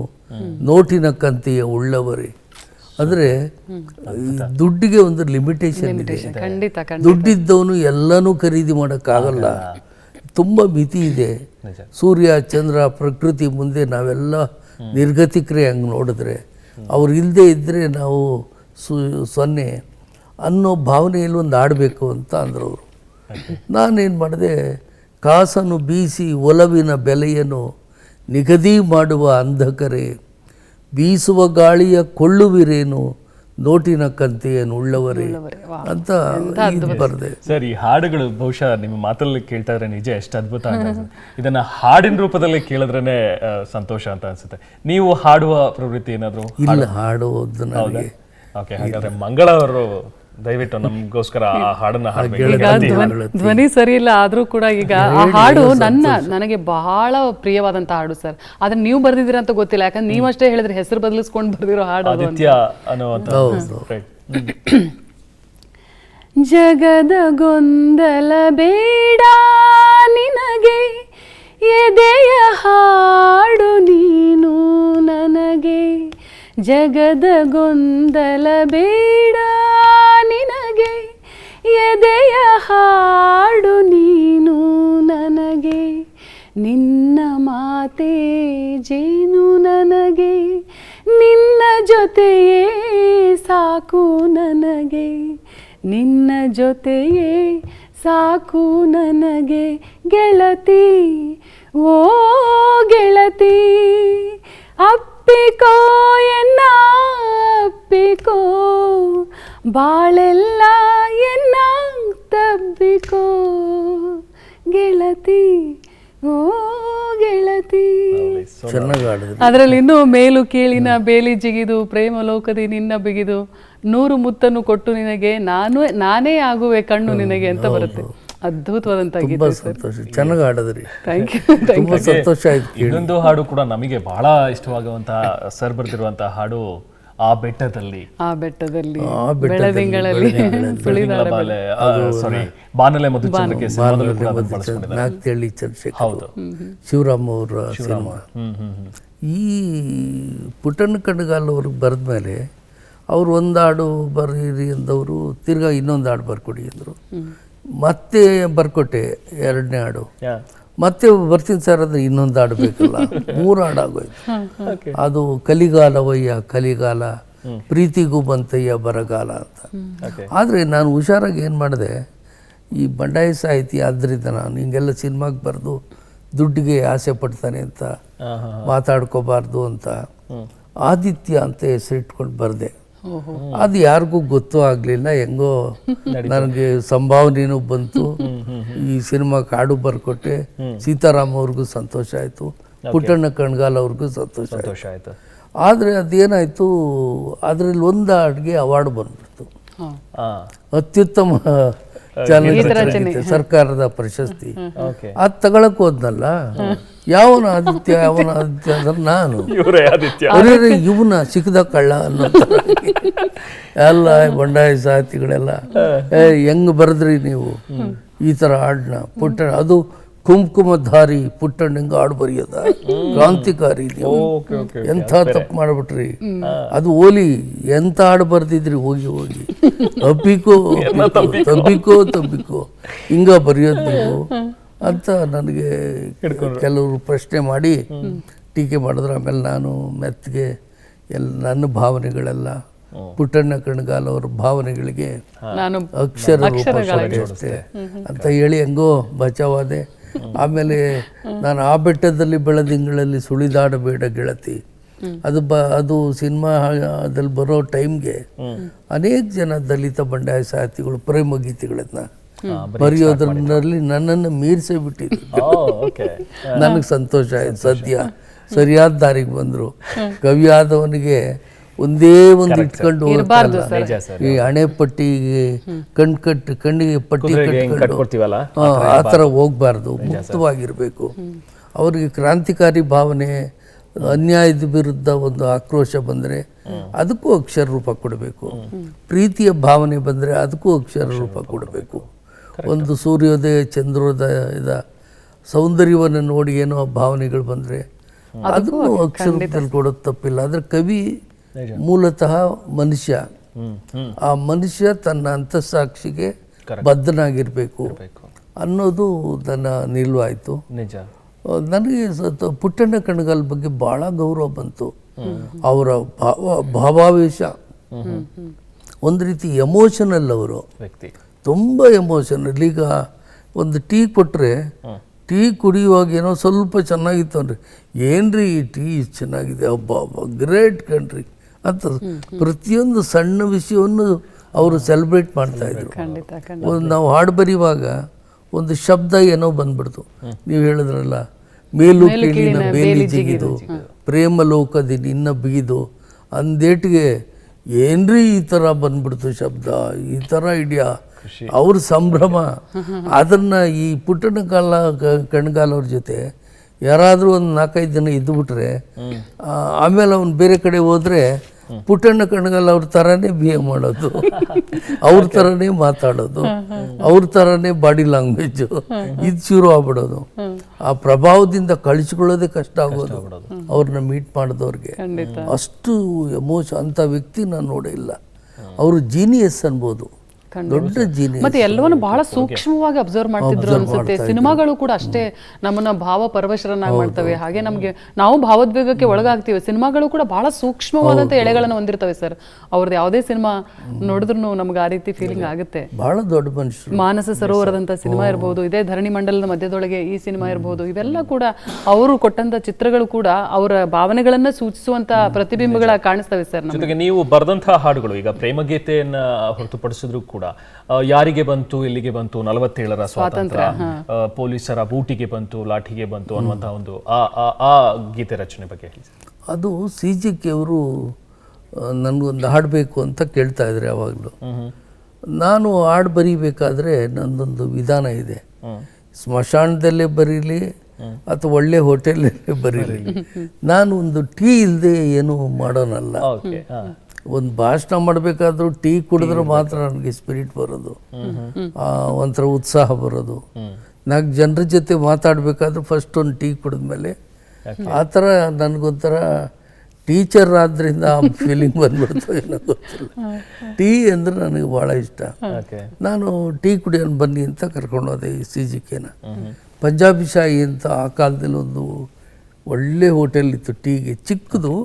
ನೋಟಿನ ಕಂತೆಯ ಉಳ್ಳವರೇ. ಅಂದರೆ ದುಡ್ಡಿಗೆ ಒಂದು ಲಿಮಿಟೇಷನ್ ಇದೆ. ದುಡ್ಡಿದ್ದವನು ಎಲ್ಲನೂ ಖರೀದಿ ಮಾಡೋಕ್ಕಾಗಲ್ಲ, ತುಂಬ ಮಿತಿ ಇದೆ. ಸೂರ್ಯ ಚಂದ್ರ ಪ್ರಕೃತಿ ಮುಂದೆ ನಾವೆಲ್ಲ ನಿರ್ಗತಿಕರೇ. ಹಂಗೆ ನೋಡಿದ್ರೆ ಅವ್ರು ಇಲ್ಲದೆ ಇದ್ದರೆ ನಾವು ಸೊನ್ನೆ ಅನ್ನೋ ಭಾವನೆಯಲ್ಲಿ ಒಂದು ಆಡಬೇಕು ಅಂತ ಅಂದರು ಅವರು. ನಾನೇನು ಮಾಡಿದೆ, ಕಾಸನ್ನು ಬೀಸಿ ಒಲವಿನ ಬೆಲೆಯನ್ನು ನಿಗದಿ ಮಾಡುವ ಅಂಧಕರೆ, ಬೀಸುವ ಗಾಳಿಯ ಕೊಳ್ಳುವಿರೇನು ನೋಟಿನ ಕಂತೆಯನ್ನು ಉಳ್ಳವರೇ ಅಂತ ಬರೆದೆ. ಸರ್, ಈ ಹಾಡುಗಳು ಬಹುಶಃ ನಿಮ್ಮ ಮಾತಲ್ಲಿ ಕೇಳ್ತಾ ಇದ್ರೆ ನಿಜ ಎಷ್ಟು ಅದ್ಭುತ ಅನ್ಸುತ್ತೆ. ಇದನ್ನ ಹಾಡಿನ ರೂಪದಲ್ಲಿ ಕೇಳಿದ್ರೇನೆ ಸಂತೋಷ ಅಂತ ಅನ್ಸುತ್ತೆ. ನೀವು ಹಾಡುವ ಪ್ರವೃತ್ತಿ ಏನಾದ್ರು? ಇಲ್ಲ, ಹಾಡುವುದು ನನಗೆ. ಓಕೆ, ಹಾಗಾದ್ರೆ ಮಂಗಳ ಅವರು ದಯವಿಟ್ಟು ನಮಗೋಸ್ಕರ ಆ ಹಾಡನ್ನ ಹಾಡಬೇಕು. ಧ್ವನಿ ಸರಿ ಇಲ್ಲ ಆದ್ರೂ ಕೂಡ ಈಗ ಆ ಹಾಡು ನನಗೆ ಬಹಳ ಪ್ರಿಯವಾದಂತ ಹಾಡು ಸರ್. ಆದ್ರೆ ನೀವು ಬರ್ದಿದ್ದೀರಾ ಅಂತ ಗೊತ್ತಿಲ್ಲ, ಯಾಕಂದ್ರೆ ನೀವಷ್ಟೇ ಹೇಳಿದ್ರೆ ಹೆಸರು ಬದಲಿಸ್ಕೊಂಡು ಬರ್ದಿರೋ ಹಾಡು ಆದಿತ್ಯ ಅನ್ನುವಂತ. ಜಗದ ಗೊಂದಲ ಬೇಡ ನಿನಗೆ, ಎದೆಯ ಹಾಡು ನೀನು ನನಗೆ. ಜಗದ ಗೊಂದಲ ಬೇಡ ನಿನಗೆ, ಎದೆಯ ಹಾಡು ನೀನು ನನಗೆ. ನಿನ್ನ ಮಾತೇ ಜೇನು ನನಗೆ, ನಿನ್ನ ಜೊತೆಯೇ ಸಾಕು ನನಗೆ. ನಿನ್ನ ಜೊತೆಯೇ ಸಾಕು ನನಗೆ. ಗೆಳತಿ ಓ ಗೆಳತಿ, ಅಪ್ಪಿಕೋ ಎನ್ನ ಅಪ್ಪಿಕೋ, ಬಾಳೆಲ್ಲ ಎನ್ನ ತಬ್ಬಿಕೋ. ಗೆಳತಿ ಓ ಗೆಳತಿ. ಅದರಲ್ಲಿ ಇನ್ನೂ ಮೇಲು ಕೀಳಿನ ಬೇಲಿ ಜಿಗಿದು, ಪ್ರೇಮ ಲೋಕದಿ ನಿನ್ನ ಬಿಗಿದು, 100 ಮುತ್ತನ್ನು ಕೊಟ್ಟು ನಿನಗೆ, ನಾನೇ ಆಗುವೆ ಕಣ್ಣು ನಿನಗೆ ಅಂತ ಬರುತ್ತೆ. ಅದ್ಭುತವಾದಂತ ಗೀತೆ ಸರ್. ಚೆನ್ನಾಗಿ ಹಾಡಿದ್ರಿ. Thank you. ತುಂಬಾ ಸಂತೋಷ ಆಯ್ತು. ಇನ್ನೊಂದು ಹಾಡು ಕೂಡ ನಮಗೆ ಬಹಳ ಇಷ್ಟವಾಗುವಂತಹ ಸರ್ ಬರ್ದಿರುವಂತಹ ಹಾಡು, ಆ ಬೆಟ್ಟದಲ್ಲಿ. ಆ ಬೆಟ್ಟದಲ್ಲಿ ಬೆಳದಿಂಗಳಲ್ಲಿ ಬಾನಲೆ ಮಧುಚಂದ್ರಕ್ಕೆ ನಾಗ್ತೇಳಿ ಚಂದ್ರಶೇಖರ್, ಶಿವರಾಮ್ ಅವರ ಸಿನಿಮಾ. ಈ ಪುಟ್ಟಣ್ಣ ಕಣಗಾಲ್ ಅವ್ರಿಗೆ ಬರೆದ್ಮೇಲೆ ಅವರು ಒಂದು ಹಾಡು ಬರೀರಿ ಅಂದವರು, ತಿರ್ಗಾ ಇನ್ನೊಂದು ಹಾಡು ಬರ್ಕೊಡಿ ಅಂದರು. ಮತ್ತೆ ಬರ್ಕೊಟ್ಟೆ 2ನೇ ಹಾಡು. ಮತ್ತೆ ಬರ್ತೀನಿ ಸರ್ ಅಂದರೆ ಇನ್ನೊಂದು ಹಾಡು ಬೇಕಲ್ಲ, 3 ಹಾಡು ಆಗೋಯ್ತು. ಅದು ಕಲಿಗಾಲವಯ್ಯ ಕಲಿಗಾಲ, ಪ್ರೀತಿಗೂ ಬಂತಯ್ಯ ಬರಗಾಲ ಅಂತ. ಆದರೆ ನಾನು ಹುಷಾರಾಗಿ ಏನು ಮಾಡಿದೆ, ಈ ಬಂಡಾಯ ಸಾಹಿತಿ ಆದ್ದರಿಂದ ನಾನು ಹಿಂಗೆಲ್ಲ ಸಿನಿಮಾಗೆ ಬರೆದು ದುಡ್ಡಿಗೆ ಆಸೆ ಪಡ್ತಾನೆ ಅಂತ ಮಾತಾಡ್ಕೋಬಾರ್ದು ಅಂತ ಆದಿತ್ಯ ಅಂತ ಹೆಸರಿಟ್ಕೊಂಡು ಬರೆದೆ. ಅದು ಯಾರಿಗೂ ಗೊತ್ತೂ ಆಗಲಿಲ್ಲ. ಹೆಂಗೋ ನನಗೆ ಸಂಭಾವನೆಯೂ ಬಂತು. ಈ ಸಿನಿಮಾಕ್ಕೆ ಹಾಡು ಬರ್ಕೊಟ್ಟೆ. ಸೀತಾರಾಮ್ ಅವ್ರಿಗೂ ಸಂತೋಷ ಆಯಿತು, ಪುಟ್ಟಣ್ಣ ಕಣ್ಗಾಲ್ ಅವ್ರಿಗೂ ಸಂತೋಷ ಆಯಿತು. ಆದರೆ ಅದೇನಾಯಿತು, ಅದರಲ್ಲಿ ಒಂದು ಹಾಡಿಗೆ ಅವಾರ್ಡ್ ಬಂದ್ಬಿಡ್ತು, ಅತ್ಯುತ್ತಮ ಚಲನಚಿತ್ರ ಸರ್ಕಾರದ ಪ್ರಶಸ್ತಿ. ಅದು ತಗೊಳಕ್ ಹೋದ್ನಲ್ಲ, ಯಾವನ ಆದಿತ್ಯ ಅಂದ್ರೆ ನಾನು, ಇವನ ಸಿಕ್ಕದ ಕಳ್ಳ ಅನ್ನೋ ಎಲ್ಲ ಬಂಡಾಯ ಸಾಹಿತಿಗಳೆಲ್ಲ ಹೆಂಗ್ ಬರೆದ್ರಿ ನೀವು ಈ ಥರ ಹಾಡನ್ನ. ಪುಟ್ಟ ಅದು ಕುಂಕುಮಧಾರಿ ಪುಟ್ಟಣ್ಣಂಗೆ ಹಾಡು ಬರೆಯೋದ? ಕ್ರಾಂತಿಕಾರಿ ನೀವು, ಎಂಥ ತಪ್ಪು ಮಾಡ್ಬಿಟ್ರಿ. ಅದು ಓಲಿ, ಎಂಥ ಹಾಡು ಬರ್ದಿದ್ರಿ, ಹೋಗಿ ಹೋಗಿ ಅಪ್ಪಿಕೋ ತಬ್ಬಿಕೋ ಹಿಂಗ ಬರೆಯೋದು ನೀವು ಅಂತ ನನಗೆ ಕೆಲವರು ಪ್ರಶ್ನೆ ಮಾಡಿ ಟೀಕೆ ಮಾಡಿದ್ರು. ಆಮೇಲೆ ನಾನು ಮೆತ್ತಗೆ ನನ್ನ ಭಾವನೆಗಳೆಲ್ಲ ಪುಟ್ಟಣ್ಣ ಕಣಗಾಲ್ ಅವರ ಭಾವನೆಗಳಿಗೆ ಅಕ್ಷರ ಅಷ್ಟೇ ಅಂತ ಹೇಳಿ ಹೆಂಗೋ ಬಚಾವಾದೆ. ಆಮೇಲೆ ನಾನು ಆ ಬೆಟ್ಟದಲ್ಲಿ ಬೆಳದಿಂಗಳಲ್ಲಿ ಸುಳಿದಾಡಬೇಡ ಗೆಳತಿ, ಅದು ಸಿನಿಮಾದಲ್ಲಿ ಬರೋ ಟೈಮ್ಗೆ ಅನೇಕ ಜನ ದಲಿತ ಬಂಡಾಯ ಸಾಹಿತಿಗಳು ಪ್ರೇಮ ಗೀತೆಗಳನ್ನ ಬರೆಯೋದ್ರಲ್ಲಿ ನನ್ನನ್ನು ಮೀರಿಸೇ ಬಿಟ್ಟಿದ್ರು. ನನಗೆ ಸಂತೋಷ ಆಯ್ತು. ಸದ್ಯ ಸರಿಯಾದ ದಾರಿಗೆ ಬಂದರು. ಕವಿಯಾದವನಿಗೆ ಒಂದೇ ಒಂದು ಇಟ್ಕೊಂಡು ಈ ಹಣೆ ಪಟ್ಟಿಗೆ ಕಣ್ಣಿಗೆ ಪಟ್ಟಿ ಕಟ್ಕೊಂಡು ಆ ಥರ ಹೋಗ್ಬಾರ್ದು, ಮುಕ್ತವಾಗಿರಬೇಕು. ಅವರಿಗೆ ಕ್ರಾಂತಿಕಾರಿ ಭಾವನೆ, ಅನ್ಯಾಯದ ವಿರುದ್ಧ ಒಂದು ಆಕ್ರೋಶ ಬಂದರೆ ಅದಕ್ಕೂ ಅಕ್ಷರ ರೂಪ ಕೊಡಬೇಕು. ಪ್ರೀತಿಯ ಭಾವನೆ ಬಂದರೆ ಅದಕ್ಕೂ ಅಕ್ಷರ ರೂಪ ಕೊಡಬೇಕು. ಒಂದು ಸೂರ್ಯೋದಯ ಚಂದ್ರೋದಯದ ಸೌಂದರ್ಯವನ್ನು ನೋಡಿ ಏನೋ ಭಾವನೆಗಳು ಬಂದರೆ ಅದಕ್ಕೂ ಅಕ್ಷರದಲ್ಲಿ ಕೊಡೋದು ತಪ್ಪಿಲ್ಲ. ಆದರೆ ಕವಿ ಮೂಲತಃ ಮನುಷ್ಯ, ಆ ಮನುಷ್ಯ ತನ್ನ ಅಂತಃಸಾಕ್ಷಿಗೆ ಬದ್ಧನಾಗಿರಬೇಕು ಅನ್ನೋದು ನನ್ನ ನಿಲುವಾಯಿತು. ನನಗೆ ಪುಟ್ಟಣ್ಣ ಕಣಗಾಲ್ ಬಗ್ಗೆ ಭಾಳ ಗೌರವ ಬಂತು. ಅವರ ಭಾವಾವೇಶ, ಒಂದು ರೀತಿ ಎಮೋಷನಲ್, ಅವರು ತುಂಬ ಎಮೋಷನಲ್. ಈಗ ಒಂದು ಟೀ ಕೊಟ್ಟರೆ ಟೀ ಕುಡಿಯುವಾಗ ಏನೋ ಸ್ವಲ್ಪ ಚೆನ್ನಾಗಿತ್ತು ಅನ್ರಿ, ಏನ್ರಿ ಈ ಟೀ ಚೆನ್ನಾಗಿದೆ, ಹಬ್ಬ ಗ್ರೇಟ್ ಕಣ್ರಿ ಅಂತ ಪ್ರತಿಯೊಂದು ಸಣ್ಣ ವಿಷಯವನ್ನು ಅವರು ಸೆಲೆಬ್ರೇಟ್ ಮಾಡ್ತಾಯಿದ್ರು. ನಾವು ಹಾಡು ಬರೆಯುವಾಗ ಒಂದು ಶಬ್ದ ಏನೋ ಬಂದ್ಬಿಡ್ತು. ನೀವು ಹೇಳಿದ್ರಲ್ಲ, ಮೇಲು ಕೀಳಿನ ಬೇಲಿ ಜಿಗಿದು ಪ್ರೇಮ ಲೋಕದಿ ನಿನ್ನ ಬಿಗಿದು ಅಂದೇಟಿಗೆ ಏನ್ರಿ ಈ ಥರ ಬಂದ್ಬಿಡ್ತು ಶಬ್ದ, ಈ ಥರ ಇದೆಯಾ ಅವ್ರ ಸಂಭ್ರಮ. ಅದನ್ನು ಈ ಪುಟ್ಟಣ್ಣ ಕಣಗಾಲ್ ಅವ್ರ ಜೊತೆ ಯಾರಾದರೂ ಒಂದು 4-5 ದಿನ ಇದ್ದುಬಿಟ್ರೆ ಆಮೇಲೆ ಅವನು ಬೇರೆ ಕಡೆ ಹೋದರೆ ಪುಟ್ಟಣ್ಣ ಕಣಗಾಲ್ ಅವ್ರ ಥರನೇ ಬಿಹೇವ್ ಮಾಡೋದು, ಅವ್ರ ಥರನೇ ಮಾತಾಡೋದು, ಅವ್ರ ಥರನೇ ಬಾಡಿ ಲ್ಯಾಂಗ್ವೇಜು, ಇದು ಶುರು ಆಗ್ಬಿಡೋದು. ಆ ಪ್ರಭಾವದಿಂದ ಕಳಿಸ್ಕೊಳ್ಳೋದೇ ಕಷ್ಟ ಆಗೋದು ಅವ್ರನ್ನ ಮೀಟ್ ಮಾಡಿದವ್ರಿಗೆ. ಅಷ್ಟು ಎಮೋಷನ್, ಅಂಥ ವ್ಯಕ್ತಿ ನಾನು ನೋಡಿಲ್ಲ. ಅವರು ಜೀನಿಯಸ್ ಅನ್ಬೋದು, ದೊಡ್ಡ ಜೀನಿಯಸ್. ಮತ್ತೆ ಎಲ್ಲವನ್ನು ಬಹಳ ಸೂಕ್ಷ್ಮವಾಗಿ ಅಬ್ಸರ್ವ್ ಮಾಡ್ತಿದ್ರು ಅನ್ಸುತ್ತೆ. ಸಿನಿಮಾಗಳು ಕೂಡ ಅಷ್ಟೇ ನಮ್ಮನ್ನ ಭಾವ ಪರವಶರನ್ನಾಗಿ ಮಾಡ್ತವೆ. ಹಾಗೆ ನಮ್ಗೆ ನಾವು ಭಾವೋದ್ವೇಗಕ್ಕೆ ಒಳಗಾಗ್ತೀವಿ. ಸಿನಿಮಾಗಳು ಕೂಡ ಬಹಳ ಸೂಕ್ಷ್ಮವಾದಂತ ಎಳೆಗಳನ್ನು ಹೊಂದಿರ್ತವೆ ಸರ್. ಅವ್ರದ್ದು ಯಾವುದೇ ಸಿನಿಮಾ ನೋಡಿದ್ರು ನಮ್ಗೆ ಆ ರೀತಿ ಫೀಲಿಂಗ್ ಆಗುತ್ತೆ. ಬಹಳ ದೊಡ್ಡ ಮನುಷ್ಯರು. ಮಾನಸ ಸರೋವರದಂತ ಸಿನಿಮಾ ಇರ್ಬೋದು, ಇದೇ ಧರಣಿ ಮಂಡಲದ ಮಧ್ಯದೊಳಗೆ ಈ ಸಿನಿಮಾ ಇರ್ಬೋದು, ಇವೆಲ್ಲ ಕೂಡ ಅವರು ಕೊಟ್ಟಂತ ಚಿತ್ರಗಳು ಕೂಡ ಅವರ ಭಾವನೆಗಳನ್ನ ಸೂಚಿಸುವಂತ ಪ್ರತಿಬಿಂಬಗಳ ಕಾಣಿಸ್ತವೆ ಸರ್. ಜೊತೆಗೆ ನೀವು ಬರೆದಂತಹ ಹಾಡುಗಳು, ಈಗ ಪ್ರೇಮಗೀತೆಯನ್ನ ಹೊರತುಪಡಿಸಿದ್ರು ಕೂಡ ಯಾರಿಗೆ ಬಂತು ಎಲ್ಲಿಗೆ ಬಂತು, 47ರ ಸ್ವಾತಂತ್ರ್ಯ, ಪೊಲೀಸರ ಬೂಟಿಗೆ ಬಂತು ಲಾಠಿಗೆ ಬಂತು ಅನ್ನುವಂತಹ ಒಂದು ಆ ಗೀತೆ ರಚನೆ ಬಗ್ಗೆ ಹೇಳಿ. ಅದು CGK ಅವರು ನನಗೊಂದು ಹಾಡಬೇಕು ಅಂತ ಕೇಳ್ತಾ ಇದ್ರೆ ಯಾವಾಗಲೂ. ನಾನು ಹಾಡು ಬರೀಬೇಕಾದ್ರೆ ನನ್ನದೊಂದು ವಿಧಾನ ಇದೆ. ಸ್ಮಶಾನದಲ್ಲೇ ಬರೀಲಿ ಅಥವಾ ಒಳ್ಳೆ ಹೋಟೆಲಲ್ಲೇ ಬರೀಲಿ, ನಾನು ಒಂದು ಟೀ ಇಲ್ಲದೆ ಏನು ಮಾಡೋನಲ್ಲ. ಒಂದು ಭಾಷಣ ಮಾಡಬೇಕಾದ್ರೂ ಟೀ ಕುಡಿದ್ರೆ ಮಾತ್ರ ನನಗೆ ಸ್ಪಿರಿಟ್ ಬರೋದು, ಒಂಥರ ಉತ್ಸಾಹ ಬರೋದು. 4 ಜನರ ಜೊತೆ ಮಾತಾಡಬೇಕಾದ್ರೂ ಫಸ್ಟ್ ಒಂದು ಟೀ ಕುಡಿದ್ಮೇಲೆ ಆ ಥರ ನನಗೊಂಥರ ಟೀಚರ್ ಆದ್ದರಿಂದ ಆ ಫೀಲಿಂಗ್ ಬಂದ್ಬಿಡ್ತು, ಏನೋ ಗೊತ್ತಿಲ್ಲ. ಟೀ ಅಂದರೆ ನನಗೆ ಭಾಳ ಇಷ್ಟ. ನಾನು ಟೀ ಕುಡಿಯೋನು ಬನ್ನಿ ಅಂತ ಕರ್ಕೊಂಡು ಹೋದೆ ಈ CGKನ. ಪಂಜಾಬಿ ಶಾಹಿ ಅಂತ ಆ ಕಾಲದಲ್ಲಿ ಒಂದು ಒಳ್ಳೆ ಹೋಟೆಲ್ ಇತ್ತು ಟೀಗೆ, ಚಿಕ್ಕದು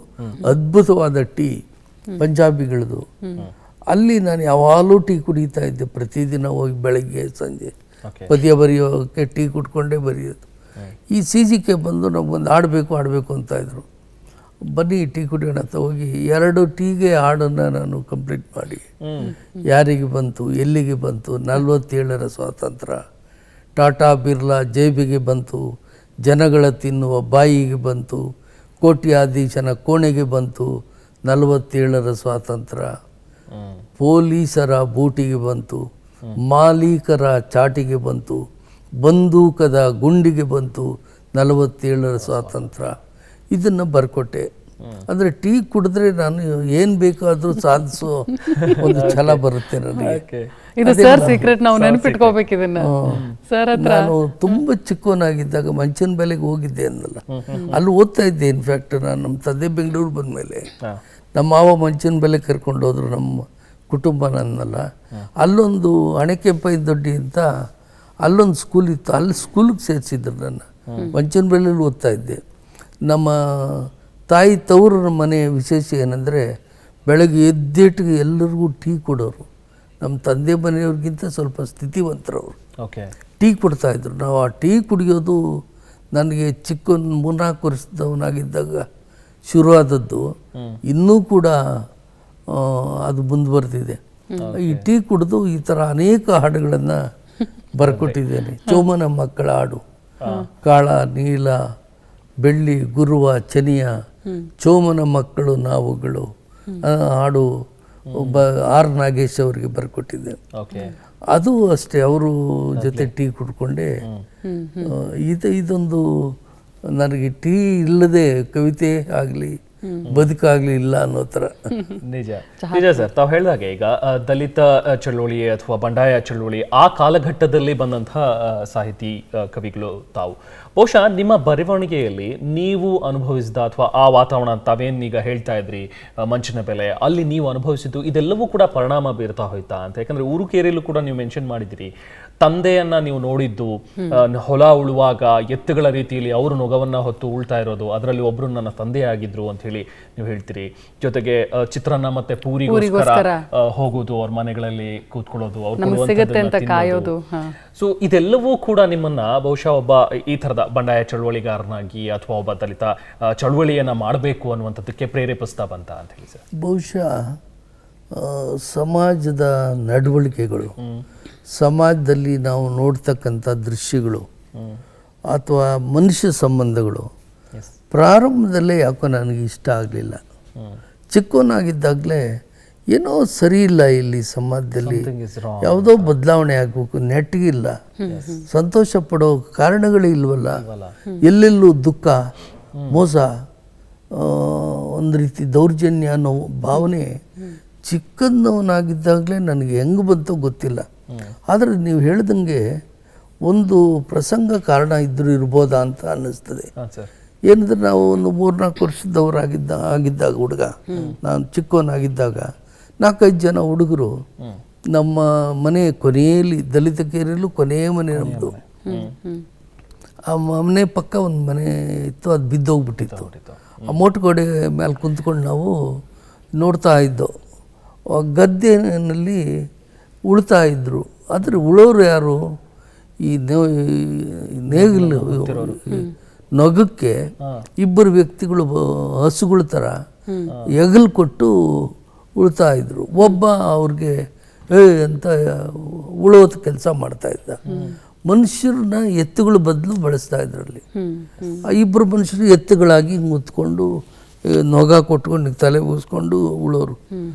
ಅದ್ಭುತವಾದ ಟೀ ಪಂಜಾಬಿಗಳದು. ಅಲ್ಲಿ ನಾನು ಯಾವಾಗಲೂ ಟೀ ಕುಡಿತಾ ಇದ್ದೆ, ಪ್ರತಿದಿನ ಹೋಗಿ ಬೆಳಗ್ಗೆ ಸಂಜೆ ಪದ್ಯ ಬರೆಯೋಕ್ಕೆ ಟೀ ಕುಟ್ಕೊಂಡೇ ಬರೆಯೋದು. ಈ CGK ಬಂದು ನಮಗೊಂದು ಆಡಬೇಕು ಅಂತ ಇದ್ರು. ಬನ್ನಿ ಟೀ ಕುಡಿಯೋಣ ಅಂತ ಹೋಗಿ 2 ಟೀಗೆ ಹಾಡನ್ನು ನಾನು ಕಂಪ್ಲೀಟ್ ಮಾಡಿ, ಯಾರಿಗೆ ಬಂತು ಎಲ್ಲಿಗೆ ಬಂತು, 47ರ ಸ್ವಾತಂತ್ರ್ಯ, ಟಾಟಾ ಬಿರ್ಲಾ ಜೇಬಿಗೆ ಬಂತು, ಜನಗಳ ತಿನ್ನುವ ಬಾಯಿಗೆ ಬಂತು, ಕೋಟ್ಯಾಧೀಶನ ಕೋಣೆಗೆ ಬಂತು, 47ರ ಸ್ವಾತಂತ್ರ್ಯ, ಪೊಲೀಸರ ಬೂಟಿಗೆ ಬಂತು, ಮಾಲೀಕರ ಚಾಟಿಗೆ ಬಂತು, ಬಂದೂಕದ ಗುಂಡಿಗೆ ಬಂತು, 47ರ ಸ್ವಾತಂತ್ರ್ಯ. ಇದನ್ನು ಬರ್ಕೊಟ್ಟೆ. ಅಂದರೆ ಟೀ ಕುಡಿದ್ರೆ ನಾನು ಏನು ಬೇಕಾದರೂ ಸಾಧಿಸೋ ಒಂದು ಛಲ ಬರುತ್ತೆ ನನಗೆ. ಇದು ಸರ್ ಸೀಕ್ರೆಟ್, ನಾವು ನೆನಪಿಟ್ಕೋಬೇಕು ಇದನ್ನ ಸರ್ ಹತ್ರ. ನಾನು ತುಂಬ ಚಿಕ್ಕವನಾಗಿದ್ದಾಗ ಮಂಚನಬೆಲೆಗೆ ಹೋಗಿದ್ದೆ ಅನ್ನಲ್ಲ, ಅಲ್ಲಿ ಓದ್ತಾ ಇದ್ದೆ. ಇನ್ಫ್ಯಾಕ್ಟ್ ನಾನು ನಮ್ಮ ತಂದೆ ಬೆಂಗಳೂರು ಬಂದಮೇಲೆ ನಮ್ಮ ಮಾವ ಮಂಚನಬೆಲೆ ಕರ್ಕೊಂಡು ಹೋದ್ರು ನಮ್ಮ ಕುಟುಂಬ ನನ್ನಲ್ಲ. ಅಲ್ಲೊಂದು ಅಣೆಕೆಂಪೈ ದೊಡ್ಡಿ ಅಂತ ಅಲ್ಲೊಂದು ಸ್ಕೂಲ್ ಇತ್ತು, ಅಲ್ಲಿ ಸ್ಕೂಲಿಗೆ ಸೇರಿಸಿದ್ರು ನನ್ನ. ಮಂಚನಬೆಲೆಯಲ್ಲಿ ಓದ್ತಾ ಇದ್ದೆ. ನಮ್ಮ ತಾಯಿ ತವರು ಮನೆಯ ವಿಶೇಷ ಏನಂದರೆ ಬೆಳಗ್ಗೆ ಎದ್ದೇಟಿಗೆ ಎಲ್ಲರಿಗೂ ಟೀ ಕೊಡೋರು. ನಮ್ಮ ತಂದೆ ಮನೆಯವ್ರಿಗಿಂತ ಸ್ವಲ್ಪ ಸ್ಥಿತಿವಂತರವರು. ಟೀ ಕೊಡ್ತಾಯಿದ್ರು. ನಾವು ಆ ಟೀ ಕುಡಿಯೋದು ನನಗೆ ಚಿಕ್ಕಒಂದು 3-4 ವರ್ಷದವನಾಗಿದ್ದಾಗ ಶುರುವಾದದ್ದು. ಇನ್ನೂ ಕೂಡ ಅದು ಮುಂದುವರೆದಿದೆ. ಈ ಟೀ ಕುಡಿದು ಈ ಥರ ಅನೇಕ ಹಾಡುಗಳನ್ನು ಬರ್ಕೊಟ್ಟಿದ್ದೇನೆ. ಚೋಮನ ಮಕ್ಕಳ ಹಾಡು, ಕಾಳ ನೀಲ ಬೆಳ್ಳಿ ಗುರುವ ಚನಿಯ ಚೋಮನ ಮಕ್ಕಳು ನಾವುಗಳು ಹಾಡು ಆರ್ ನಾಗೇಶ್ ಅವರಿಗೆ ಬರ್ಕೊಟ್ಟಿದ್ದೆ. ಅದು ಅಷ್ಟೇ, ಅವರು ಜೊತೆ ಟೀ ಕುಡ್ಕೊಂಡೆ. ಇದೊಂದು ನನಗೆ ಟೀ ಇಲ್ಲದೆ ಕವಿತೆ ಆಗಲಿ ಬದುಕಾಗ್ಲಿ ಇಲ್ಲ ಅನ್ನೋ ಥರ. ನಿಜ ಸರ್, ತಾವು ಹೇಳಿದಾಗೆ ಈಗ ದಲಿತ ಚಳುವಳಿ ಅಥವಾ ಬಂಡಾಯ ಚಳುವಳಿ ಆ ಕಾಲಘಟ್ಟದಲ್ಲಿ ಬಂದಂತಹ ಸಾಹಿತಿ ಕವಿಗಳು ತಾವು. ಬಹುಶಃ ನಿಮ್ಮ ಬರವಣಿಗೆಯಲ್ಲಿ ನೀವು ಅನುಭವಿಸಿದ ಅಥವಾ ಆ ವಾತಾವರಣ ತಾವೇನೀಗ ಹೇಳ್ತಾ ಇದ್ರಿ ಮಂಚನಬೆಲೆ, ಅಲ್ಲಿ ನೀವು ಅನುಭವಿಸಿದ್ದು ಇದೆಲ್ಲವೂ ಕೂಡ ಪರಿಣಾಮ ಬೀರ್ತಾ ಹೋಯ್ತಾ ಅಂತ? ಯಾಕಂದ್ರೆ ಊರುಕೇರಿಯಲ್ಲೂ ಕೂಡ ನೀವು ಮೆನ್ಷನ್ ಮಾಡಿದಿರಿ, ತಂದೆಯನ್ನ ನೀವು ನೋಡಿದ್ದು ಹೊಲ ಉಳುವಾಗ ಎತ್ತುಗಳ ರೀತಿಯಲ್ಲಿ ಅವರು ನೊಗವನ್ನ ಹೊತ್ತು ಉಳ್ತಾ ಇರೋದು, ಅದರಲ್ಲಿ ಒಬ್ರು ನನ್ನ ತಂದೆ ಆಗಿದ್ರು ಅಂತ ಹೇಳಿ ನೀವು ಹೇಳ್ತೀರಿ. ಜೊತೆಗೆ ಚಿತ್ರಾನ್ನ ಮತ್ತೆ ಪೂರಿಗೋಸ್ಕರ ಹೋಗೋದು, ಅವ್ರ ಮನೆಗಳಲ್ಲಿ ಕೂತ್ಕೊಳ್ಳೋದು, ಕಾಯೋದು. ಸೊ ಇದೆಲ್ಲವೂ ಕೂಡ ನಿಮ್ಮನ್ನ ಬಹುಶಃ ಒಬ್ಬ ಈ ತರದ ಬಂಡಾಯ ಚಳುವಳಿಗಾರನಾಗಿ ಅಥವಾ ಒಬ್ಬ ದಲಿತ ಚಳುವಳಿಯನ್ನ ಮಾಡಬೇಕು ಅನ್ನುವಂಥದ್ದಕ್ಕೆ ಪ್ರೇರೇಪಿಸ್ತಾ ಬಂತ ಅಂತ ಹೇಳಿ ಸರ್? ಬಹುಶಃ ಸಮಾಜದ ನಡವಳಿಕೆಗಳು, ಸಮಾಜದಲ್ಲಿ ನಾವು ನೋಡ್ತಕ್ಕಂಥ ದೃಶ್ಯಗಳು ಅಥವಾ ಮನುಷ್ಯ ಸಂಬಂಧಗಳು ಪ್ರಾರಂಭದಲ್ಲೇ ಯಾಕೋ ನನಗೆ ಇಷ್ಟ ಆಗಲಿಲ್ಲ. ಚಿಕ್ಕವನಾಗಿದ್ದಾಗಲೇ ಏನೋ ಸರಿ ಇಲ್ಲ ಇಲ್ಲಿ ಸಮಾಜದಲ್ಲಿ, ಯಾವುದೋ ಬದಲಾವಣೆ ಆಗಬೇಕು, ನೆಟ್ಟಗಿಲ್ಲ, ಸಂತೋಷ ಪಡೋ ಕಾರಣಗಳೇ ಇಲ್ವಲ್ಲ, ಎಲ್ಲೆಲ್ಲೂ ದುಃಖ, ಮೋಸ, ಒಂದು ರೀತಿ ದೌರ್ಜನ್ಯ ಅನ್ನೋ ಭಾವನೆ ಚಿಕ್ಕದವನಾಗಿದ್ದಾಗಲೇ ನನಗೆ ಹೆಂಗೆ ಬಂತೋ ಗೊತ್ತಿಲ್ಲ. ಆದರೆ ನೀವು ಹೇಳ್ದಂಗೆ ಒಂದು ಪ್ರಸಂಗ ಕಾರಣ ಇದ್ದರೂ ಇರ್ಬೋದಾ ಅಂತ ಅನ್ನಿಸ್ತದೆ. ಏನಂದ್ರೆ ನಾವು ಒಂದು 3-4 ವರ್ಷದವರಾಗಿದ್ದಾಗ ಹುಡುಗ, ನಾನು ಚಿಕ್ಕವನಾಗಿದ್ದಾಗ 4-5 ಜನ ಹುಡುಗರು ನಮ್ಮ ಮನೆ ಕೊನೆಯಲ್ಲಿ, ದಲಿತ ಕೇರಿಯಲ್ಲೂ ಕೊನೆಯ ಮನೆ ನಮ್ಮದು, ಆ ಮನೆ ಪಕ್ಕ ಒಂದು ಮನೆ ಇತ್ತು, ಅದು ಬಿದ್ದೋಗ್ಬಿಟ್ಟಿತ್ತು. ಆ ಮೋಟುಗೋಡೆ ಮೇಲೆ ಕುಂತ್ಕೊಂಡು ನಾವು ನೋಡ್ತಾ ಇದ್ದೋ. ಗದ್ದೆನಲ್ಲಿ ಉಳ್ತಾ ಇದ್ರು. ಆದರೆ ಉಳೋರು ಯಾರು? ಈ ನೇಗಿಲು ನೊಗಕ್ಕೆ ಇಬ್ಬರು ವ್ಯಕ್ತಿಗಳು ಹಸುಗಳ ಥರ ಎಗಲು ಕೊಟ್ಟು ಉಳ್ತಾ ಇದ್ರು. ಒಬ್ಬ ಅವ್ರಿಗೆ ಅಂತ ಉಳೋದು ಕೆಲಸ ಮಾಡ್ತಾ ಇದ್ದ. ಮನುಷ್ಯರನ್ನ ಎತ್ತುಗಳ ಬದಲು ಬಳಸ್ತಾ ಇದ್ರಲ್ಲಿ. ಆ ಇಬ್ಬರು ಮನುಷ್ಯರು ಎತ್ತುಗಳಾಗಿ ಮುತ್ಕೊಂಡು ನೊಗ ಕೊಟ್ಕೊಂಡು ತಲೆ ಬೂಸ್ಕೊಂಡು ಉಳೋರು.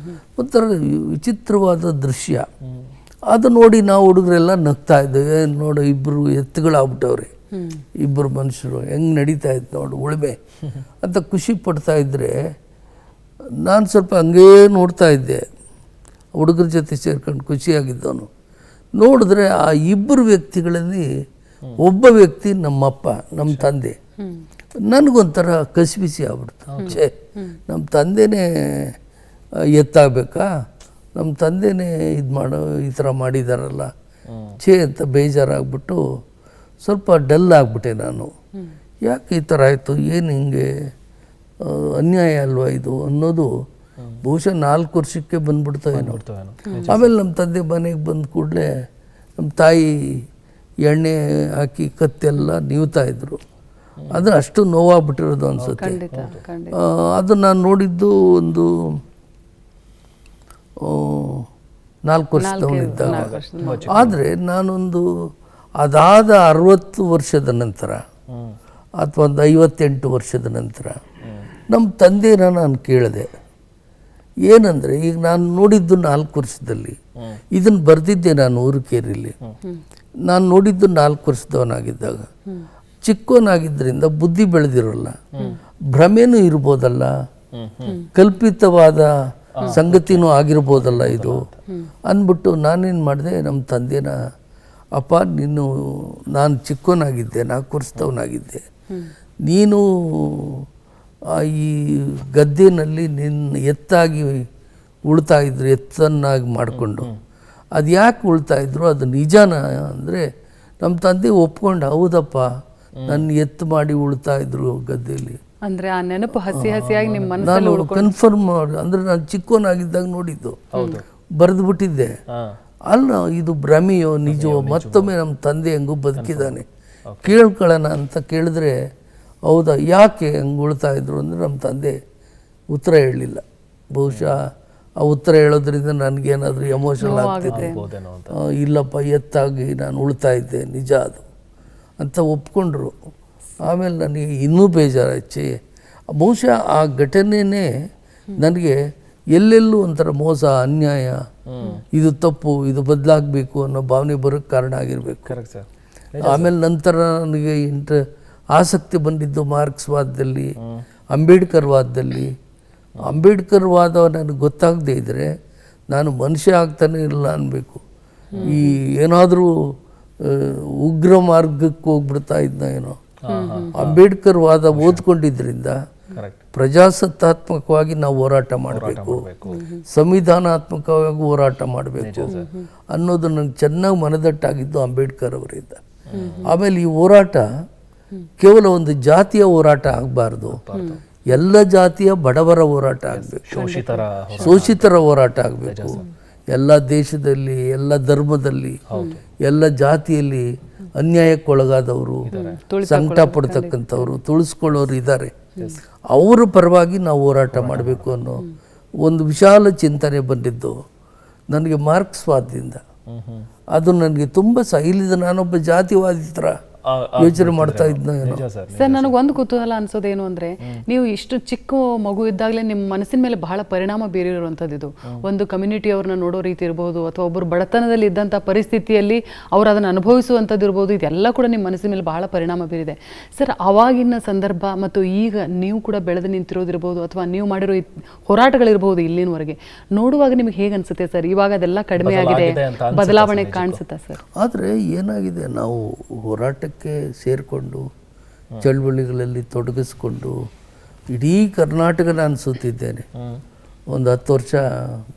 ಒಂಥರ ವಿಚಿತ್ರವಾದ ದೃಶ್ಯ. ಅದು ನೋಡಿ ನಾವು ಹುಡುಗರೆಲ್ಲ ನಗ್ತಾ ಇದ್ದೇವೆ. ನೋಡು, ಇಬ್ಬರು ಎತ್ತುಗಳಾಗ್ಬಿಟ್ಟವ್ರೆ, ಇಬ್ಬರು ಮನುಷ್ಯರು ಹೆಂಗೆ ನಡೀತಾ ಇತ್ತು ನೋಡು ಉಳುಮೆ ಅಂತ ಖುಷಿ ಪಡ್ತಾ ಇದ್ದರೆ, ನಾನು ಸ್ವಲ್ಪ ಹಂಗೇ ನೋಡ್ತಾ ಇದ್ದೆ, ಹುಡುಗರ ಜೊತೆ ಸೇರ್ಕೊಂಡು ಖುಷಿಯಾಗಿದ್ದವನು. ನೋಡಿದ್ರೆ ಆ ಇಬ್ಬರು ವ್ಯಕ್ತಿಗಳಲ್ಲಿ ಒಬ್ಬ ವ್ಯಕ್ತಿ ನಮ್ಮಪ್ಪ, ನಮ್ಮ ತಂದೆ. ನನಗೊಂಥರ ಕಸಿಬಿಸಿ ಆಗ್ಬಿಡ್ತು. ನಮ್ಮ ತಂದೆನೇ ಎತ್ತಾಗಬೇಕಾ, ನಮ್ಮ ತಂದೆನೇ ಈ ಥರ ಮಾಡಿದಾರಲ್ಲ ಅಂತ ಬೇಜಾರಾಗ್ಬಿಟ್ಟು ಸ್ವಲ್ಪ ಡಲ್ ಆಗಿಬಿಟ್ಟೆ ನಾನು. ಯಾಕೆ ಈ ಥರ ಆಯಿತು, ಏನು ಹಿಂಗೆ ಅನ್ಯಾಯ ಅಲ್ವಾ ಇದು ಅನ್ನೋದು ಬಹುಶಃ 4 ವರ್ಷಕ್ಕೆ ಬಂದ್ಬಿಡ್ತಾ ಏನೋ. ಆಮೇಲೆ ನಮ್ಮ ತಂದೆ ಮನೆಗೆ ಬಂದ ಕೂಡಲೇ ನಮ್ಮ ತಾಯಿ ಎಣ್ಣೆ ಹಾಕಿ ಕತ್ತೆಲ್ಲ ನೀವ್ತಾ ಇದ್ರು. ಅದು ಅಷ್ಟು ನೋವಾಗ್ಬಿಟ್ಟಿರೋದು ಅನ್ಸುತ್ತೆ. ಅದು ನಾನು ನೋಡಿದ್ದು ಒಂದು 4 ವರ್ಷದವನಿದ್ದಾಗ. ಆದರೆ ನಾನೊಂದು ಅದಾದ 60 ವರ್ಷದ ನಂತರ ಅಥವಾ ಒಂದು 58 ವರ್ಷದ ನಂತರ ನಮ್ಮ ತಂದೆನ ನಾನು ಕೇಳಿದೆ. ಏನಂದರೆ, ಈಗ ನಾನು ನೋಡಿದ್ದು 4 ವರ್ಷದಲ್ಲಿ, ಇದನ್ನು ಬರೆದಿದ್ದೆ ನಾನು ಊರುಕೇರಿಯಲ್ಲಿ. ನಾನು ನೋಡಿದ್ದು 4 ವರ್ಷದವನಾಗಿದ್ದಾಗ. ಚಿಕ್ಕವನಾಗಿದ್ದರಿಂದ ಬುದ್ಧಿ ಬೆಳೆದಿರೋಲ್ಲ, ಭ್ರಮೆನೂ ಇರ್ಬೋದಲ್ಲ ಕಲ್ಪಿತವಾದ ಸಂಗತಿನೂ ಆಗಿರ್ಬೋದಲ್ಲ ಇದು ಅಂದ್ಬಿಟ್ಟು ನಾನೇನು ಮಾಡಿದೆ, ನಮ್ಮ ತಂದೆನ, ಅಪ್ಪ ನಾನು ಚಿಕ್ಕವನಾಗಿದ್ದೆ, 4 ವರ್ಷದವನಾಗಿದ್ದೆ, ನೀನು ಈ ಗದ್ದೆನಲ್ಲಿ ಎತ್ತಾಗಿ ಉಳ್ತಾ ಇದ್ರು, ಎತ್ತನ್ನಾಗಿ ಮಾಡಿಕೊಂಡು ಅದು ಯಾಕೆ ಉಳ್ತಾ ಇದ್ರು, ಅದು ನಿಜಾನ ಅಂದರೆ ನಮ್ಮ ತಂದೆ ಒಪ್ಕೊಂಡು, ಹೌದಪ್ಪ ನನ್ನ ಎತ್ತು ಮಾಡಿ ಉಳ್ತಾ ಇದ್ರು ಗದ್ದೆಯಲ್ಲಿ. ಅಂದ್ರೆ ಆ ನೆನಪು ಹಸಿ ಹಸಿಯಾಗಿ ನಿಮ್ಮ ಮನಸ್ಸಲ್ಲಿ ನಾನು ಕನ್ಫರ್ಮ್ ಮಾಡಿ, ಅಂದರೆ ನಾನು ಚಿಕ್ಕವನಾಗಿದ್ದಾಗ ನೋಡಿದ್ದು, ಬರೆದು ಬಿಟ್ಟಿದ್ದೆ. ಅಲ್ಲ ಇದು ಭ್ರಮೆಯೋ ನಿಜವೋ, ಮತ್ತೊಮ್ಮೆ ನಮ್ಮ ತಂದೆ ಹೆಂಗೂ ಬದುಕಿದ್ದಾನೆ ಕೇಳ್ಕೊಳ್ಳೋಣ ಅಂತ ಕೇಳಿದ್ರೆ, ಹೌದಾ ಯಾಕೆ ಹಂಗೆ ಉಳ್ತಾ ಇದ್ರು ಅಂದರೆ ನಮ್ಮ ತಂದೆ ಉತ್ತರ ಹೇಳಲಿಲ್ಲ. ಬಹುಶಃ ಆ ಉತ್ತರ ಹೇಳೋದ್ರಿಂದ ನನಗೇನಾದರೂ ಎಮೋಷನಲ್ ಆಗ್ತಿದೆ, ಇಲ್ಲಪ್ಪ ಎತ್ತಾಗಿ ನಾನು ಉಳ್ತಾ ಇದ್ದೆ, ನಿಜ ಅದು ಅಂತ ಒಪ್ಕೊಂಡ್ರು. ಆಮೇಲೆ ನನಗೆ ಇನ್ನೂ ಬೇಜಾರಾಯ್ತು. ಬಹುಶಃ ಆ ಘಟನೆನೇ ನನಗೆ ಎಲ್ಲೆಲ್ಲೂ ಒಂಥರ ಮೋಸ, ಅನ್ಯಾಯ, ಇದು ತಪ್ಪು, ಇದು ಬದಲಾಗಬೇಕು ಅನ್ನೋ ಭಾವನೆ ಬರೋಕ್ಕೆ ಕಾರಣ ಆಗಿರಬೇಕು. ಆಮೇಲೆ ನಂತರ ನನಗೆ ಆಸಕ್ತಿ ಬಂದಿದ್ದು ಮಾರ್ಕ್ಸ್ವಾದದಲ್ಲಿ, ಅಂಬೇಡ್ಕರ್ ವಾದದಲ್ಲಿ. ಅಂಬೇಡ್ಕರ್ ವಾದ ನನಗೆ ಗೊತ್ತಾಗದೇ ಇದ್ದರೆ ನಾನು ಮನುಷ್ಯ ಆಗ್ತಾನೆ ಇಲ್ಲ ಅನ್ಬೇಕು. ಈ ಏನಾದರೂ ಉಗ್ರ ಮಾರ್ಗಕ್ಕೆ ಹೋಗ್ಬಿಡ್ತಾ ಇದ್ನ ಏನೋ. ಅಂಬೇಡ್ಕರ್ ವಾದ ಓದ್ಕೊಂಡಿದ್ರಿಂದ ಪ್ರಜಾಸತ್ತಾತ್ಮಕವಾಗಿ ನಾವು ಹೋರಾಟ ಮಾಡಬೇಕು, ಸಂವಿಧಾನಾತ್ಮಕವಾಗಿ ಹೋರಾಟ ಮಾಡಬೇಕು ಅನ್ನೋದು ನನಗೆ ಚೆನ್ನಾಗಿ ಮನದಟ್ಟಾಗಿದ್ದು ಅಂಬೇಡ್ಕರ್ ಅವರಿಂದ. ಆಮೇಲೆ ಈ ಹೋರಾಟ ಕೇವಲ ಒಂದು ಜಾತಿಯ ಹೋರಾಟ ಆಗಬಾರ್ದು, ಎಲ್ಲ ಜಾತಿಯ ಬಡವರ ಹೋರಾಟ ಆಗಬೇಕು, ಶೋಷಿತರ ಹೋರಾಟ ಆಗಬೇಕು. ಎಲ್ಲ ದೇಶದಲ್ಲಿ, ಎಲ್ಲ ಧರ್ಮದಲ್ಲಿ, ಎಲ್ಲ ಜಾತಿಯಲ್ಲಿ ಅನ್ಯಾಯಕ್ಕೊಳಗಾದವರು, ಸಂಕಟ ಪಡ್ತಕ್ಕಂಥವ್ರು, ತುಳಿಸ್ಕೊಳ್ಳೋರು ಇದ್ದಾರೆ. ಅವರ ಪರವಾಗಿ ನಾವು ಹೋರಾಟ ಮಾಡಬೇಕು ಅನ್ನೋ ಒಂದು ವಿಶಾಲ ಚಿಂತನೆ ಬಂದಿದ್ದು ನನಗೆ ಮಾರ್ಕ್ಸ್ವಾದದಿಂದ. ಅದು ನನಗೆ ತುಂಬ ಇಲ್ಲಿದ ನಾನೊಬ್ಬ ಜಾತಿವಾದಿ ಥರ ಯೋಚನೆ ಮಾಡ್ತಾ ಇದ್ನ. ಸರ್, ನನಗೊಂದು ಕುತೂಹಲ ಅನ್ಸೋದೇನು ಅಂದ್ರೆ, ನೀವು ಇಷ್ಟು ಚಿಕ್ಕ ಮಗು ಇದ್ದಾಗಲೇ ನಿಮ್ಮ ಮನಸ್ಸಿನ ಮೇಲೆ ಬಹಳ ಪರಿಣಾಮ ಬೀರಿರುವಂಥದ್ದು ಇದು. ಒಂದು ಕಮ್ಯುನಿಟಿ ಅವ್ರನ್ನ ನೋಡೋ ರೀತಿ ಇರ್ಬೋದು, ಅಥವಾ ಒಬ್ಬರು ಬಡತನದಲ್ಲಿ ಇದ್ದಂಥ ಪರಿಸ್ಥಿತಿಯಲ್ಲಿ ಅವ್ರು ಅದನ್ನು ಅನುಭವಿಸುವಂಥದ್ದು ಇರ್ಬೋದು, ಇದೆಲ್ಲ ಕೂಡ ನಿಮ್ಮ ಮನಸ್ಸಿನ ಮೇಲೆ ಬಹಳ ಪರಿಣಾಮ ಬೀರಿದೆ. ಸರ್, ಆವಾಗಿನ ಸಂದರ್ಭ ಮತ್ತು ಈಗ ನೀವು ಕೂಡ ಬೆಳೆದು ನಿಂತಿರೋದಿರ್ಬೋದು, ಅಥವಾ ನೀವು ಮಾಡಿರೋ ಹೋರಾಟಗಳಿರ್ಬೋದು ಇಲ್ಲಿನವರೆಗೆ ನೋಡುವಾಗ ನಿಮ್ಗೆ ಹೇಗೆ ಅನ್ಸುತ್ತೆ ಸರ್? ಇವಾಗ ಅದೆಲ್ಲ ಕಡಿಮೆ ಆಗಿದೆ, ಬದಲಾವಣೆ ಕಾಣಿಸುತ್ತಾ ಸರ್? ಆದರೆ ಏನಾಗಿದೆ, ನಾವು ಹೋರಾಟಕ್ಕೆ ಸೇರಿಕೊಂಡು ಚಳವಳಿಗಳಲ್ಲಿ ತೊಡಗಿಸ್ಕೊಂಡು ಇಡೀ ಕರ್ನಾಟಕ ನಾನು ಸುತ್ತಿದ್ದೇನೆ. ಒಂದು 10 ವರ್ಷ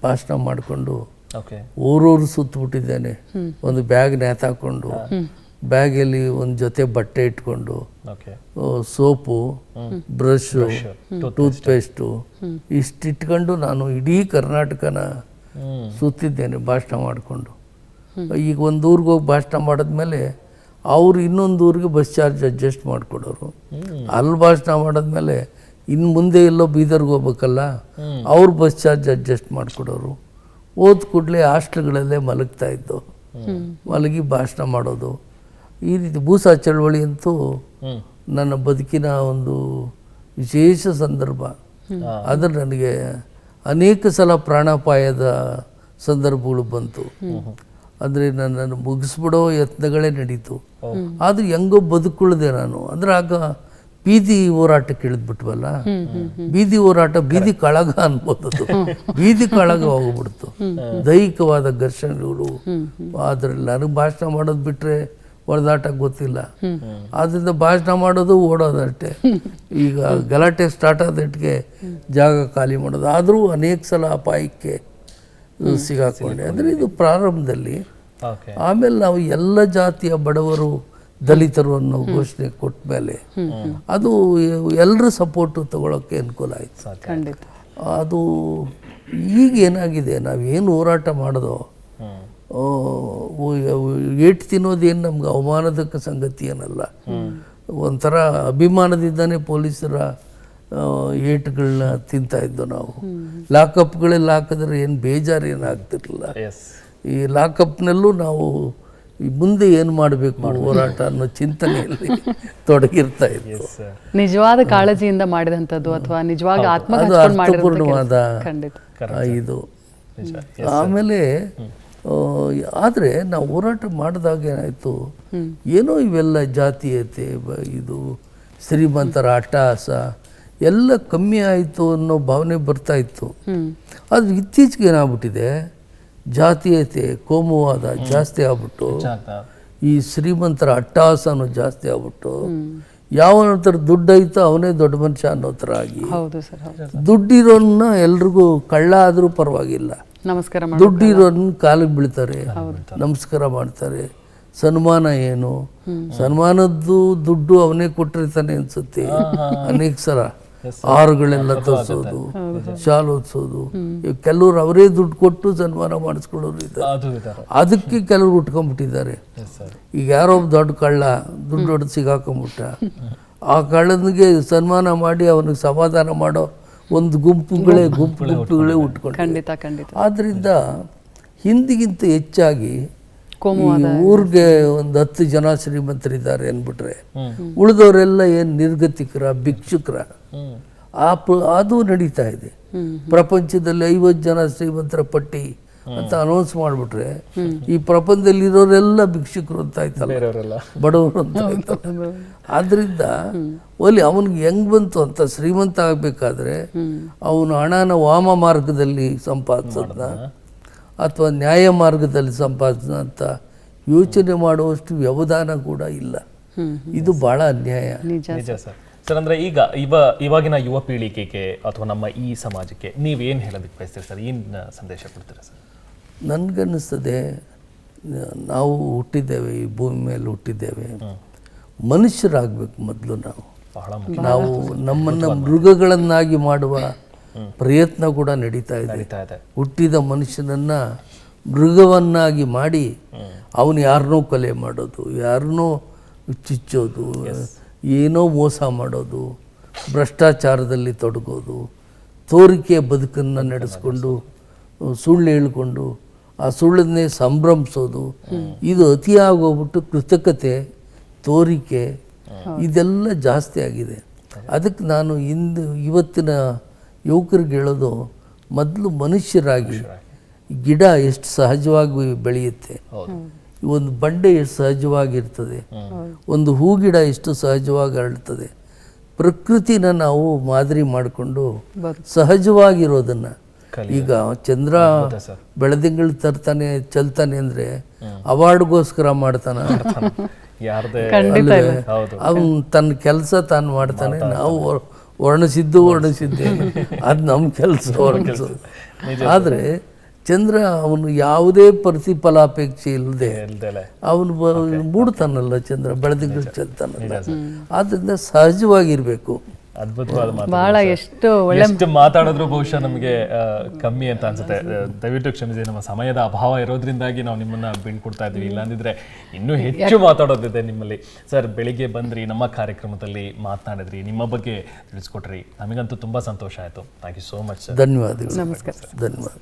ಭಾಷಣ ಮಾಡಿಕೊಂಡು ಊರೂರು ಸುತ್ತಬಿಟ್ಟಿದ್ದೇನೆ. ಒಂದು ಬ್ಯಾಗ್ ನೇತಾಕೊಂಡು, ಬ್ಯಾಗಲ್ಲಿ ಒಂದು ಜೊತೆ ಬಟ್ಟೆ ಇಟ್ಕೊಂಡು, ಸೋಪು, ಬ್ರಷು, ಟೂತ್ಪೇಸ್ಟು ಇಷ್ಟಿಟ್ಕೊಂಡು ನಾನು ಇಡೀ ಕರ್ನಾಟಕನ ಸುತ್ತಿದ್ದೇನೆ ಭಾಷಣ ಮಾಡಿಕೊಂಡು. ಈಗ ಒಂದು ಊರಿಗೆ ಹೋಗಿ ಭಾಷಣ ಮಾಡಿದ್ಮೇಲೆ ಅವರು ಇನ್ನೊಂದು ಊರಿಗೆ ಬಸ್ ಚಾರ್ಜ್ ಅಡ್ಜಸ್ಟ್ ಮಾಡಿಕೊಡೋರು. ಅಲ್ಲಿ ಭಾಷಣ ಮಾಡಿದ್ಮೇಲೆ ಇನ್ನು ಮುಂದೆ ಎಲ್ಲೋ ಬೀದರ್ಗೆ ಹೋಗ್ಬೇಕಲ್ಲ, ಅವ್ರು ಬಸ್ ಚಾರ್ಜ್ ಅಡ್ಜಸ್ಟ್ ಮಾಡಿಕೊಡೋರು. ಓದ್ ಕೂಡಲೇ ಹಾಸ್ಟೆಲ್ಗಳಲ್ಲೇ ಮಲಗ್ತಾ ಇದ್ದು, ಮಲಗಿ ಭಾಷಣ ಮಾಡೋದು. ಈ ರೀತಿ ಭೂಸಾ ಚಳವಳಿ ಅಂತೂ ನನ್ನ ಬದುಕಿನ ಒಂದು ವಿಶೇಷ ಸಂದರ್ಭ. ಆದರೆ ನನಗೆ ಅನೇಕ ಸಲ ಪ್ರಾಣಾಪಾಯದ ಸಂದರ್ಭಗಳು ಬಂತು. ಅಂದರೆ ನನ್ನನ್ನು ಮುಗಿಸ್ಬಿಡೋ ಯತ್ನಗಳೇ ನಡೀತು. ಆದ್ರೆ ಹೆಂಗೋ ಬದುಕುಳಿದೆ ನಾನು. ಅಂದರೆ ಆಗ ಬೀದಿ ಹೋರಾಟಕ್ಕೆ ಇಳಿದ್ಬಿಟ್ವಲ್ಲ, ಬೀದಿ ಹೋರಾಟ ಬೀದಿ ಕಾಳಗ ಅನ್ಬೋದು. ಬೀದಿ ಕಾಳಗ ಹೋಗ್ಬಿಡ್ತು, ದೈಹಿಕವಾದ ಘರ್ಷಣೆಗಳು. ಅದ್ರಲ್ಲಿ ನನಗೆ ಭಾಷಣ ಮಾಡೋದು ಬಿಟ್ಟರೆ ಹೊಡೆದಾಟ ಗೊತ್ತಿಲ್ಲ. ಆದ್ದರಿಂದ ಭಾಷಣ ಮಾಡೋದು ಓಡೋದಷ್ಟೇ. ಈಗ ಗಲಾಟೆ ಸ್ಟಾರ್ಟ್ ಆದಟ್ಟಿಗೆ ಜಾಗ ಖಾಲಿ ಮಾಡೋದು. ಆದರೂ ಅನೇಕ ಸಲ ಅಪಾಯಕ್ಕೆ ಸಿಗಾಕೊಂಡೆ. ಅಂದರೆ ಇದು ಪ್ರಾರಂಭದಲ್ಲಿ. ಆಮೇಲೆ ನಾವು ಎಲ್ಲ ಜಾತಿಯ ಬಡವರು, ದಲಿತರು ಅನ್ನೋ ಘೋಷಣೆ ಕೊಟ್ಟ ಮೇಲೆ ಅದು ಎಲ್ಲರ ಸಪೋರ್ಟು ತಗೊಳ್ಳೋಕ್ಕೆ ಅನುಕೂಲ ಆಯಿತು. ಅದು ಈಗ ಏನಾಗಿದೆ, ನಾವೇನು ಹೋರಾಟ ಮಾಡೋದೋ ಏಟು ತಿನ್ನೋದೇನು ನಮ್ಗೆ ಅವಮಾನದ ಸಂಗತಿ ಏನಲ್ಲ. ಒಂಥರ ಅಭಿಮಾನದಿಂದನೇ ಪೊಲೀಸರ ಏಟುಗಳನ್ನ ತಿಂತಾ ಇದ್ದೋ ನಾವು. ಲಾಕಪ್ಗಳಲ್ಲಿ ಹಾಕಿದ್ರೆ ಏನು ಬೇಜಾರು ಏನು ಆಗ್ತಿರಲಿಲ್ಲ. ಈ ಲಾಕಪ್ನಲ್ಲೂ ನಾವು ಮುಂದೆ ಏನು ಮಾಡಬೇಕು ಹೋರಾಟ ಅನ್ನೋ ಚಿಂತನೆಯಲ್ಲಿ ತೊಡಗಿರ್ತಾ ಇತ್ತು. ನಿಜವಾದ ಕಾಳಜಿಯಿಂದ ಮಾಡಿದಂಥದ್ದು ಅಥವಾ ನಿಜವಾದ ಅದು ಅರ್ಥಪೂರ್ಣವಾದ ಇದು. ಆಮೇಲೆ ಆದರೆ ನಾವು ಹೋರಾಟ ಮಾಡಿದಾಗ ಏನಾಯಿತು, ಏನೋ ಇವೆಲ್ಲ ಜಾತೀಯತೆ, ಇದು ಶ್ರೀಮಂತರ ಅಟ್ಟಹಾಸ, ಎಲ್ಲ ಕಮ್ಮಿ ಆಯಿತು ಅನ್ನೋ ಭಾವನೆ ಬರ್ತಾ ಇತ್ತು. ಆದರೆ ಇತ್ತೀಚೆಗೆ ಏನಾಗ್ಬಿಟ್ಟಿದೆ, ಜಾತೀಯತೆ ಕೋಮುವಾದ ಜಾಸ್ತಿ ಆಗ್ಬಿಟ್ಟು ಈ ಶ್ರೀಮಂತರ ಅಟ್ಟಹಾಸನೂ ಜಾಸ್ತಿ ಆಗ್ಬಿಟ್ಟು ಯಾವನ ಹತ್ರ ದುಡ್ಡು ಐತೋ ಅವನೇ ದೊಡ್ಡ ಮನುಷ್ಯ ಅನ್ನೋ ಥರ ಆಗಿ ಹೌದು ಸರ್, ಹೌದು. ದುಡ್ಡಿರೋನ್ನ ಎಲ್ರಿಗೂ ಕಳ್ಳ ಆದರೂ ಪರವಾಗಿಲ್ಲ, ನಮಸ್ಕಾರ ದುಡ್ಡಿರೋನ್ನ ಕಾಲಿಗೆ ಬೀಳ್ತಾರೆ, ನಮಸ್ಕಾರ ಮಾಡ್ತಾರೆ. ಸನ್ಮಾನ ಏನು, ಸನ್ಮಾನದ್ದು ದುಡ್ಡು ಅವನೇ ಕೊಟ್ಟಿರ್ತಾನೆ ಅನ್ಸುತ್ತೆ. ಅನೇಕ ಸಲ ಆರುಗಳೆಲ್ಲ ತರಿಸೋದು, ಶಾಲ್ ಓದಿಸೋದು, ಕೆಲವರು ಅವರೇ ದುಡ್ಡು ಕೊಟ್ಟು ಸನ್ಮಾನ ಮಾಡಿಸ್ಕೊಳ್ಳೋರು ಇದ್ದಾರೆ. ಅದಕ್ಕೆ ಕೆಲವರು ಉಟ್ಕೊಂಡ್ಬಿಟ್ಟಿದ್ದಾರೆ. ಈಗ ಯಾರೋ ಒಬ್ಬ ದೊಡ್ಡ ಕಳ್ಳ ದುಡ್ಡು ಹೊಡೆದು ಸಿಗಾಕೊಂಬಿಟ್ಟ, ಆ ಕಳ್ಳನಿಗೆ ಸನ್ಮಾನ ಮಾಡಿ ಅವನಿಗೆ ಸಮಾಧಾನ ಮಾಡೋ ಒಂದು ಗುಂಪುಗಳೇ ಉಟ್ಕೊಂಡು. ಖಂಡಿತ ಖಂಡಿತ. ಆದ್ರಿಂದ ಹಿಂದಿಗಿಂತ ಹೆಚ್ಚಾಗಿ ಕೋಮುವಾದ ಊರಿಗೆ ಒಂದು 10 ಜನ ಶ್ರೀಮಂತರಿದ್ದಾರೆ ಅಂದ್ಬಿಟ್ರೆ ಉಳಿದವರೆಲ್ಲ ಏನು ನಿರ್ಗತಿಕರ ಭಿಕ್ಷುಕರ ಅದು ನಡೀತಾ ಇದೆ. ಪ್ರಪಂಚದಲ್ಲಿ 50 ಜನ ಶ್ರೀಮಂತರ ಪಟ್ಟಿ ಅಂತ ಅನೌನ್ಸ್ ಮಾಡಿಬಿಟ್ರೆ ಈ ಪ್ರಪಂಚದಲ್ಲಿ ಇರೋರೆಲ್ಲ ಭಿಕ್ಷುಕರು ಅಂತ ಆಯ್ತಲ್ಲ, ಬಡವರು ಅಂತ ಆಯ್ತಲ್ಲ. ಆದ್ರಿಂದ ಒಲಿ ಅವನಿಗೆ ಹೆಂಗ್ ಬಂತು ಅಂತ ಶ್ರೀಮಂತ ಆಗ್ಬೇಕಾದ್ರೆ ಅವನು ಹಣನ ವಾಮ ಮಾರ್ಗದಲ್ಲಿ ಸಂಪಾದಿಸೋದನ್ನ ಅಥವಾ ನ್ಯಾಯ ಮಾರ್ಗದಲ್ಲಿ ಸಂಪಾದನೆ ಅಂತ ಯೋಚನೆ ಮಾಡುವಷ್ಟು ವ್ಯವಧಾನ ಕೂಡ ಇಲ್ಲ. ಇದು ಬಹಳ ಅನ್ಯಾಯ. ನಿಜ ಸರ್. ಸರ್ ಅಂದ್ರೆ ಈಗ ಇವಾಗಿನ ಯುವ ಪೀಳಿಗೆಗೆ ಅಥವಾ ನಮ್ಮ ಈ ಸಮಾಜಕ್ಕೆ ನೀವೇನು ಹೇಳೋದಕ್ಕೆ ಬಯಸ್ತೀರಿ ಸರ್? ಏನು ಸಂದೇಶ ಕೊಡ್ತೀರಾ ಸರ್? ನನಗನ್ನಿಸ್ತದೆ, ನಾವು ಹುಟ್ಟಿದ್ದೇವೆ, ಈ ಭೂಮಿ ಮೇಲೆ ಹುಟ್ಟಿದ್ದೇವೆ, ಮನುಷ್ಯರಾಗಬೇಕು ಮೊದಲು. ನಾವು ನಮ್ಮನ್ನು ಮೃಗಗಳನ್ನಾಗಿ ಮಾಡುವ ಪ್ರಯತ್ನ ಕೂಡ ನಡೀತಾ ಇದೆ. ಹುಟ್ಟಿದ ಮನುಷ್ಯನನ್ನ ಮೃಗವನ್ನಾಗಿ ಮಾಡಿ ಅವನು ಯಾರನ್ನೋ ಕೊಲೆ ಮಾಡೋದು, ಯಾರನ್ನೋ ಚುಚ್ಚೋದು, ಏನೋ ಮೋಸ ಮಾಡೋದು, ಭ್ರಷ್ಟಾಚಾರದಲ್ಲಿ ತೊಡಗೋದು, ತೋರಿಕೆಯ ಬದುಕನ್ನು ನಡೆಸ್ಕೊಂಡು ಸುಳ್ಳು ಹೇಳ್ಕೊಂಡು ಆ ಸುಳ್ಳನ್ನೇ ಸಂಭ್ರಮಿಸೋದು, ಇದು ಅತಿಯಾಗೋಗ್ಬಿಟ್ಟು ಕೃತಕತೆ, ತೋರಿಕೆ ಇದೆಲ್ಲ ಜಾಸ್ತಿ ಆಗಿದೆ. ಅದಕ್ಕೆ ನಾನು ಇವತ್ತಿನ ಯುವಕರಿಗೆ ಹೇಳೋದು, ಮೊದಲು ಮನುಷ್ಯರಾಗಿ. ಗಿಡ ಎಷ್ಟು ಸಹಜವಾಗಿ ಬೆಳೆಯುತ್ತೆ, ಒಂದು ಬಂಡೆ ಎಷ್ಟು ಸಹಜವಾಗಿರ್ತದೆ, ಒಂದು ಹೂಗಿಡ ಎಷ್ಟು ಸಹಜವಾಗಿ ಅರಳುತ್ತದೆ. ಪ್ರಕೃತಿನ ನಾವು ಮಾದರಿ ಮಾಡಿಕೊಂಡು ಸಹಜವಾಗಿರೋದನ್ನ, ಈಗ ಚಂದ್ರ ಬೆಳದಿಂಗಳು ತರ್ತಾನೆ ಚೆಲ್ತಾನೆ ಅಂದ್ರೆ ಅವಾರ್ಡ್ಗೋಸ್ಕರ ಮಾಡ್ತಾನ? ಅವನು ತನ್ನ ಕೆಲಸ ತಾನು ಮಾಡ್ತಾನೆ. ನಾವು ವರ್ಣಿಸಿದ್ದೆ ಅದು ನಮ್ಮ ಕೆಲಸ ವರ್ಣಿಸೋದು. ಆದರೆ ಚಂದ್ರ ಅವನು ಯಾವುದೇ ಪ್ರತಿಫಲಾಪೇಕ್ಷೆ ಇಲ್ಲದೆ ಅವನು ಮೂಡ್ತಾನಲ್ಲ, ಚಂದ್ರ ಬೆಳದಿಂಗಳು ಚೆಲ್ತಾನಲ್ಲ. ಆದ್ದರಿಂದ ಸಹಜವಾಗಿರ್ಬೇಕು. ಅದ್ಭುತವಾದ ಮಾತು. ಬಹಳ ಎಷ್ಟು ಮಾತಾಡಿದ್ರು ಬಹುಶಃ ನಮಗೆ ಕಮ್ಮಿ ಅಂತ ಅನ್ಸುತ್ತೆ. ದಯವಿಟ್ಟು ಕ್ಷಮಿಸಿ, ನಮ್ಮ ಸಮಯದ ಅಭಾವ ಇರೋದ್ರಿಂದಾಗಿ ನಾವು ನಿಮ್ಮನ್ನ ಬೀಳ್ಕೊಡ್ತಾ ಇದ್ವಿ. ಇಲ್ಲಾಂದಿದ್ರೆ ಇನ್ನೂ ಹೆಚ್ಚು ಮಾತಾಡೋದಿದೆ ನಿಮ್ಮಲ್ಲಿ. ಸರ್, ಬೆಳಿಗ್ಗೆ ಬಂದ್ರಿ, ನಮ್ಮ ಕಾರ್ಯಕ್ರಮದಲ್ಲಿ ಮಾತನಾಡಿದ್ರಿ, ನಿಮ್ಮ ಬಗ್ಗೆ ತಿಳಿಸ್ಕೊಟ್ರಿ. ನಮಗಂತೂ ತುಂಬಾ ಸಂತೋಷ ಆಯ್ತು. Thank you so much sir. ಧನ್ಯವಾದಗಳು. ನಮಸ್ಕಾರ. ಧನ್ಯವಾದ.